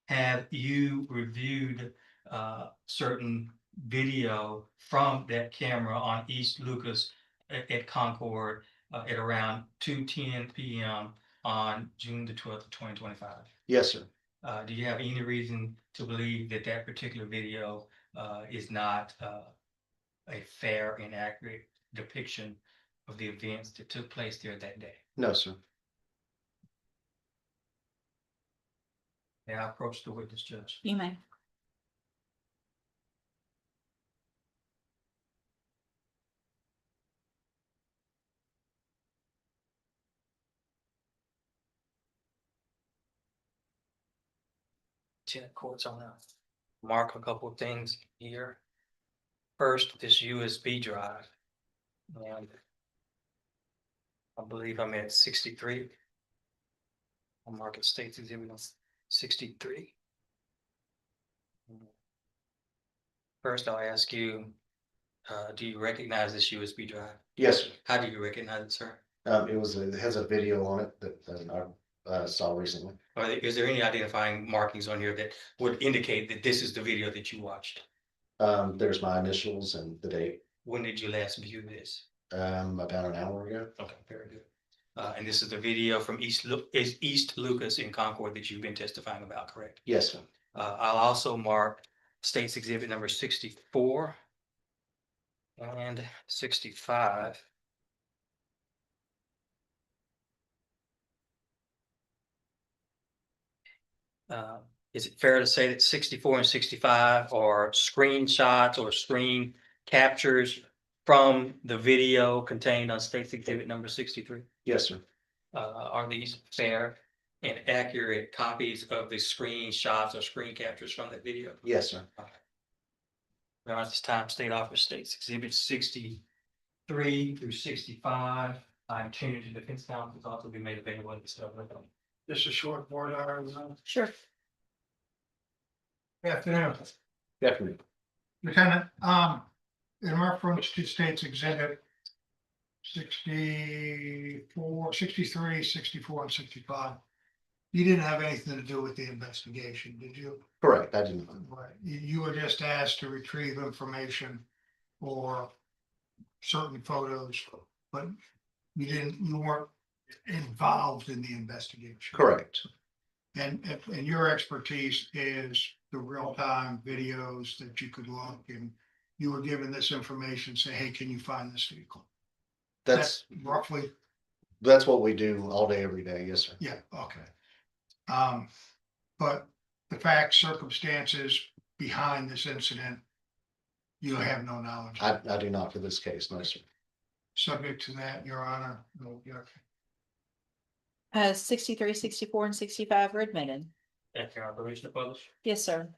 Have you reviewed certain video from that camera on East Lucas at Concord at around 2:10 p.m. on June the 12th of 2025? Yes, sir. Do you have any reason to believe that that particular video is not a fair and accurate depiction of the events that took place there that day? No, sir. May I approach the witness, Judge? You may. Lieutenant Courts on to mark a couple of things here. First, this USB drive. And I believe I'm at 63. I'll mark it States Exhibit 63. First, I'll ask you, do you recognize this USB drive? Yes, sir. How do you recognize it, sir? It has a video on it that I saw recently. Is there any identifying markings on here that would indicate that this is the video that you watched? There's my initials and the date, When did you last view this? about an hour ago. Okay, very good. And this is the video from East Lucas in Concord that you've been testifying about, correct? Yes, sir. I'll also mark State's Exhibit number 64 and 65. Is it fair to say that 64 and 65 are screenshots or screen captures from the video contained on State's Exhibit number 63? Yes, sir. Are these fair and accurate copies of the screenshots or screen captures from that video? Yes, sir. Now, at this time, State Office States Exhibit 63 through 65. I'm changing to defense counsel has also been made available at this time. Just a short board item. Sure. Afternoon. Definitely. Lieutenant, in reference to State's Exhibit 64, 63, 64, and 65, you didn't have anything to do with the investigation, did you? Correct, I didn't. Right. You were just asked to retrieve information or certain photos, but you weren't involved in the investigation. Correct. And your expertise is the real-time videos that you could look and you were given this information, say, hey, can you find this vehicle? That's Roughly, what we do all day, every day. Yes, sir. yeah, okay. But the facts, circumstances behind this incident, you have no knowledge. I do not for this case, no, sir. Subject to that, Your Honor, no objection. 63, 64, and 65 were admitted. After our permission to publish. Yes, sir.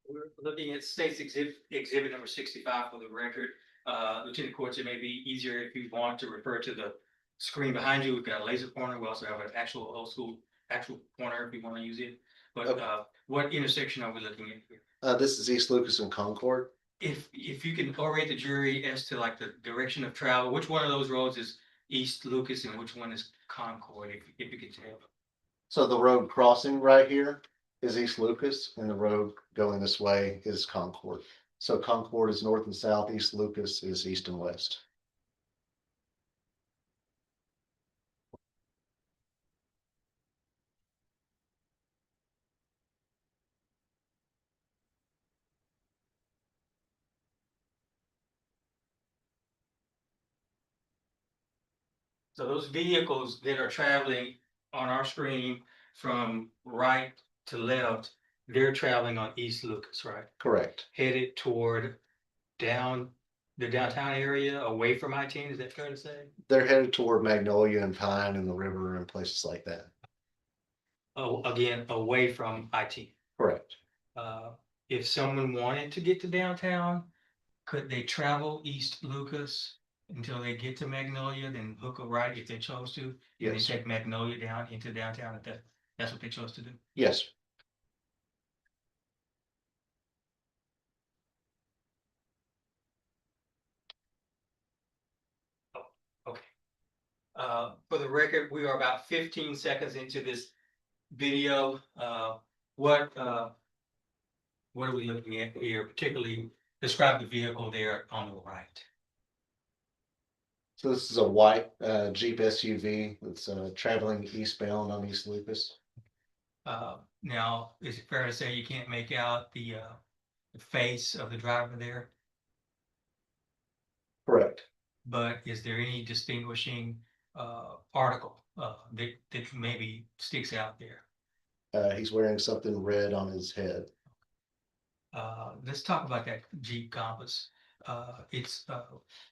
We're looking at State's exhibit number 65 for the record. Lieutenant Courts, it may be easier if you want to refer to the screen behind you. We've got a laser pointer. We also have an actual old school pointer if you want to use it. But Okay. What intersection are we looking at here? This is East Lucas and Concord. If you can orient the jury as to like the direction of travel, which one of those roads is East Lucas and which one is Concord, if you could tell. So the road crossing right here is East Lucas and the road going this way is Concord. So Concord is north and south, East Lucas is east and west. So those vehicles that are traveling on our screen from right to left, they're traveling on East Lucas, right? Correct. Headed toward the downtown area, away from I-10, is that fair to say? They're headed toward Magnolia and Pine and the river and places like that. Oh, again, away from I-10. Correct. If someone wanted to get to downtown, could they travel East Lucas until they get to Magnolia, then hook a right if they chose to? And then Yes. take Magnolia down into downtown if that's what they chose to do? Yes. For the record, we are about 15 seconds into this video. What are we looking at here? Particularly describe the vehicle there on the right. So this is a white Jeep SUV that's traveling eastbound on East Lucas. Now, is it fair to say you can't make out the face of the driver there? Correct. But is there any distinguishing article that maybe sticks out there? He's wearing something red on his head. Let's talk about that Jeep Compass. It's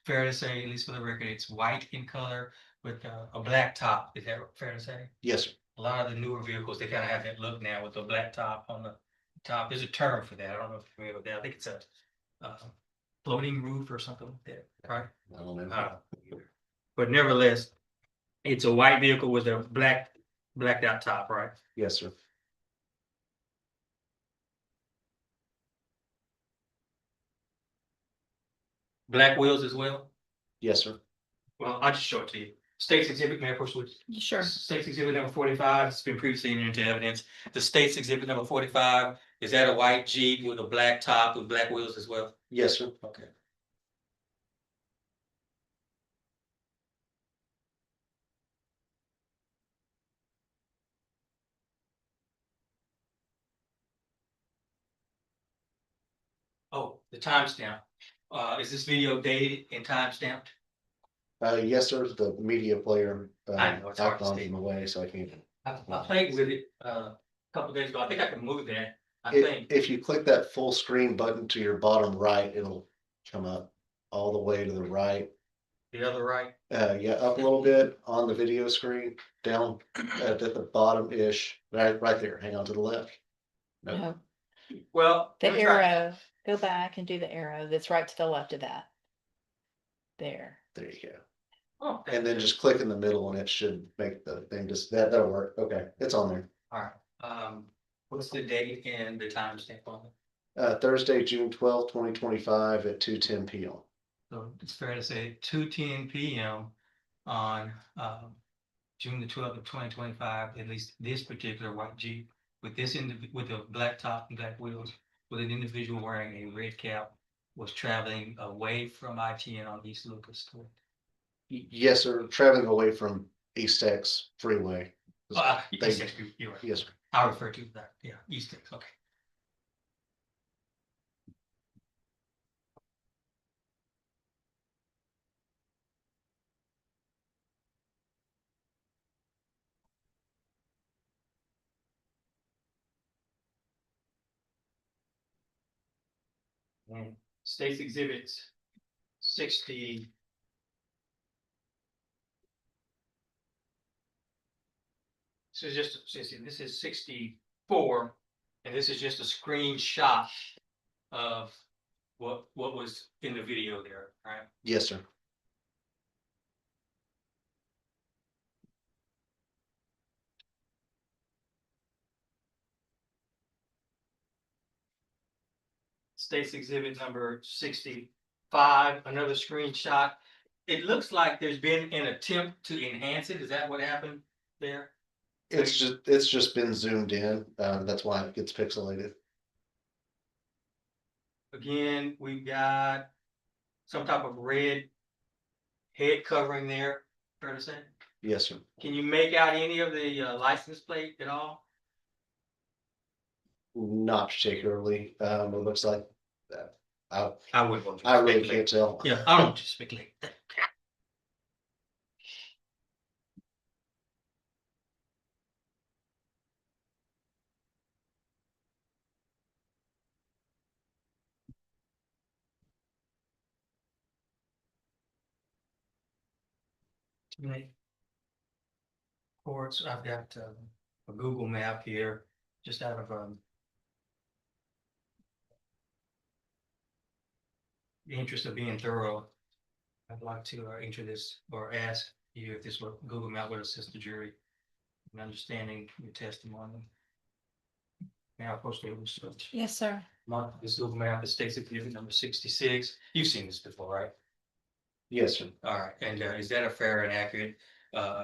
fair to say, at least for the record, it's white in color with a black top. Is that fair to say? Yes, sir. A lot of the newer vehicles, they kind of have that look now with the black top on the top. There's a term for that. I don't know if you're familiar with that. I think it's a floating roof or something like that, right? I don't know. But nevertheless, it's a white vehicle with a blacked out top, right? Yes, sir. Black wheels as well. Yes, sir. Well, I'll just show it to you. State's exhibit, Mayor Pro Sure. State's exhibit number 45, it's been previously entered into evidence. The state's exhibit number 45, is that a white Jeep with a black top with black wheels as well? Yes, sir. Okay. Oh, the timestamp. Is this video dated and timestamped? Yes, sir. The media player I know, it's hard to icon see. in the way, so I can't. I played with it a couple days ago. I think I can move that. I If, think. if you click that full screen button to your bottom right, it'll come up all the way to the right. The other right. Yeah, up a little bit on the video screen, down at the bottom-ish, right there. Hang on to the left. No, No, Well, the let me try. arrow, go back and do the arrow that's right to the left of that. There. there you go. Oh, And then just click in the middle and it should make the thing just, that'll work. Okay, it's on there. all right. What's the date and the timestamp on it? Thursday, June 12th, 2025 at 2:10 p.m. So it's fair to say 2:10 p.m. on June the 12th of 2025, at least this particular white Jeep with with a black top and black wheels, with an individual wearing a red cap, was traveling away from ITN on East Lucas. Yes, sir. Traveling away from East X Freeway. East Texas, you're right. Yes, sir. I refer to that. Yeah, East Texas. Okay. And State's exhibits 60. This is 64, and this is just a screenshot of what was in the video there, right? Yes, sir. State's exhibit number 65, another screenshot. It looks like there's been an attempt to enhance it. Is that what happened there? It's just been zoomed in. That's why it gets pixelated. Again, we've got some type of red head covering there, fair to say. Yes, sir. Can you make out any of the license plate at all? Not particularly. It looks like that. I wouldn't want to I really speculate. can't tell. Yeah, I don't want to speculate. Tonight. Courts, I've got a Google map here, just out of the interest of being thorough. I'd like to enter this or ask you if this Google map would assist the jury in understanding your testimony. Now, post able to search. Yes, sir. Mark this Google map, the state's exhibit number 66. You've seen this before, right? Yes, sir. All right, and is that a fair and accurate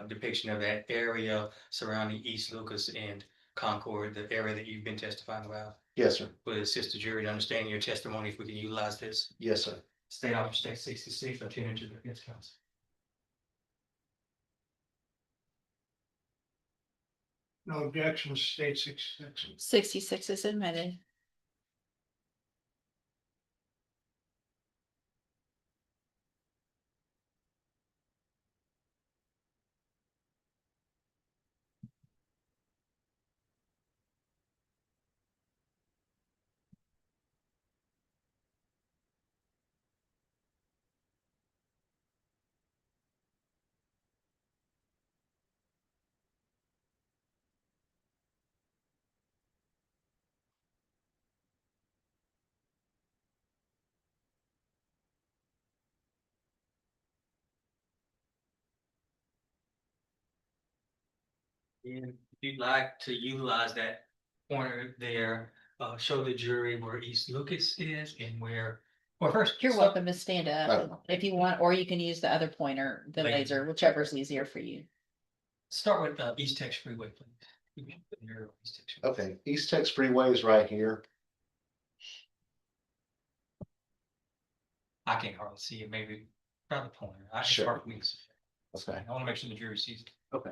depiction of that area surrounding East Lucas and Concord, the area that you've been testifying about. Yes, sir. Would assist the jury in understanding your testimony if we can utilize this. Yes, sir. State Officer State 66, attending to the defense counsel. No objections, state 66. 66 is admitted. And if you'd like to utilize that pointer there, show the jury where East Lucas is and where, well, first. You're welcome to stand up Oh. if you want, or you can use the other pointer, the Laser. laser, whichever's easier for you. Start with East Texas Freeway, please. Here, East Texas. Okay, East Texas Freeway is right here. I can't hardly see it, maybe try the pointer. It's Sure. hard for me to see. Okay. I want to make sure the jury sees it. Okay.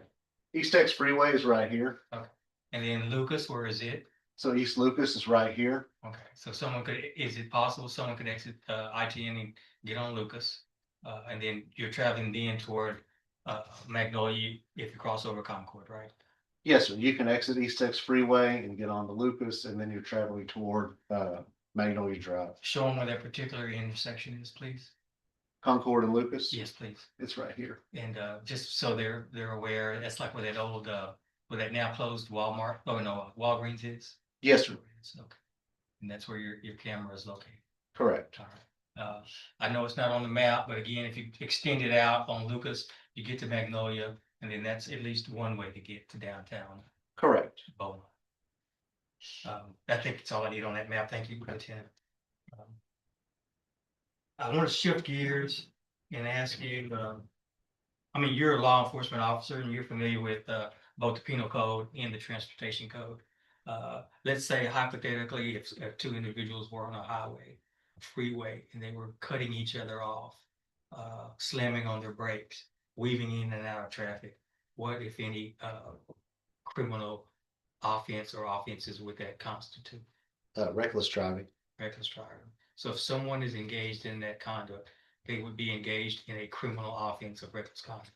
East Texas Freeway is right here. And then Lucas, where is it? So East Lucas is right here. Okay, so someone could, is it possible someone could exit I-10 and get on Lucas? And then you're traveling then toward Magnolia if you cross over Concord, right? Yes, sir. You can exit East Texas Freeway and get on to Lucas, and then you're traveling toward Magnolia Drive. Show them where that particular intersection is, please. Concord and Lucas? Yes, please. It's right here. And just so they're aware, that's like where that old, where that now closed Walmart, oh no, Walgreens is. Yes, sir. Okay. And that's where your camera is located. Correct. All right. I know it's not on the map, but again, if you extend it out on Lucas, you get to Magnolia, and then that's at least one way to get to downtown Correct. Beaumont. I think that's all I need on that map. Thank you, Lieutenant. I want to shift gears and ask you, I mean, you're a law enforcement officer and you're familiar with both the penal code and the transportation code. Let's say hypothetically, if two individuals were on a highway, a freeway, and they were cutting each other off, slamming on their brakes, weaving in and out of traffic, what, if any, criminal offense or offenses would that constitute? Reckless driving. Reckless driving. So if someone is engaged in that conduct, they would be engaged in a criminal offense of reckless conduct.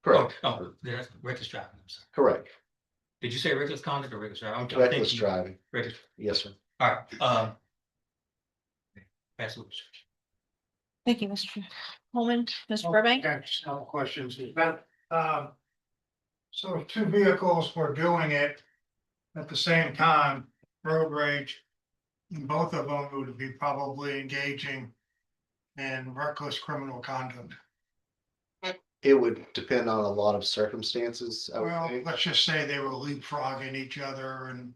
Correct. Oh, that's reckless driving. I'm sorry. Correct. Did you say reckless conduct or reckless driving? I'm Reckless thinking driving. Reckless. Yes, sir. All right. Pass the witness. Thank you, Mr. Holman. Mr. Burbank? Okay, just a couple questions. So if two vehicles were doing it at the same time, road rage, and both of them would be probably engaging in reckless criminal conduct. It would depend on a lot of circumstances. I would Well, think. let's just say they were leapfrogging each other and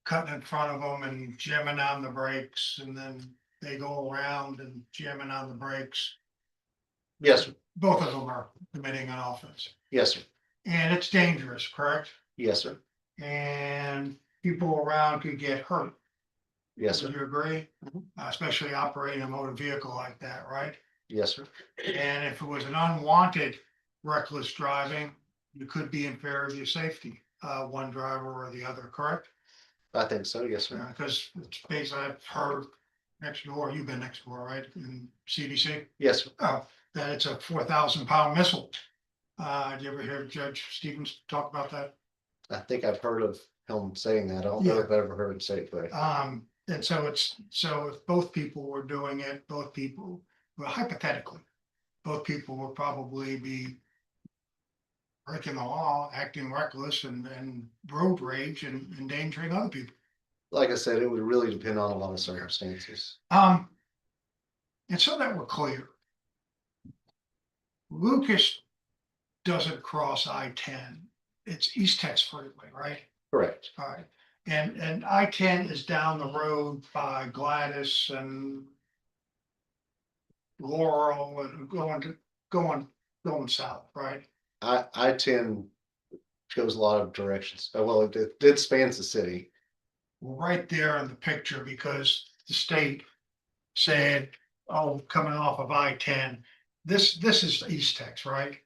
cutting in front of them and jamming on the brakes, and then they go around and jamming on the brakes. Yes, sir. Both of them are committing an offense, Yes, sir. and it's dangerous, correct? Yes, sir. And people around could get hurt. Yes, sir. Would you agree? Mhm. Especially operating a motor vehicle like that, right? Yes, sir. And if it was an unwanted reckless driving, you could be in fear of your safety, one driver or the other, correct? I think so. Yes, sir. Because it's basically, I've heard next door, you've been next door, right, in CDC? Yes, sir. Oh, that it's a 4,000-pound missile. Did you ever hear Judge Stevens talk about that? I think I've heard of him saying that. I don't know if I've ever heard him say it, but And so if both people were doing it, both people, well, hypothetically, both people would probably be breaking the law, acting reckless and road rage and endangering other people. like I said, it would really depend on a lot of circumstances. And so that we're clear, Lucas doesn't cross I-10. It's East Texas Freeway, right? Correct. All right. And I-10 is down the road by Gladys and Laurel and going south, right? I-10 goes a lot of directions. Well, it spans the city. Right there in the picture, because the state said, oh, coming off of I-10, this is East Tex, right?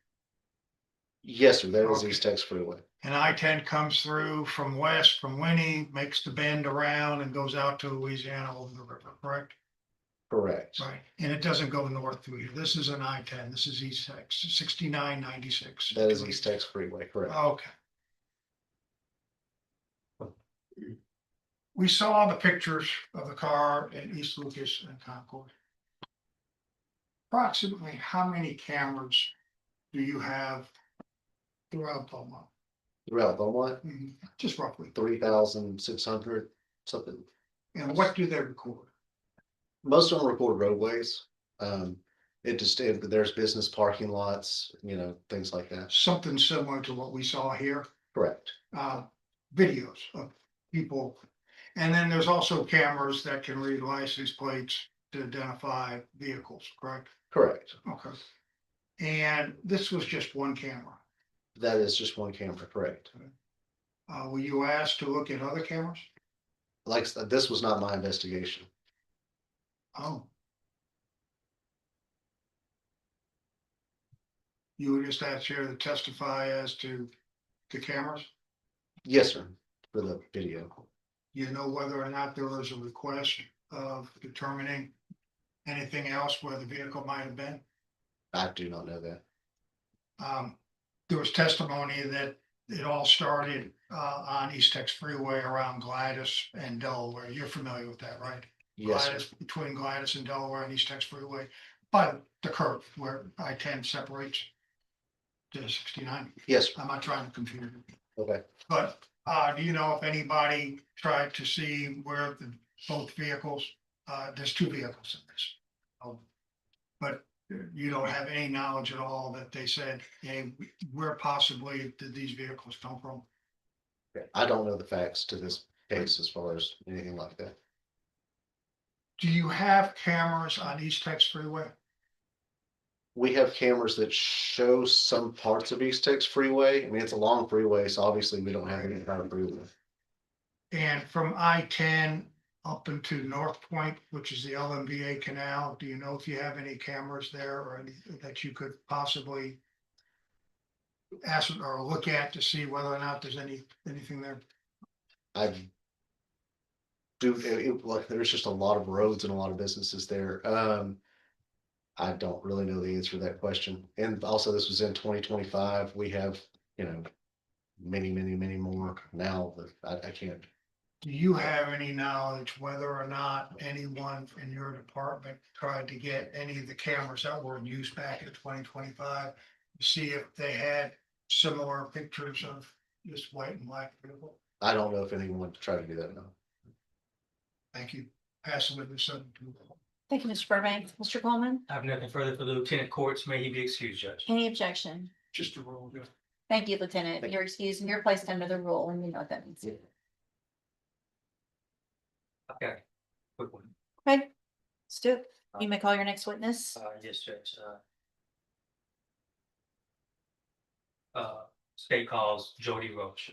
Yes, sir, that is Okay. East Tex Freeway. And I-10 comes through from west, from Winnie, makes the bend around and goes out to Louisiana over the river, correct? Correct. Right, and it doesn't go north through here. This is an I-10, this is East Tex, 6996. That is East Tex Freeway, correct. Okay. We saw the pictures of the car in East Lucas and Concord. Approximately how many cameras do you have throughout Beaumont? Throughout Beaumont, Just roughly. 3,600 something. And what do they record? Most of them record roadways. There's business parking lots, things like that. Something similar to what we saw here, Correct. videos of people. And then there's also cameras that can read license plates to identify vehicles, correct? Correct. Okay. And this was just one camera. That is just one camera, correct. Were you asked to look at other cameras? Like I said, this was not my investigation. Oh. You were just asked here to testify as to the cameras? Yes, sir, for the video. You know whether or not there was a request of determining anything else where the vehicle might have been? I do not know that. There was testimony that it all started on East Tex Freeway around Gladys and Delaware. You're familiar with that, right? Yes, sir. Gladys, between Gladys and Delaware and East Tex Freeway, by the curve where I-10 separates to 69. Yes, sir. I'm not trying to confuse you. Okay. But do you know if anybody tried to see where both vehicles, there's two vehicles in this. But you don't have any knowledge at all that they said, hey, where possibly did these vehicles come from? I don't know the facts to this case as far as anything like that. Do you have cameras on East Tex Freeway? We have cameras that show some parts of East Tex Freeway. I mean, it's a long freeway, so obviously we don't have any kind of freeway. And from I-10 up into North Point, which is the LMVA canal, do you know if you have any cameras there or any that you could possibly ask or look at to see whether or not there's anything there? I do, like, there's just a lot of roads and a lot of businesses there. I don't really know the answer to that question. And also, this was in 2025. We have, many more now that I can't. Do you have any knowledge whether or not anyone in your department tried to get any of the cameras that were in use back in 2025 to see if they had similar pictures of this white and black vehicle? I don't know if anyone tried to do that now. Thank you. Pass the witness on to. Thank you, Mr. Burbank. Mr. Coleman, I have nothing further for the Lieutenant Courts. May he be excused, Judge. any objection? Just a roll. Yeah. Thank you, Lieutenant. You're excused and you're placed under the rule, and you know what that means. Okay. Quick one. Okay, let's do it. You may call your next witness. Yes, Judge. State calls Jody Roach.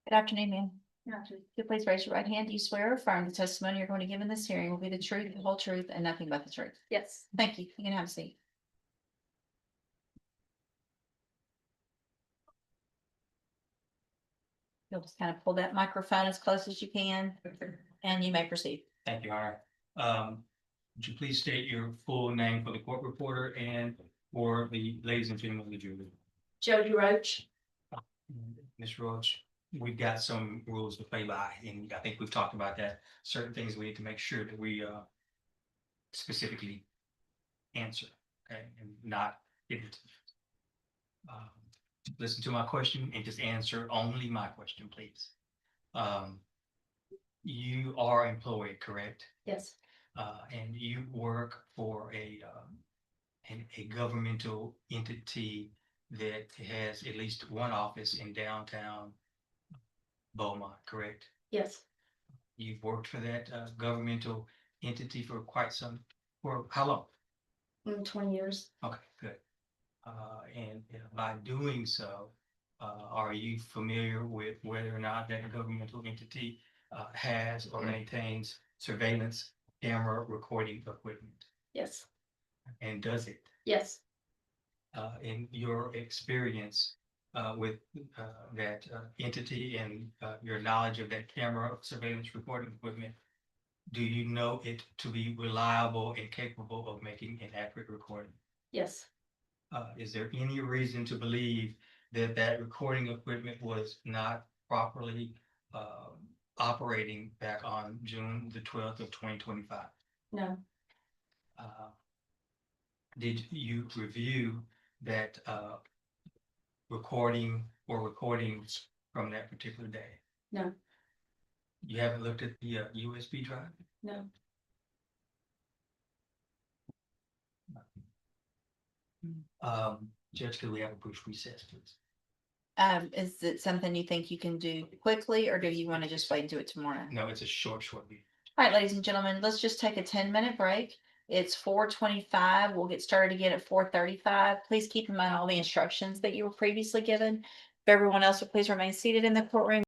Good afternoon, ma'am. You please raise your right hand. Do you swear or affirm the testimony you're going to give in this hearing will be the truth, the whole truth, and nothing but the truth? Yes. Thank you. You can have a seat. You'll just kind of pull that microphone as close as you can, and you may proceed. Thank you, Your Honor. Would you please state your full name for the court reporter and for the ladies and gentlemen of the jury? Jody Roach. Ms. Roach, we've got some rules to play by, and I think we've talked about that. Certain things we need to make sure that we specifically answer, okay, and not get into. Listen to my question and just answer only my question, please. You are employed, correct? Yes, And you work for a governmental entity that has at least one office in downtown Beaumont, correct? yes, You've worked for that governmental entity for for how long? 20 years. Okay, good. And by doing so, are you familiar with whether or not that governmental entity has or maintains surveillance camera recording equipment? Yes, And does it? yes, In your experience with that entity and your knowledge of that camera surveillance recording equipment, do you know it to be reliable and capable of making an accurate recording? yes, Is there any reason to believe that that recording equipment was not properly operating back on June the 12th of 2025? no, Did you review that recording or recordings from that particular day? no, You haven't looked at the USB drive? no. Judge, could we have a brief recess, please? Is it something you think you can do quickly, or do you want to just wait and do it tomorrow? No, it's a short meeting. All right, ladies and gentlemen, let's just take a 10-minute break. It's 4:25. We'll get started again at 4:35. Please keep in mind all the instructions that you were previously given. If everyone else would please remain seated in the courtroom.